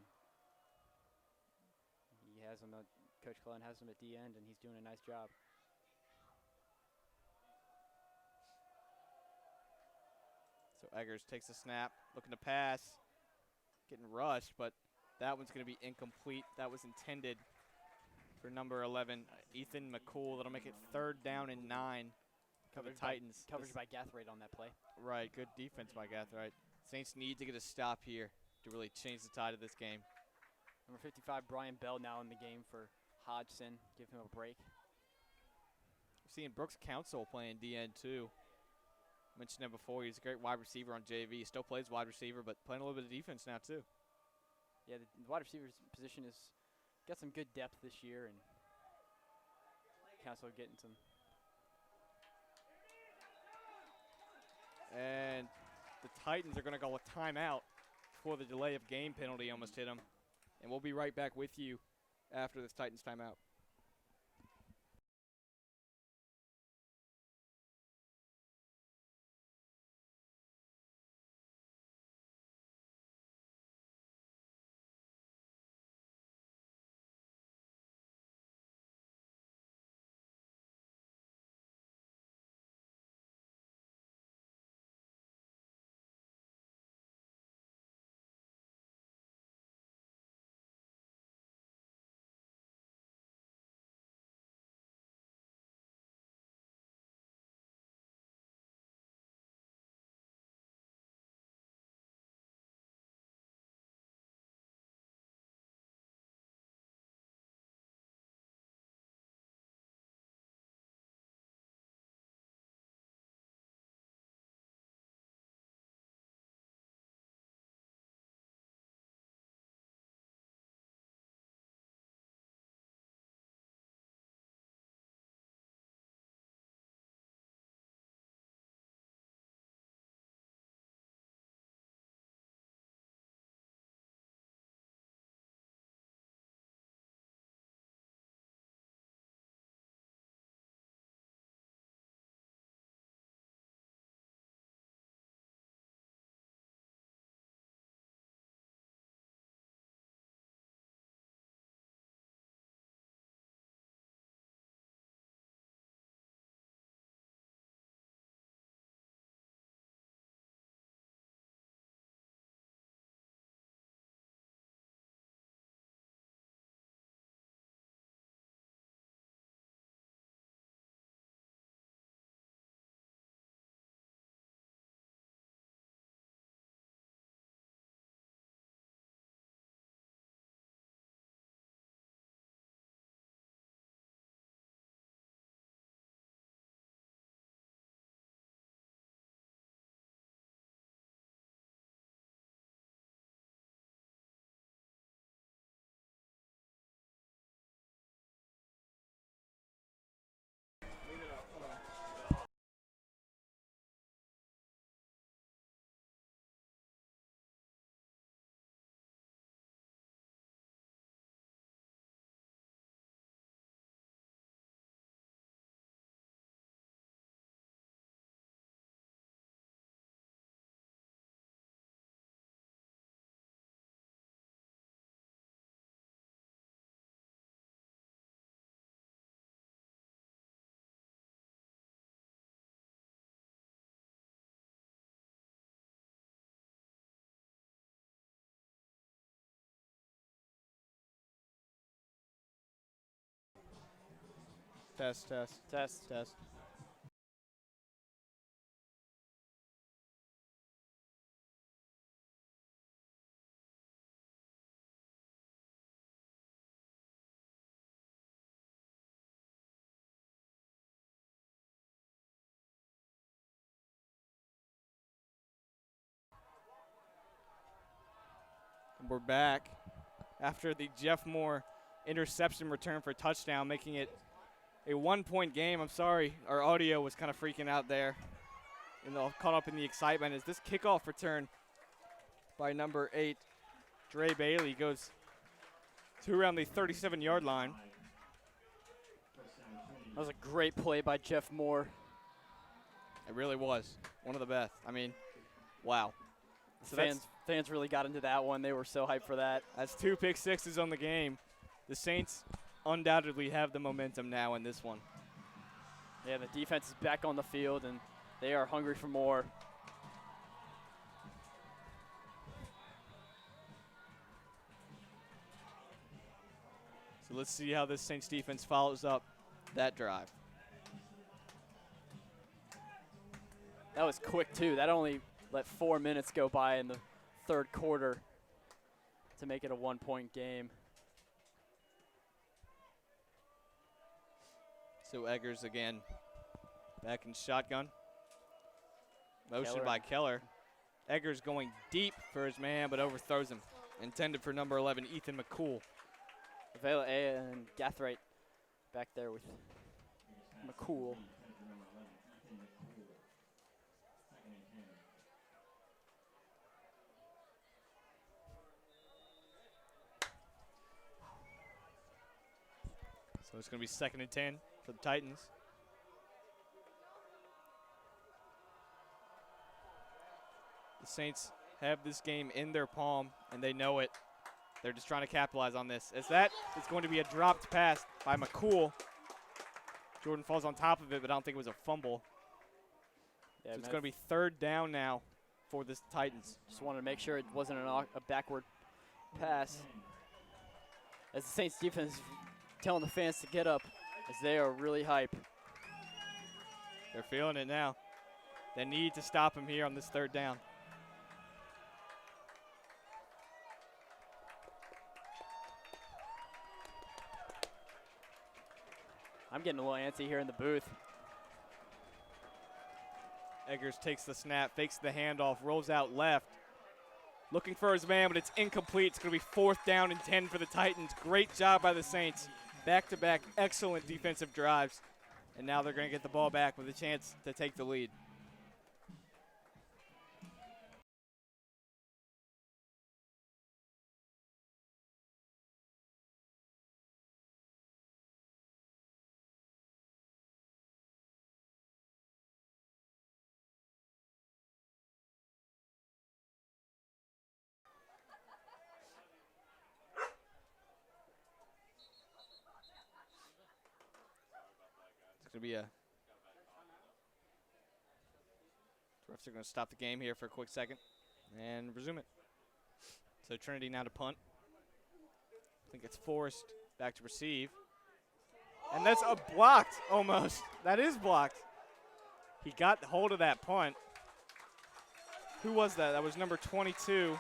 he has him at Coach Cullen has him at D end, and he's doing a nice job. So Eggers takes a snap, looking to pass, getting rushed, but that one's going to be incomplete. That was intended for number 11, Ethan McCool. That'll make it third down and 9 for the Titans. Coverage by Gathright on that play. Right, good defense by Gathright. Saints need to get a stop here to really change the tide of this game. Number 55, Brian Bell, now in the game for Hodgson. Give him a break. We're seeing Brooks Council playing DN too. Mentioned him before. He's a great wide receiver on JV. He still plays wide receiver, but playing a little bit of defense now too. Yeah, the wide receiver's position has got some good depth this year, and Castle getting some. And the Titans are going to go with timeout before the delay of game penalty almost hit them. And we'll be right back with you after this Titans timeout. Test, test, Test. test. We're back after the Jeff Moore interception return for touchdown, making it a 1-point game. I'm sorry, our audio was kind of freaking out there and caught up in the excitement as this kickoff return by number 8, Dre Bailey, goes to around the 37-yard line. That was a great play by Jeff Moore. It really was one of the best. I mean, wow. So Fans really got into that one. They were so hyped for that. that's 2 pick sixes on the game. The Saints undoubtedly have the momentum now in this one. Yeah, the defense is back on the field, and they are hungry for more. So let's see how this Saints defense follows up that drive. That was quick, too. That only let 4 minutes go by in the third quarter to make it a 1-point game. So Eggers again back in shotgun. Motion Keller. by Keller. Eggers going deep for his man, but overthrows him. Intended for number 11, Ethan McCool. Vela and Gathright back there with McCool. So it's going to be 2nd and 10 for the Titans. The Saints have this game in their palm, and they know it. They're just trying to capitalize on this. As that is going to be a dropped pass by McCool. Jordan falls on top of it, but I don't think it was a fumble. Yeah, So it's going to be 3rd down now for the Titans. Just wanted to make sure it wasn't a backward pass. As the Saints defense is telling the fans to get up, as they are really hype. They're feeling it now. They need to stop him here on this 3rd down. I'm getting a little antsy here in the booth. Eggers takes the snap, fakes the handoff, rolls out left. Looking for his man, but it's incomplete. It's going to be 4th down and 10 for the Titans. Great job by the Saints. Back-to-back excellent defensive drives. And now they're going to get the ball back with a chance to take the lead. It's going to be a... Refs are going to stop the game here for a quick second and resume it. So Trinity now to punt. I think it's Forrest back to receive. And that's a blocked almost. That is blocked. He got hold of that punt. Who was that? That was number 22.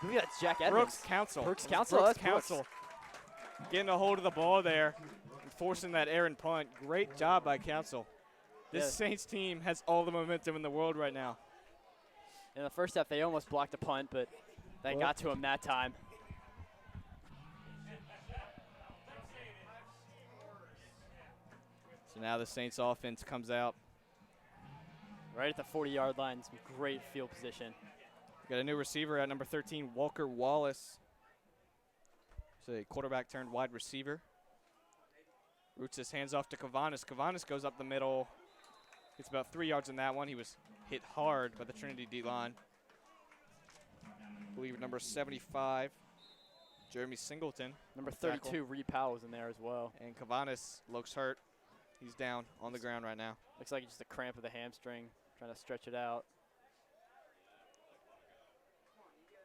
I think that's Jack Edmonds. Brooks Council. Brooks It was Council, Brooks that's Brooks. Council. Getting a hold of the ball there and forcing that errant punt. Great job by Council. This Yeah. Saints team has all the momentum in the world right now. In the first half, they almost blocked a punt, but they got to him that time. So now the Saints offense comes out. Right at the 40-yard line, some great field position. Got a new receiver at number 13, Walker Wallace. He's a quarterback turned wide receiver. Roots his hands off to Cavanis. Cavanis goes up the middle. Gets about 3 yards in that one. He was hit hard by the Trinity D-line. I believe number 75, Jeremy Singleton. Number 32, Reed Powell was in there as well. And Cavanis looks hurt. He's down on the ground right now. Looks like just a cramp of the hamstring, trying to stretch it out.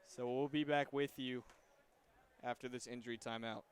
So we'll be back with you after this injury timeout.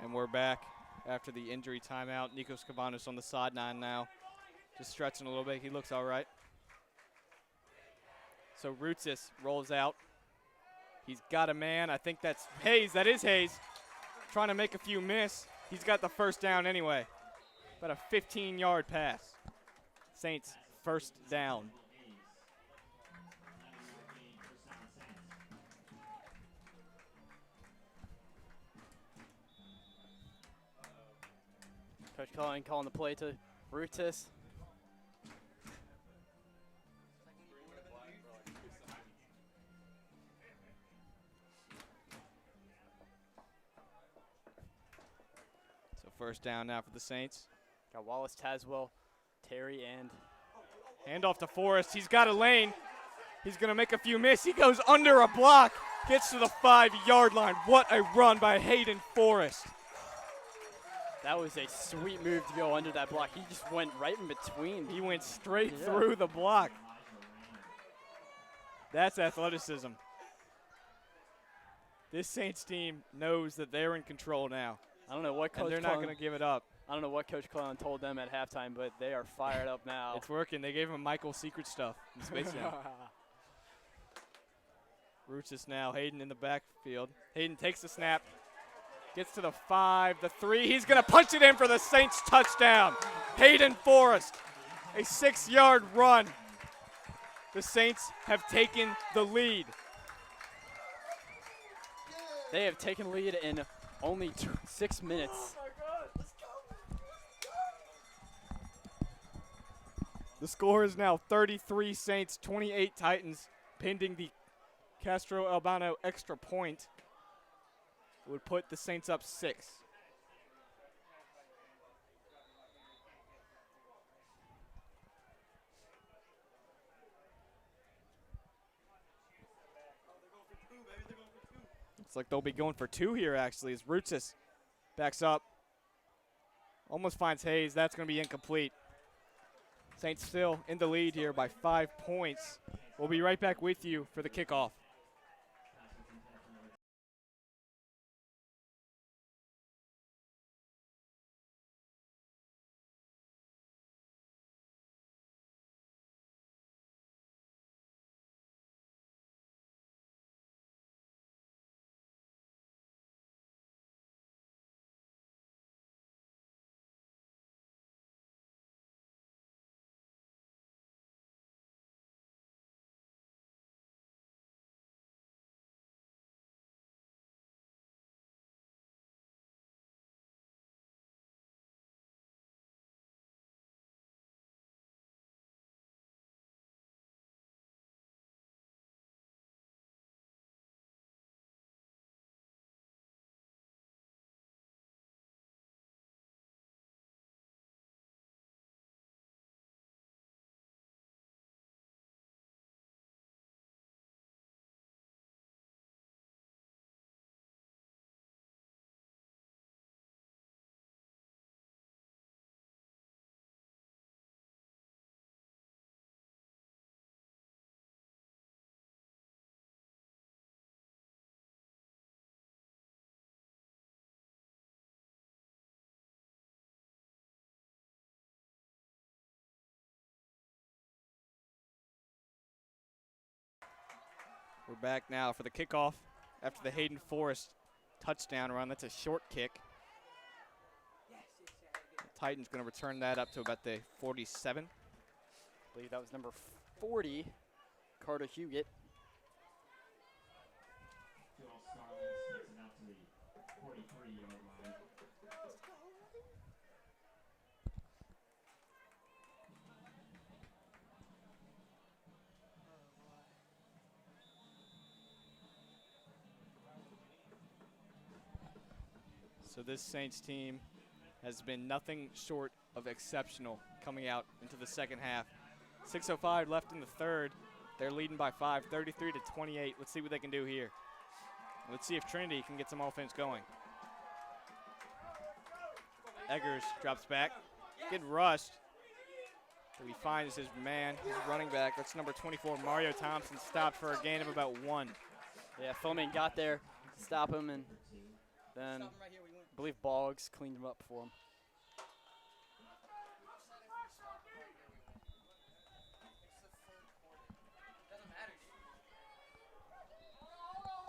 And we're back after the injury timeout. Nikos Cavanis on the sideline now, just stretching a little bit. He looks all right. So Rootsis rolls out. He's got a man. I think that's Hayes. That is Hayes. Trying to make a few miss. He's got the first down anyway. About a 15-yard pass. Saints first down. Coach Cullen calling the play to Rutis. So first down now for the Saints. Got Wallace, Tazwell, Terry, and Handoff to Forrest. He's got a lane. He's going to make a few miss. He goes under a block. Gets to the 5-yard line. What a run by Hayden Forrest. that was a sweet move to go under that block. He just went right in between. He went straight through the block. That's athleticism. This Saints team knows that they're in control now. I don't know what Coach And they're not going to give it up. I don't know what Coach Cullen told them at halftime, but they are fired up now. It's working. They gave him Michael secret stuff in Space Jam. Roots is now. Hayden in the backfield. Hayden takes the snap. Gets to the 5, the 3. He's going to punch it in for the Saints touchdown. Hayden Forrest, a 6-yard run. The Saints have taken the lead. They have taken lead in only 6 minutes. The score is now 33 Saints, 28 Titans, pending the Castro Albano extra point. It would put the Saints up 6. Looks like they'll be going for 2 here, actually, as Rutsis backs up. Almost finds Hayes. That's going to be incomplete. Saints still in the lead here by 5 points. We'll be right back with you for the kickoff. We're back now for the kickoff after the Hayden Forrest touchdown run. That's a short kick. The Titans going to return that up to about the 47. I believe that was number 40, Carter Huguet. Joel Starlings takes it out to the 43-yard line. So this Saints team has been nothing short of exceptional coming out into the second half. 6:05 left in the third. They're leading by 5, 33-28. Let's see what they can do here. Let's see if Trinity can get some offense going. Eggers drops back, getting rushed. So he finds his man, his running back. That's number 24, Mario Thompson, stopped for a gain of about 1. Yeah, Philman got there to stop him, and then I believe Boggs cleaned him up for him.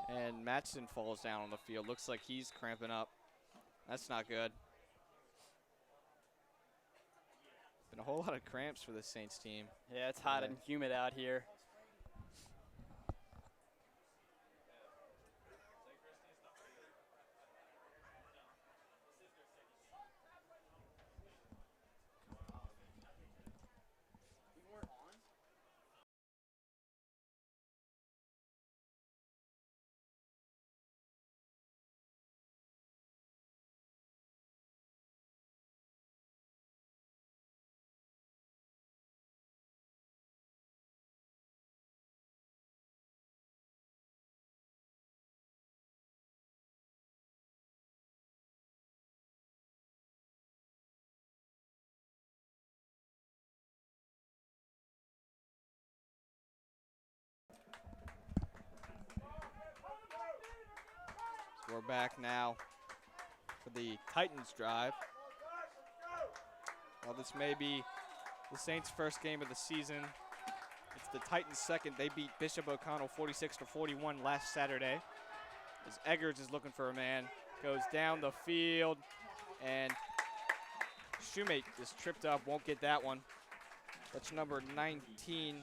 And Matson falls down on the field. Looks like he's cramping up. That's not good. Been a whole lot of cramps for the Saints team. Yeah, it's hot and humid out here. We're back now for the Titans drive. Well, this may be the Saints' first game of the season. It's the Titans' second. They beat Bishop O'Connell 46-41 last Saturday. As Eggers is looking for a man, goes down the field, and Shoemate is tripped up, won't get that one. That's number 19,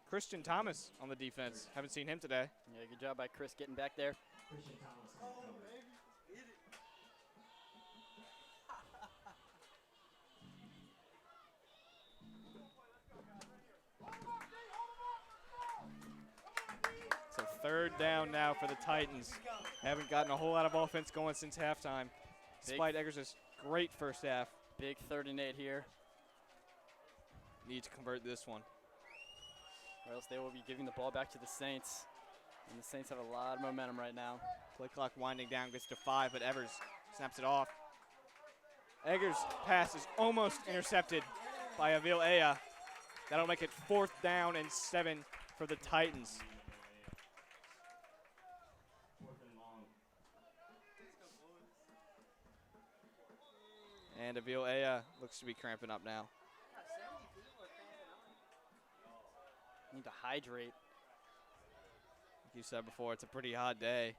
Christian Thomas on the defense. Haven't seen him today. Yeah, good job by Chris getting back there. So third down now for the Titans. Haven't gotten a whole lot of offense going since halftime, despite Eggers' great first half. Big 3rd and 8 here. Need to convert this one. Or else they will be giving the ball back to the Saints. And the Saints have a lot of momentum right now. Play clock winding down, gets to 5, but Evers snaps it off. Eggers' pass is almost intercepted by Avil Aya. That'll make it 4th down and 7 for the Titans. And Avil Aya looks to be cramping up now. Need to hydrate. Like you said before, it's a pretty hot day.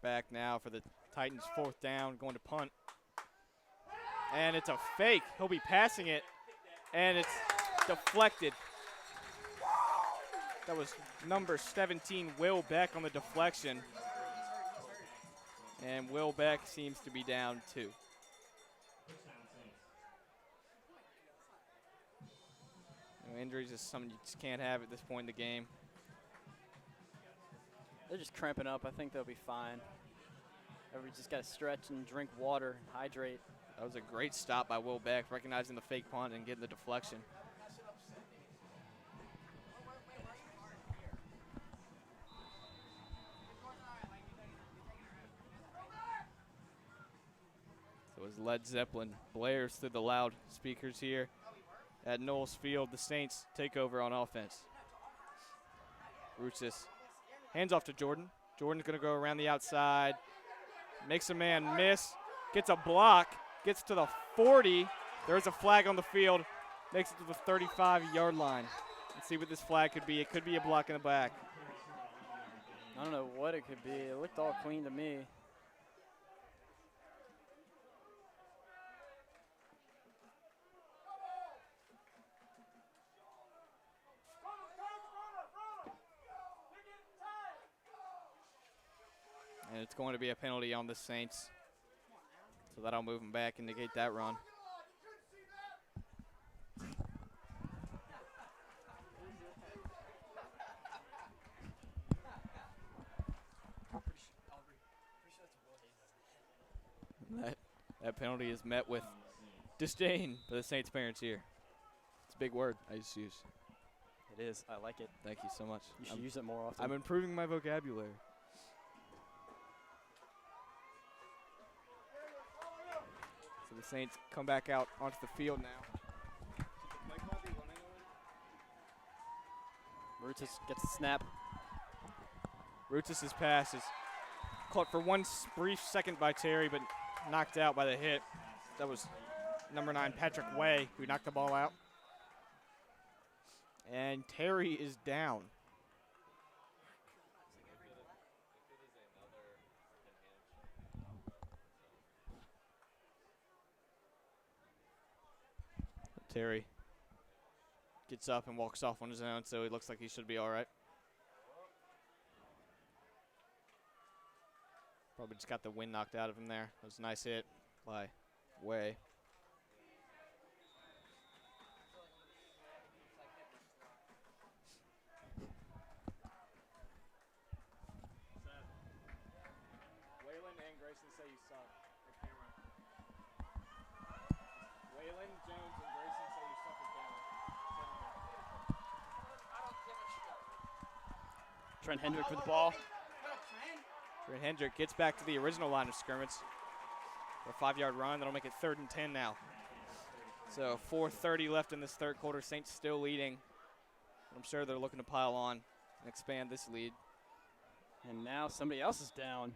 We're back now for the Titans' 4th down, going to punt. And it's a fake. He'll be passing it, and it's deflected. That was number 17, Will Beck, on the deflection. And Will Beck seems to be down 2. Injuries is something you just can't have at this point in the game. They're just cramping up. I think they'll be fine. Everybody just got to stretch and drink water, hydrate. That was a great stop by Will Beck, recognizing the fake punt and getting the deflection. So as Led Zeppelin blares through the loudspeakers here at Knowles Field, the Saints take over on offense. Roots this. Hands off to Jordan. Jordan's going to go around the outside. Makes a man miss. Gets a block. Gets to the 40. There's a flag on the field. Makes it to the 35-yard line. Let's see what this flag could be. It could be a block in the back. I don't know what it could be. It looked all clean to me. And it's going to be a penalty on the Saints. So that'll move them back and negate that run. That penalty is met with disdain by the Saints parents here. It's a big word I just used. It is. I like it. Thank you so much. You should use it more often. I'm improving my vocabulary. So the Saints come back out onto the field now. Rutus gets a snap. Rutus' pass is caught for one brief second by Terry, but knocked out by the hit. That was number 9, Patrick Way, who knocked the ball out. And Terry is down. Terry gets up and walks off on his own, so it looks like he should be all right. Probably just got the wind knocked out of him there. That was a nice hit by Way. Waylon and Grayson say you suck. The camera. Waylon, Jones, and Grayson say you suck at down. Trent Hendrick with the ball. Trent Hendrick gets back to the original line of scrimmage. For a 5-yard run, that'll make it 3rd and 10 now. So 4:30 left in this third quarter. Saints still leading. But I'm sure they're looking to pile on and expand this lead. And now somebody else is down.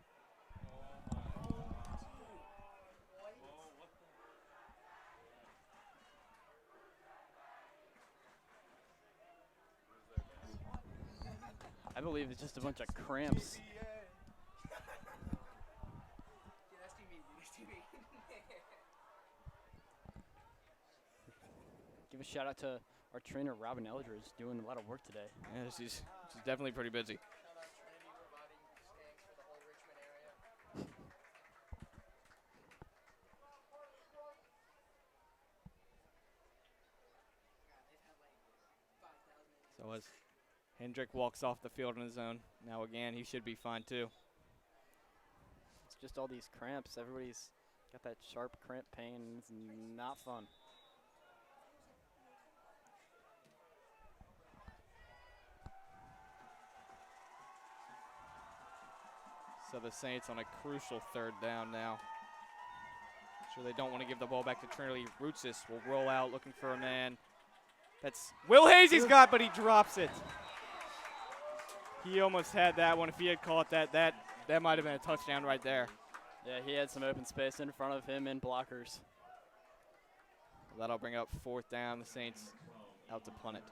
I believe it's just a bunch of cramps. Give a shout out to our trainer, Robin Eldridge, doing a lot of work today. Yeah, she's definitely pretty busy. So as Hendrick walks off the field on his own, now again, he should be fine too. It's just all these cramps. Everybody's got that sharp cramp pain, and it's not fun. So the Saints on a crucial 3rd down now. Sure they don't want to give the ball back to Trinity. Rutzis will roll out looking for a man. That's Will Hayes he's got, but he drops it. He almost had that one. If he had caught that might have been a touchdown right there. Yeah, he had some open space in front of him and blockers. That'll bring up 4th down. The Saints out to punt it.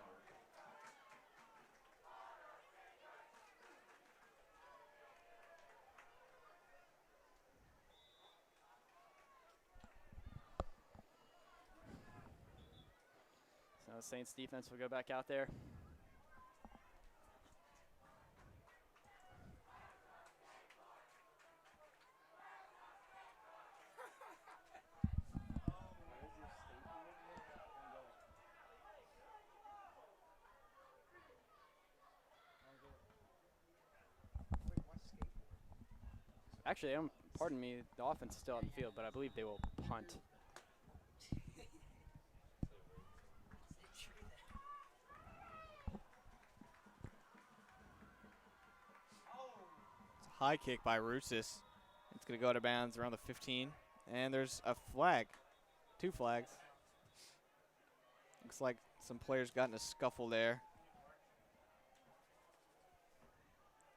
So the Saints defense will go back out there. Actually, pardon me, the offense is still on the field, but I believe they will punt. It's a high kick by Rutzis. It's going to go out of bounds around the 15. And there's a flag. 2 flags. Looks like some players got in a scuffle there.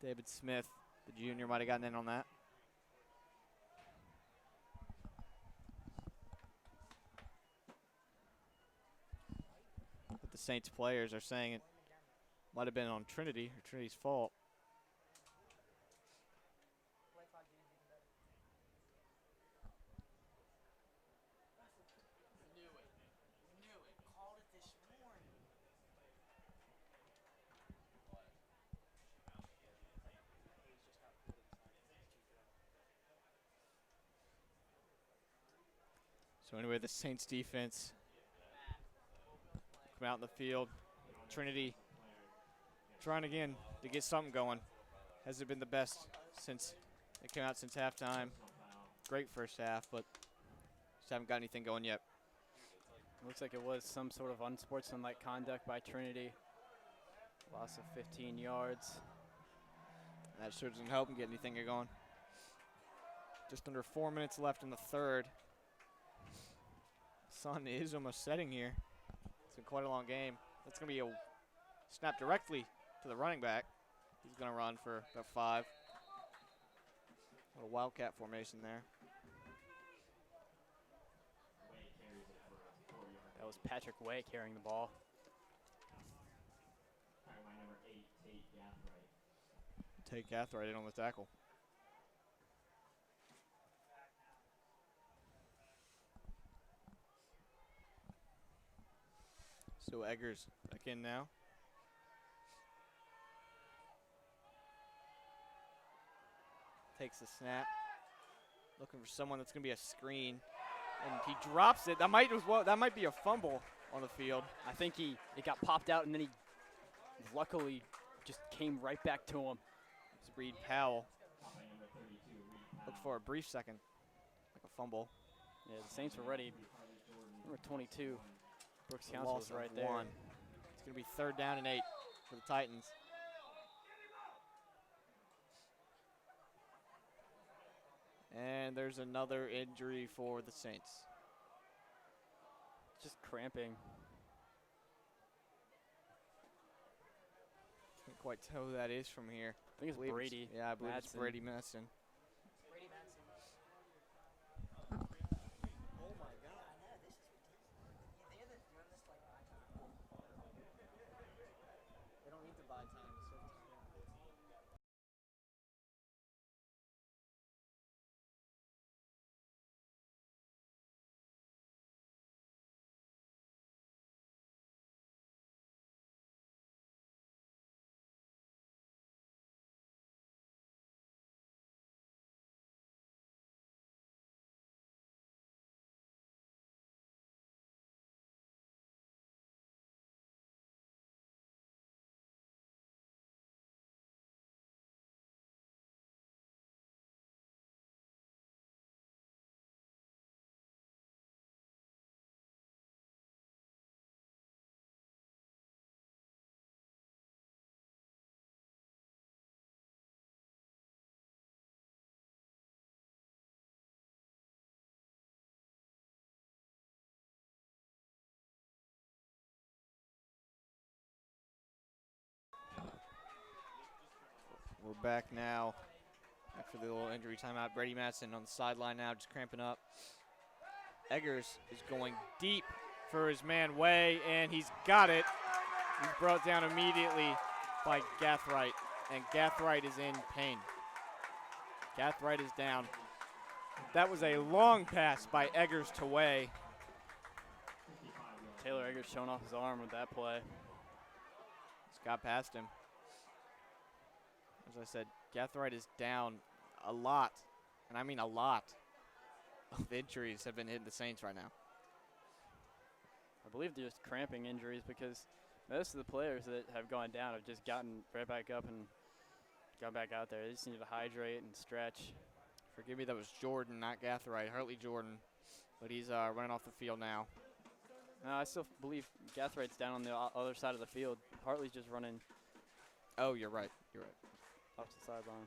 David Smith, the junior, might have gotten in on that. But the Saints players are saying it might have been on Trinity, or Trinity's fault. So anyway, the Saints defense come out in the field. Trinity trying again to get something going. Hasn't been the best since it came out since halftime. great first half, but just haven't got anything going yet. Looks like it was some sort of unsportsmanlike conduct by Trinity. Loss of 15 yards. That sure doesn't help him get anything going. Just under 4 minutes left in the third. Sun is almost setting here. It's been quite a long game. That's going to be a snap directly to the running back. He's going to run for about 5. A little wildcat formation there. That was Patrick Way carrying the ball. Tate Gathright in on the tackle. So Eggers back in now. Takes the snap. Looking for someone that's going to be a screen. And he drops it. That might be a fumble on the field. I think it got popped out, and then he luckily just came right back to him. It's Reed Powell. Looked for a brief second, like a fumble. Yeah, the Saints were ready. Number 22, Brooks Council Loss was right of there. 1. It's going to be 3rd down and 8 for the Titans. And there's another injury for the Saints. Just cramping. Can't quite tell who that is from here. I think it's Brady. Yeah, I believe it's Madsen. Brady Madsen. They don't need to buy time. We're back now after the little injury timeout. Brady Madsen on the sideline now, just cramping up. Eggers is going deep for his man Way, and he's got it. He's brought down immediately by Gathright, and Gathright is in pain. Gathright is down. That was a long pass by Eggers to Way. Taylor Eggers showing off his arm with that play. Just got past him. As I said, Gathright is down a lot, and I mean a lot of injuries have been hitting the Saints right now. I believe they're just cramping injuries because most of the players that have gone down have just gotten right back up and gone back out there. They just need to hydrate and stretch. Forgive me, that was Jordan, not Gathright. Hartley Jordan, but he's running off the field now. No, I still believe Gathwright's down on the other side of the field. Hartley's just running Oh, you're right. You're right. off the sideline.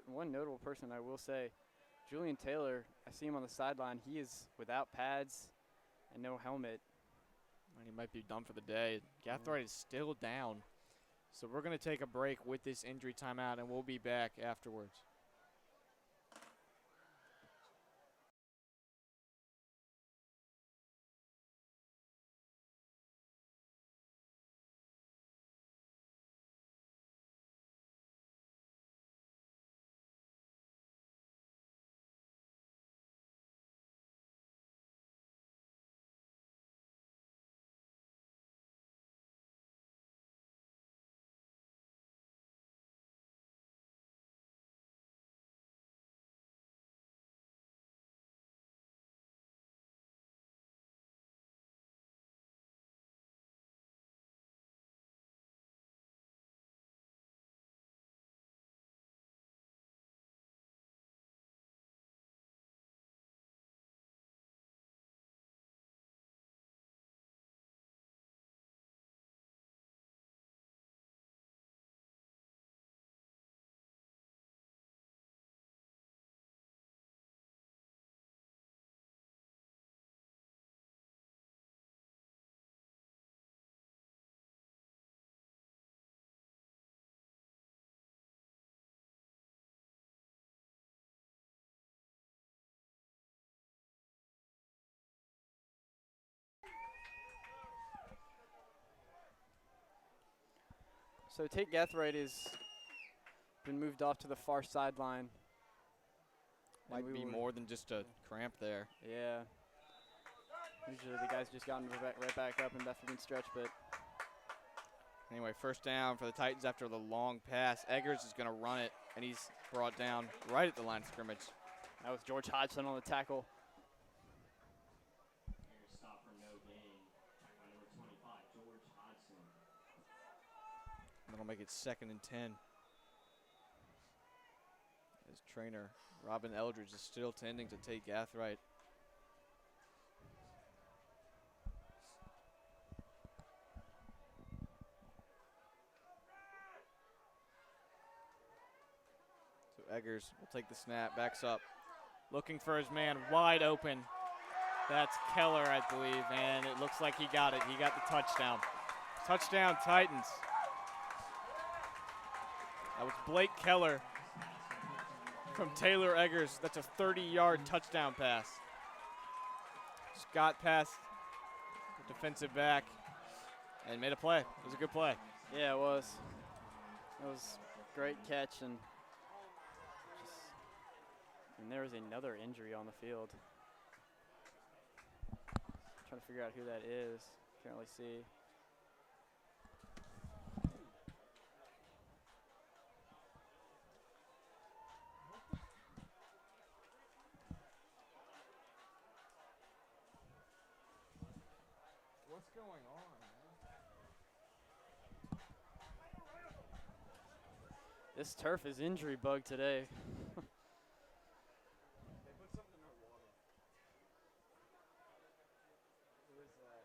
One notable person I will say, Julian Taylor, I see him on the sideline. He is without pads and no helmet. And he might be done for the day. Gathright is still down. So we're going to take a break with this injury timeout, and we'll be back afterwards. So Tate Gathright has been moved off to the far sideline. Might be more than just a cramp there. Yeah. Usually the guy's just gotten right back up and left him in stretch, but anyway, first down for the Titans after the long pass. Eggers is going to run it, and he's brought down right at the line of scrimmage. That was George Hodgson on the tackle. Stop for no gain. Tackle number 25, George Hodgson. That'll make it 2nd and 10. His trainer, Robin Eldridge, is still tending to Tate Gathright. So Eggers will take the snap, backs up, looking for his man wide open. That's Keller, I believe, and it looks like he got it. He got the touchdown. Touchdown, Titans. That was Blake Keller from Taylor Eggers. That's a 30-yard touchdown pass. Just got past the defensive back and made a play. It was a good play. Yeah, it was. It was a great catch, and there was another injury on the field. Trying to figure out who that is. Can't really see. What's going on, man? This turf is injury bug today. They put something in our water. Who is that?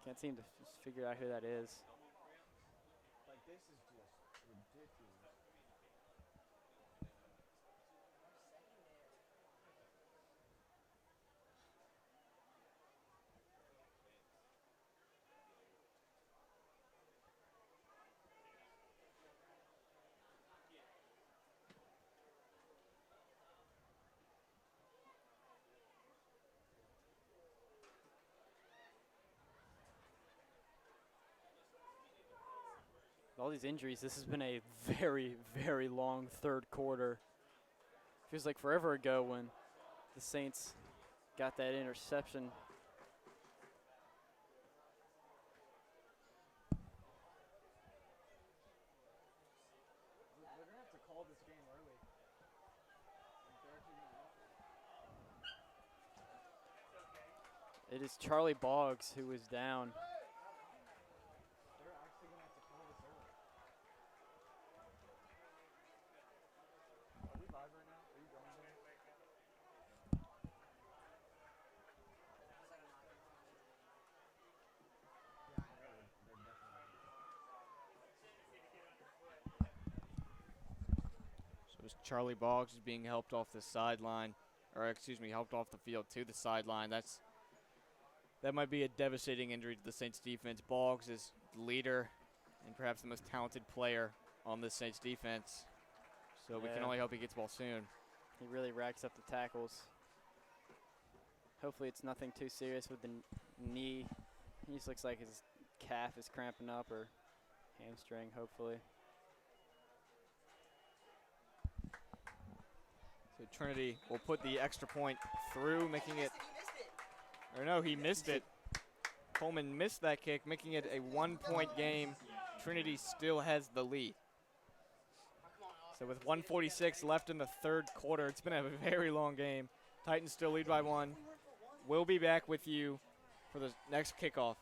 Can't seem to figure out who that is. Like, this is just ridiculous. With all these injuries, this has been a very, very long third quarter. Feels like forever ago when the Saints got that interception. They're going to have to call this game early. They're actually going to have to. It is Charlie Boggs who is down. They're actually going to have to call this early. Are we live right now? Are you going there? Yeah, I know. They're definitely. So as Charlie Boggs is being helped off the sideline, or excuse me, helped off the field to the sideline. That might be a devastating injury to the Saints defense. Boggs is the leader and perhaps the most talented player on the Saints defense. So we can only hope he gets well soon. He really racks up the tackles. Hopefully it's nothing too serious with the knee. He just looks like his calf is cramping up, or hamstring, hopefully. So Trinity will put the extra point through, making it, or no, he missed it. Coleman missed that kick, making it a 1-point game. Trinity still has the lead. So with 1:46 left in the third quarter, it's been a very long game. Titans still lead by 1. We'll be back with you for the next kickoff.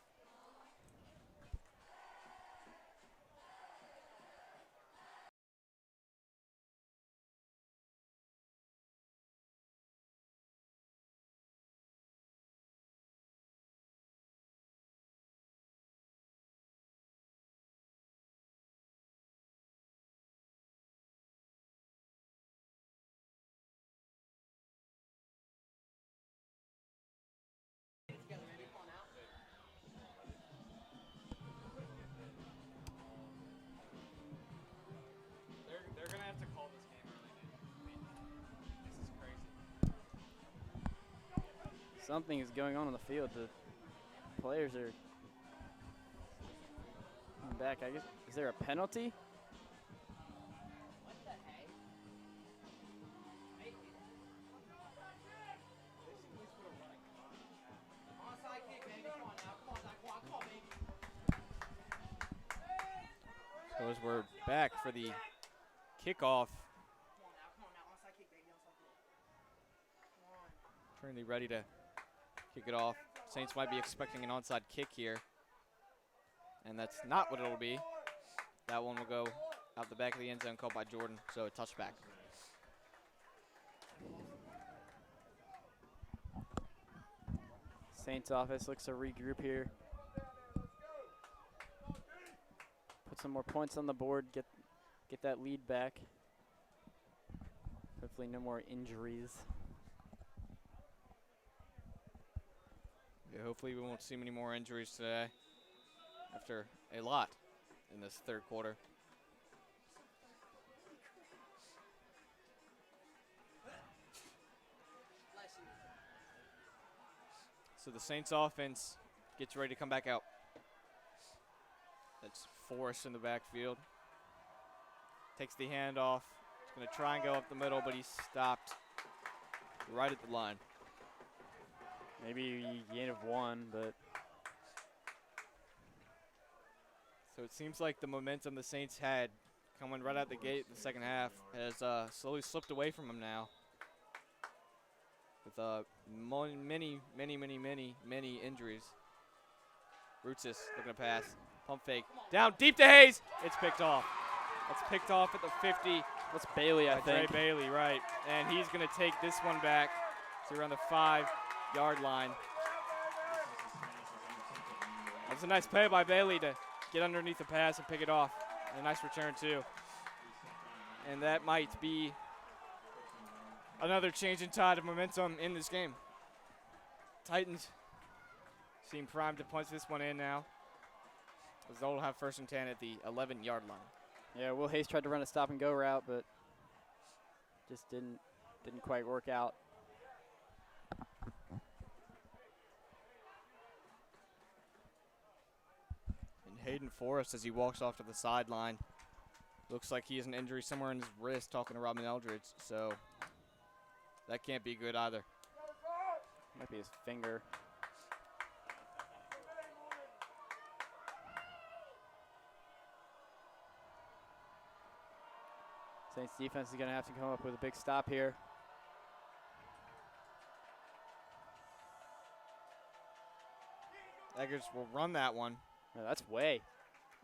They're gonna have to call this game early, dude. I mean, this is crazy. Something is going on the field. The players are back. I guess. Is there a penalty? Onside kick, baby. Come on now. Come on now. Come on, baby. So as we're back for the kickoff, Come on now. Onside kick, baby. Onside kick. Come on. currently ready to kick it off. Saints might be expecting an onside kick here, and that's not what it'll be. That one will go out the back of the end zone, called by Jordan, so a touchback. Saints offense looks to regroup here. Put some more points on the board. Get that lead back. Hopefully, no more injuries. Yeah, hopefully we won't see many more injuries today after a lot in this third quarter. So the Saints offense gets ready to come back out. That's Forrest in the backfield. Takes the handoff. He's going to try and go up the middle, but he's stopped right at the line. Maybe a gain of 1, but So it seems like the momentum the Saints had coming right out the gate in the second half has slowly slipped away from them now. With many injuries. Rutsis looking to pass. Pump fake. Down deep to Hayes. It's picked off. It's picked off at the 50. that's Bailey, I By Dre think. Bailey, right. And he's going to take this one back to around the 5-yard line. That's a nice play by Bailey to get underneath the pass and pick it off. And a nice return, too. And that might be another change in tide of momentum in this game. Titans seem primed to punch this one in now, as they'll have 1st and 10 at the 11-yard line. Yeah, Will Hayes tried to run a stop-and-go route, but just didn't quite work out. And Hayden Forrest, as he walks off to the sideline, looks like he has an injury somewhere in his wrist, talking to Robin Eldridge, so that can't be good either. Might be his finger. Saints defense is going to have to come up with a big stop here. Eggers will run that one. No, that's way.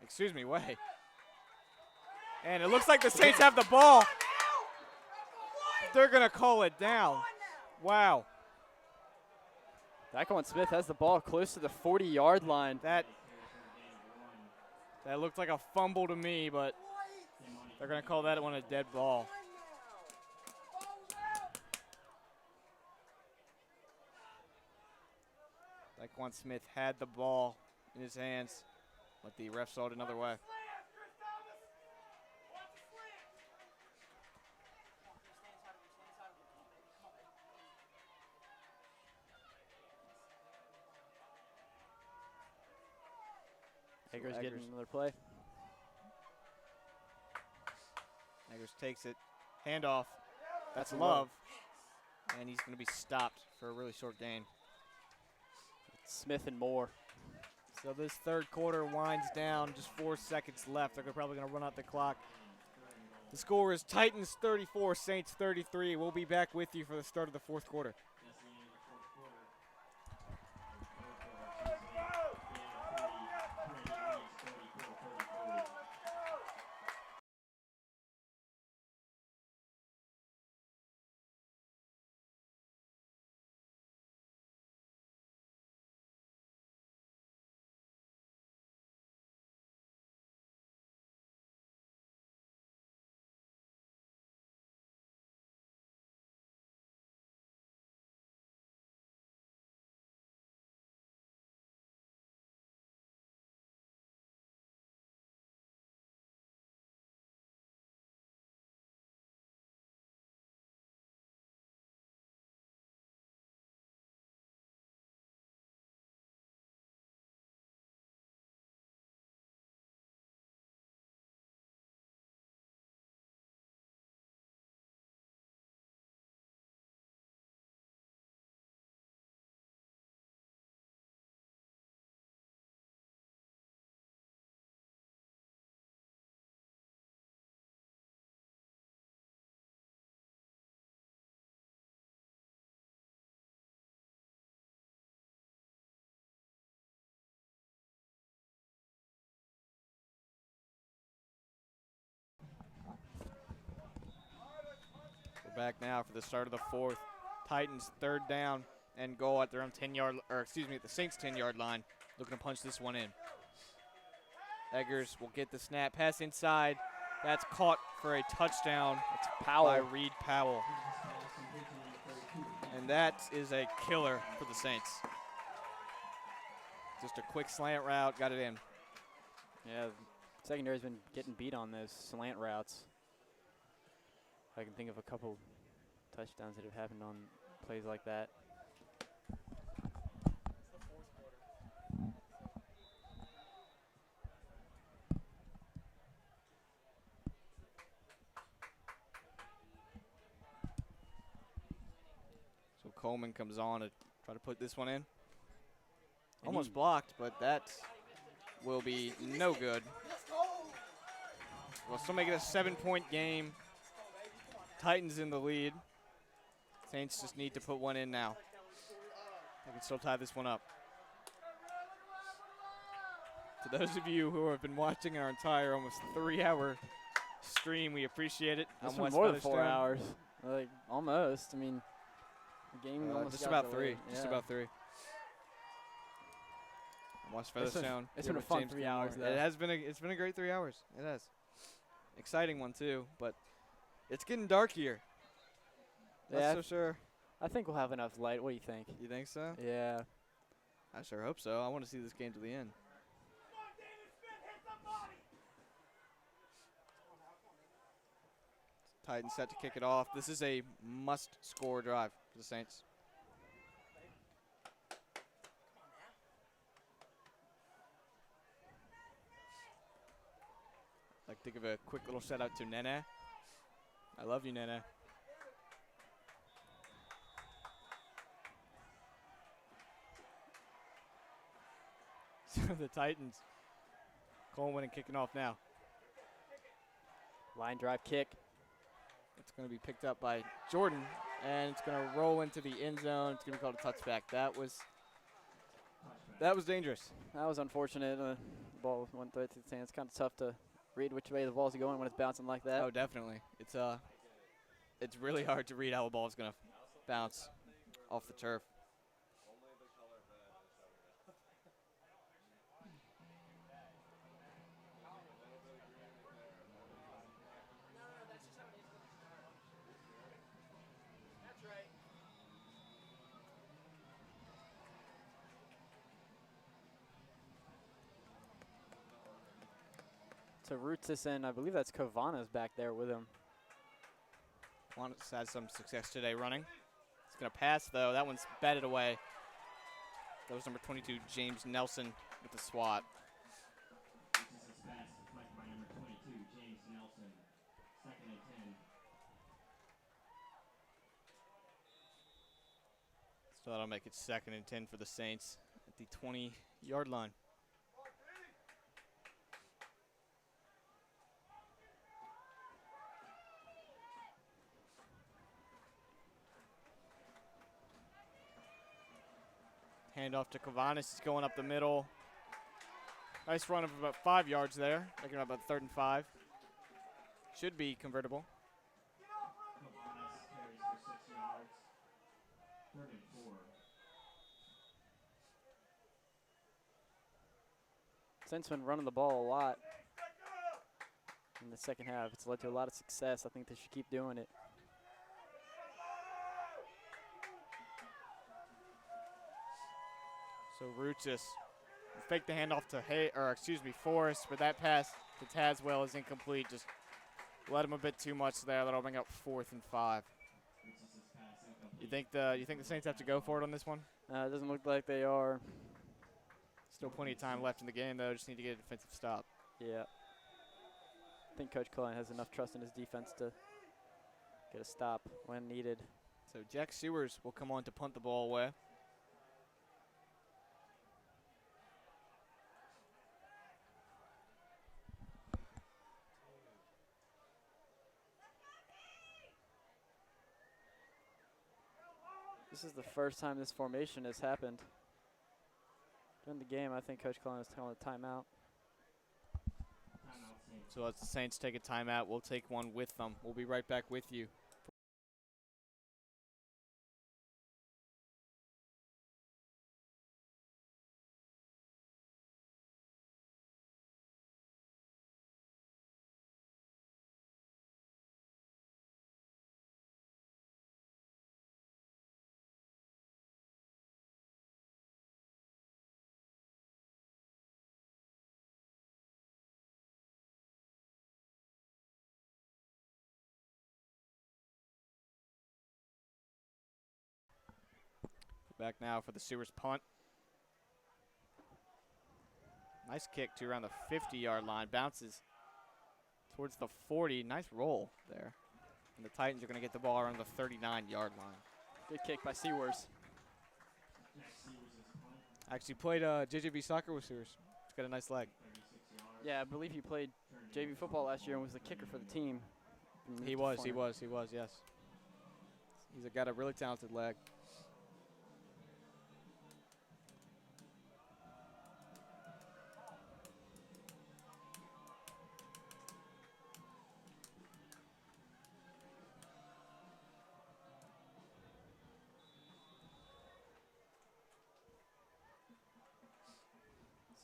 Excuse me, way. And it looks like the Saints have the ball. They're going to call it down. Wow. Daquan Smith has the ball close to the 40-yard line. That looked like a fumble to me, but they're going to call that one a dead ball. Daquan Smith had the ball in his hands, but the ref saw it another way. Eggers Eggers. getting another play. Eggers takes it. Handoff. That's Love. Love. And he's going to be stopped for a really short gain. Smith and Moore. So this third quarter winds down. Just 4 seconds left. They're probably going to run out the clock. The score is Titans 34, Saints 33. We'll be back with you for the start of the fourth quarter. back now for the start of the fourth. Titans 3rd down and goal at their own 10-yard, or excuse me, at the Saints 10-yard line. Looking to punch this one in. Eggers will get the snap, pass inside. That's caught for a touchdown. It's Powell. By Reed Powell. And that is a killer for the Saints. Just a quick slant route, got it in. Yeah, secondary's been getting beat on those slant routes. I can think of a couple touchdowns that have happened on plays like that. So Coleman comes on to try to put this one in. And Almost blocked, but that will be no good. We'll still make it a 7-point game. Titans in the lead. Saints just need to put one in now. They can still tie this one up. To those of you who have been watching our entire almost 3-hour stream, we appreciate it. That's I'm been Wes more than 4 Featherstone. hours. Like, almost. I mean, the game almost Just got about delayed. 3. Just Yeah. about 3. I'm Wes Featherstone. It's here been a with fun James 3 Gilmore. hours, though. It has been it's been a great 3 hours. It has. Exciting one too, but it's getting dark here. Not Yeah, so sure. I think we'll have enough light. What do you think? You think so? Yeah. I sure hope so. I want to see this game to the end. Titans set to kick it off. This is a must-score drive for the Saints. I'd like to give a quick little shout out to Nene. I love you, Nene. So the Titans, Coleman and kicking off now. Line drive kick. It's going to be picked up by Jordan, and it's going to roll into the end zone. It's going to be called a touchback. That was dangerous. That was unfortunate. The ball went right to the hands. It's kind of tough to read which way the ball's going when it's bouncing like that. Oh, definitely. It's really hard to read how a ball is going to bounce off the turf. To roots this in, I believe that's Covana's back there with him. Juanis had some success today running. He's going to pass, though. That one's batted away. That was number 22, James Nelson, with the swat. This is pass deflected by number 22, James Nelson. 2nd and 10. So that'll make it 2nd and 10 for the Saints at the 20-yard line. Handoff to Cavanis. He's going up the middle. Nice run of about 5 yards there. Making it about 3rd and 5. Should be convertible. Covanas carries for 6 yards. 3rd and 4. Saints been running the ball a lot in the second half. It's led to a lot of success. I think they should keep doing it. So Ruchis will fake the handoff to Forrest, but that pass to Tazwell is incomplete. Just let him a bit too much there. That'll bring up 4th and 5. You think the Saints have to go for it on this one? It doesn't look like they are. Still plenty of time left in the game, though. Just need to get a defensive stop. Yeah. I think Coach Klein has enough trust in his defense to get a stop when needed. So Jack Sewers will come on to punt the ball away. This is the first time this formation has happened. During the game, I think Coach Klein is calling a timeout. So as the Saints take a timeout, we'll take one with them. We'll be right back with you. Back now for the Sewers punt. Nice kick to around the 50-yard line. Bounces towards the 40. Nice roll there. And the Titans are going to get the ball around the 39-yard line. Good kick by Sewers. Actually played JJV soccer with Sewers. He's got a nice leg. Yeah, I believe he played JV football last year and was the kicker for the team. He was, yes. He's got a really talented leg.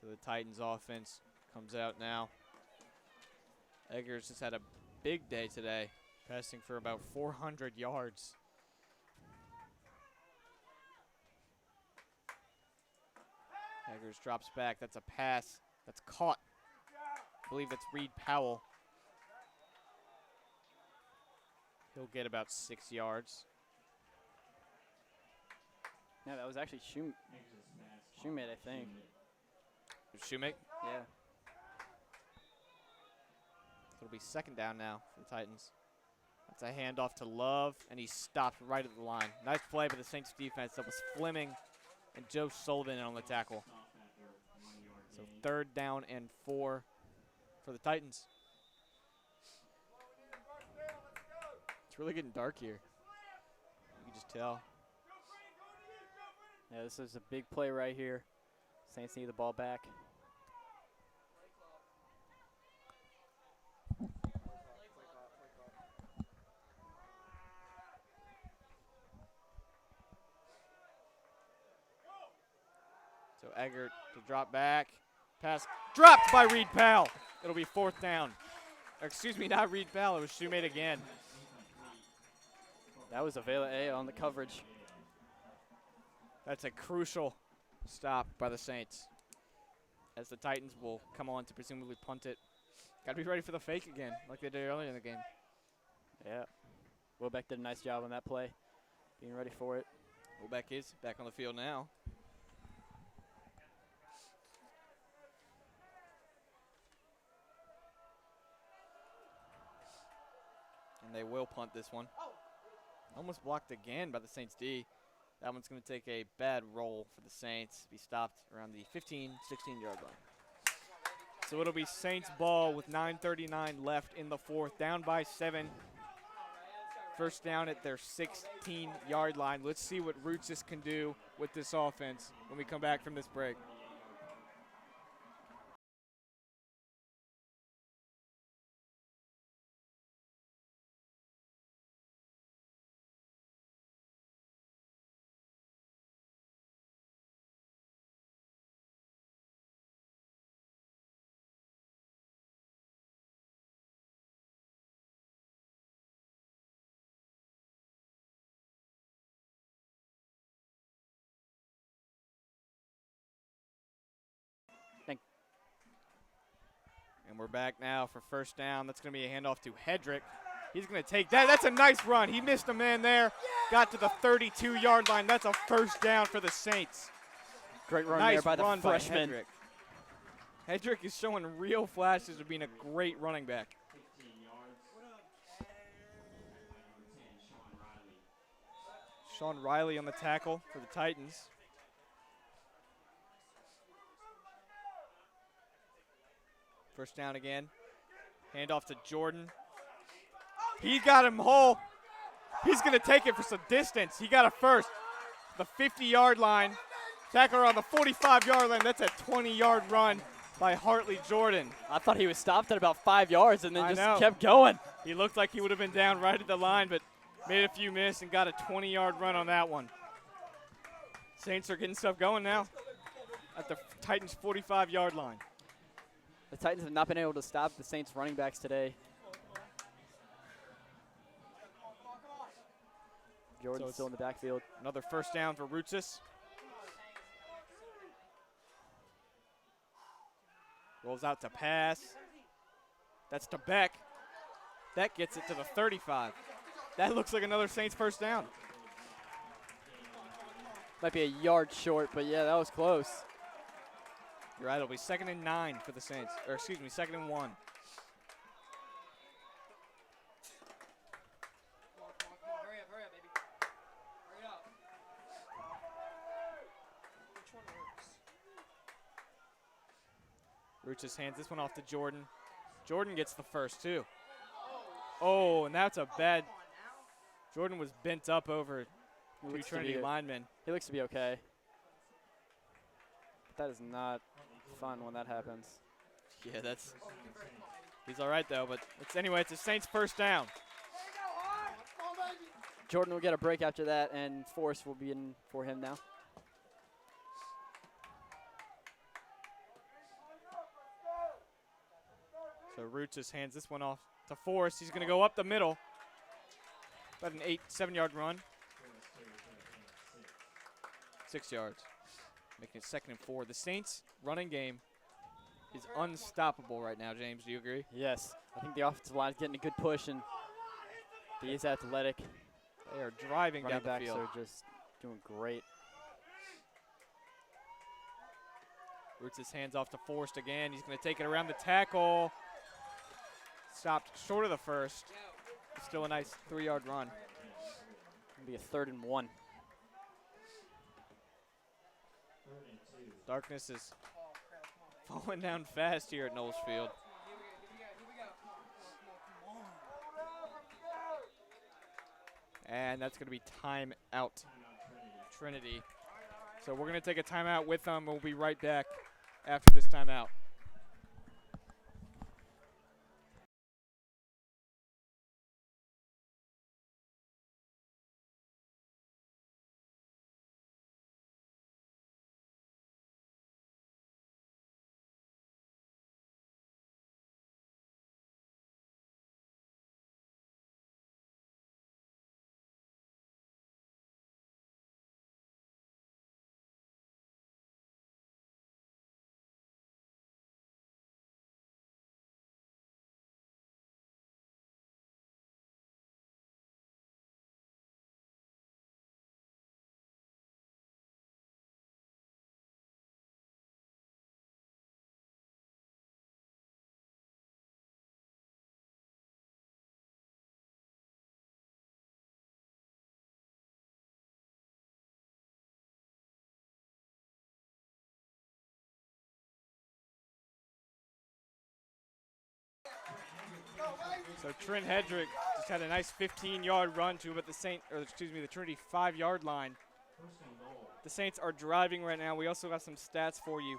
So the Titans offense comes out now. Eggers has had a big day today, passing for about 400 yards. Eggers drops back. That's a pass that's caught. I believe that's Reed Powell. He'll get about 6 yards. Yeah, that was actually Shoemate, I think. Shoemake? Yeah. It'll be second down now for the Titans. That's a handoff to Love, and he stopped right at the line. Nice play by the Saints defense. That was Fleming and Joe Sullivan on the tackle. So 3rd down and 4 for the Titans. It's really getting dark here. You can just tell. Yeah, this is a big play right here. Saints need the ball back. So Eggert to drop back. Pass dropped by Reed Powell. It'll be 4th down. Or excuse me, not Reed Powell. It was Shoemate again. That was Avila A on the coverage. That's a crucial stop by the Saints, as the Titans will come on to presumably punt it. Got to be ready for the fake again, like they did earlier in the game. Yeah. Wilbeck did a nice job on that play, being ready for it. Wilbeck is back on the field now. And they will punt this one. Almost blocked again by the Saints D. That one's going to take a bad roll for the Saints. Be stopped around the 15, 16-yard line. So it'll be Saints ball with 9:39 left in the 4th, down by 7. First down at their 16-yard line. Let's see what Rootsis can do with this offense when we come back from this break. And we're back now for first down. That's going to be a handoff to Hedrick. He's going to take that. That's a nice run. He missed a man there. Got to the 32-yard line. That's a first down for the Saints. Great run Nice there by run the freshman. by Hedrick. Hedrick is showing real flashes of being a great running back. Sean Riley on the tackle for the Titans. First down again. Handoff to Jordan. He got him whole. He's going to take it for some distance. He got a first. The 50-yard line. Tackler on the 45-yard line. That's a 20-yard run by Hartley Jordan. I thought he was stopped at about 5 yards and then I just know. kept going. He looked like he would have been down right at the line, but made a few miss and got a 20-yard run on that one. Saints are getting stuff going now at the Titans' 45-yard line. The Titans have not been able to stop the Saints running backs today. Jordan's still in the backfield. Another first down for Rootsis. Rolls out to pass. That's to Beck. Beck gets it to the 35. That looks like another Saints first down. Might be a yard short, but yeah, that was close. You're right. It'll be 2nd and 9 for the Saints. Or excuse me, 2nd and 1. Come on, hurry up, baby. Hurry up. Which one works? Ruchis hands this one off to Jordan. Jordan gets the first, too. Oh, and that's a bad. Jordan was bent up over two Trinity linemen. He looks to be okay. That is not fun when that happens. Yeah, that's. He's all right, though, but it's a Saints first down. Jordan will get a break after that, and Force will be in for him now. So Ruchis hands this one off to Force. He's going to go up the middle. About an 7-yard run. 6 yards. Making it 2nd and 4. The Saints running game is unstoppable right now, James. Do you agree? Yes. I think the offensive line is getting a good push, and he is athletic. They are driving Running down the backs field. are just doing great. Roots' hands off to Forrest again. He's going to take it around the tackle. Stopped short of the first. Still a nice 3-yard run. It'll be a 3rd and 1. Darkness is falling down fast here at Knowles Field. And that's going to be time out, Trinity. So we're going to take a timeout with them. We'll be right back after this timeout. So Trent Hedrick just had a nice 15-yard run to him at the the Trinity 5-yard line. The Saints are driving right now. We also got some stats for you.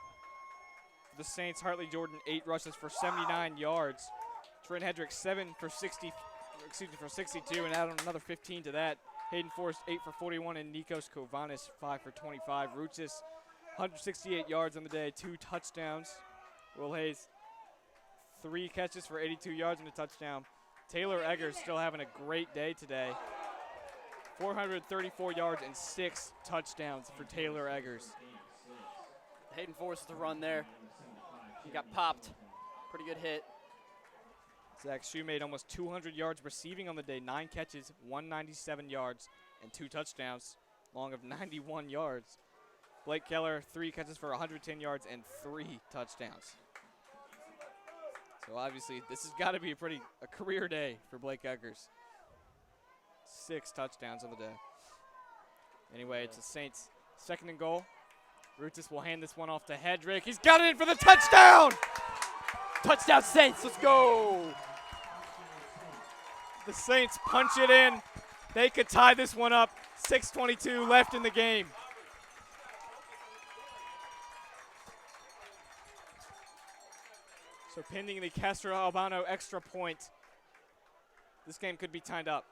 For the Saints, Hartley Jordan 8 rushes for 79 yards. Trent Hedrick 62, and add on another 15 to that. Hayden Forrest 8 for 41, and Nikos Kovanis 5 for 25. Ruchis 168 yards on the day, 2 touchdowns. Will Hayes 3 catches for 82 yards and a touchdown. Taylor Eggers still having a great day today. 434 yards and 6 touchdowns for Taylor Eggers. Hayden forced the run there. He got popped. Pretty good hit. Zach Shue made almost 200 yards receiving on the day. 9 catches, 197 yards, and 2 touchdowns, long of 91 yards. Blake Keller, 3 catches for 110 yards and 3 touchdowns. So obviously, this has got to be a career day for Blake Eggers. 6 touchdowns on the day. Anyway, it's the Saints' 2nd and goal. Rutis will hand this one off to Hedrick. He's got it in for the touchdown! Touchdown Saints, let's go! The Saints punch it in. They could tie this one up. 6:22 left in the game. So pending the Castro Albano extra point, this game could be tied up.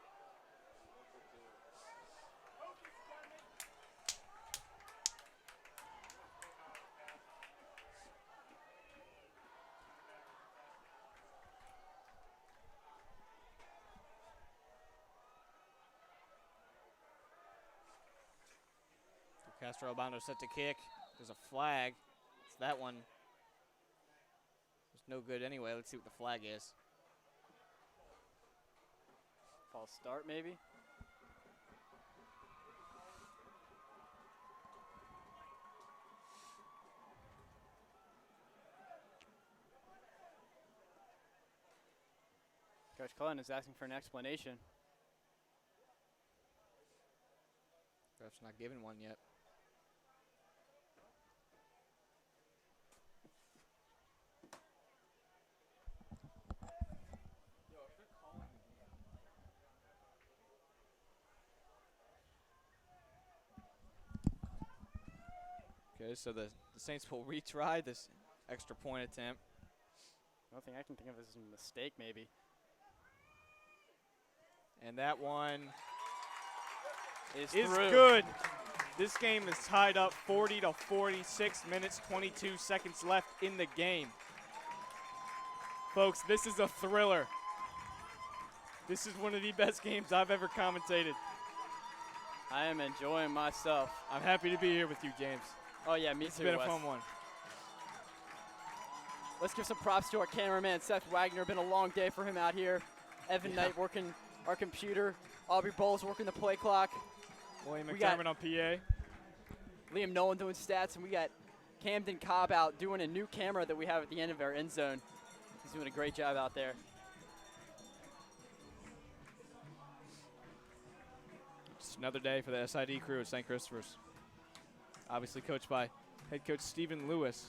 Castro Albano set to kick. There's a flag. It's that one. It's no good anyway. Let's see what the flag is. False start, maybe? Coach Cullen is asking for an explanation. Ref's not given one yet. Okay, so the Saints will retry this extra point attempt. The only thing I can think of is a mistake, maybe. And that one Is is through. good. This game is tied up 40-40, 6 minutes, 22 seconds left in the game. Folks, this is a thriller. This is one of the best games I've ever commentated. I am enjoying myself. I'm happy to be here with you, James. Oh, yeah, me It's too, been a Wes. fun one. Let's give some props to our cameraman, Seth Wagner. Been a long day for him out here. Evan Knight working our computer. Aubrey Bowles working the play clock. William We got- McDermott on PA. Liam Nolan doing stats, and we got Camden Cobb out doing a new camera that we have at the end of our end zone. He's doing a great job out there. Just another day for the SID crew at St. Christopher's. Obviously coached by head coach Stephen Lewis.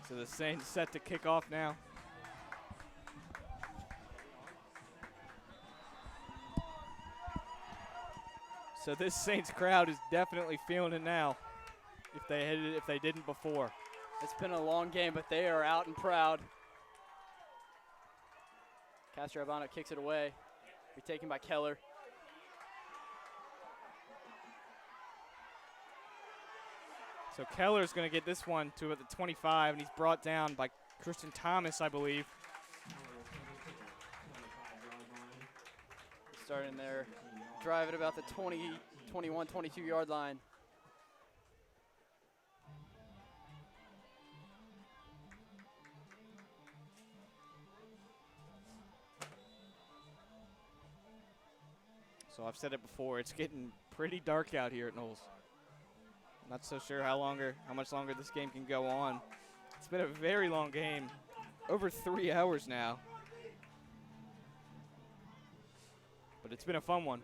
So the Saints set to kick off now. So this Saints crowd is definitely feeling it now. If they didn't before. It's been a long game, but they are out and proud. Castro Habana kicks it away. Be taken by Keller. So Keller's going to get this one to at the 25, and he's brought down by Christian Thomas, I believe. Starting their drive at about the 20, 21, 22-yard line. So I've said it before, it's getting pretty dark out here at Knowles. Not so sure how much longer this game can go on. It's been a very long game, over 3 hours now. But it's been a fun one.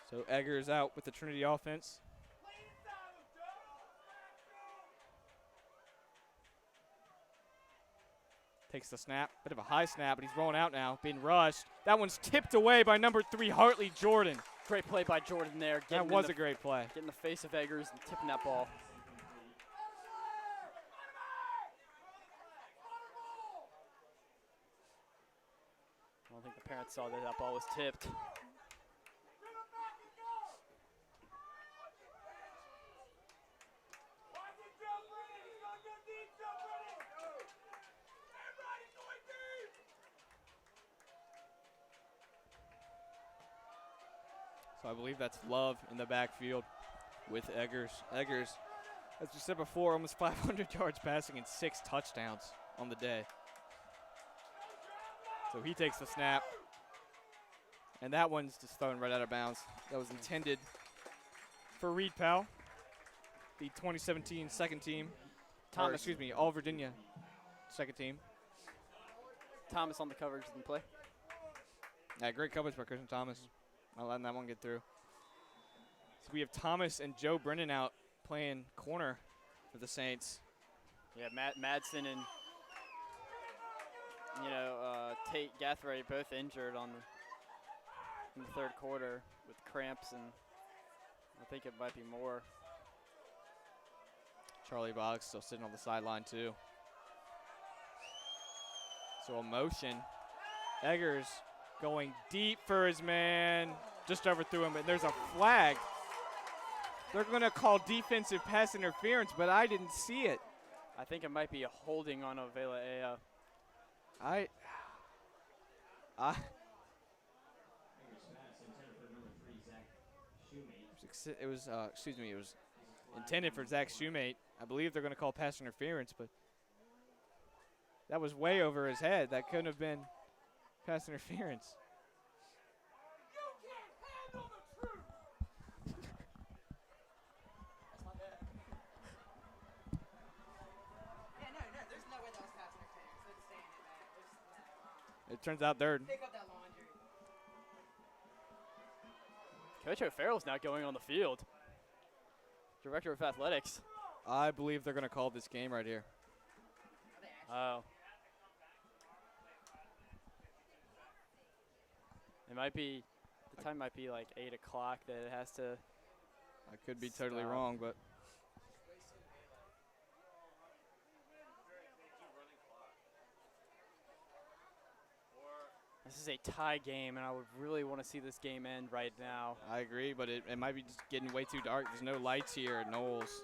So Egger is out with the Trinity offense. Takes the snap, bit of a high snap, but he's rolling out now, being rushed. That one's tipped away by number 3, Hartley Jordan. Great play by Jordan there. That was a great play. Getting the face of Eggers and tipping that ball. I don't think the parents saw that ball was tipped. So I believe that's Love in the backfield with Eggers. Eggers, as we said before, almost 500 yards passing and 6 touchdowns on the day. So he takes the snap. And that one's just thrown right out of bounds. That was intended for Reed Powell, the 2017 second team. All Virginia second team. Thomas on the coverage in play. Yeah, great coverage by Christian Thomas. Not letting that one get through. So we have Thomas and Joe Brennan out playing corner for the Saints. Yeah, Madsen and Tate Gathray both injured in the third quarter with cramps, and I think it might be more. Charlie Boggs still sitting on the sideline too. So a motion. Eggers going deep for his man. Just overthrew him, but there's a flag. They're going to call defensive pass interference, but I didn't see it. I think it might be a holding on Avila Ea. excuse me, it was intended for Zach Shoemate. I believe they're going to call pass interference, but that was way over his head. That couldn't have been pass interference. Yeah, no, there's no way that was pass interference. It's saying it, man. There's no. It turns out they're Pick up that laundry. Coach O'Farrell's not going on the field. Director of Athletics. I believe they're going to call this game right here. Oh. It might be, the time might be like 8 o'clock that it has to. I could be totally Stop. wrong, but This is a tie game, and I would really want to see this game end right now. I agree, but it might be just getting way too dark. There's no lights here at Knowles.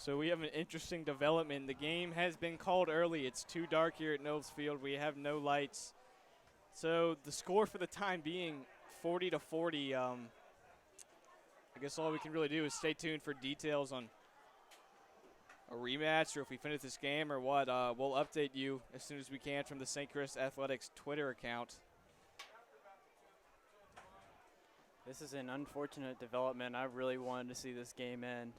So we have an interesting development. The game has been called early. It's too dark here at Knowles Field. We have no lights. So the score for the time being, 40-40. I guess all we can really do is stay tuned for details on a rematch or if we finish this game or what. We'll update you as soon as we can from the St. Chris Athletics Twitter account. This is an unfortunate development. I really wanted to see this game end.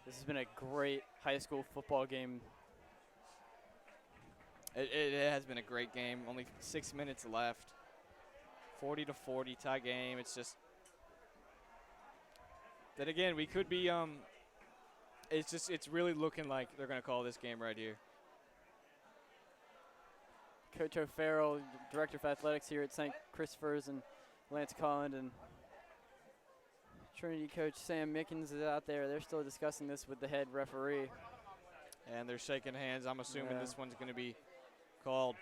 This has been a great high school football game. It has been a great game. Only 6 minutes left. 40-40 tie game. It's just that again we could be. It's really looking like they're gonna call this game right here. Coach O'Farrell, Director of Athletics here at St. Christopher's, and Lance Collins and Trinity coach Sam Mickens is out there. They're still discussing this with the head referee. And they're shaking hands. I'm assuming Yeah. this one's going to be called.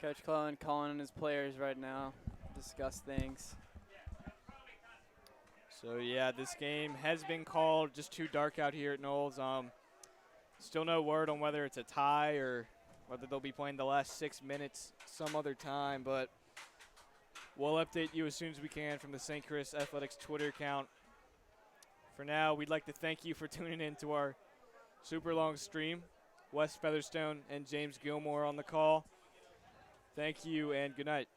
Coach Clellan calling on his players right now, discuss things. So yeah, this game has been called. Just too dark out here at Knowles. Still no word on whether it's a tie or whether they'll be playing the last 6 minutes some other time, but we'll update you as soon as we can from the St. Chris Athletics Twitter account. For now, we'd like to thank you for tuning in to our super long stream. Wes Featherstone and James Gilmore on the call. Thank you and good night.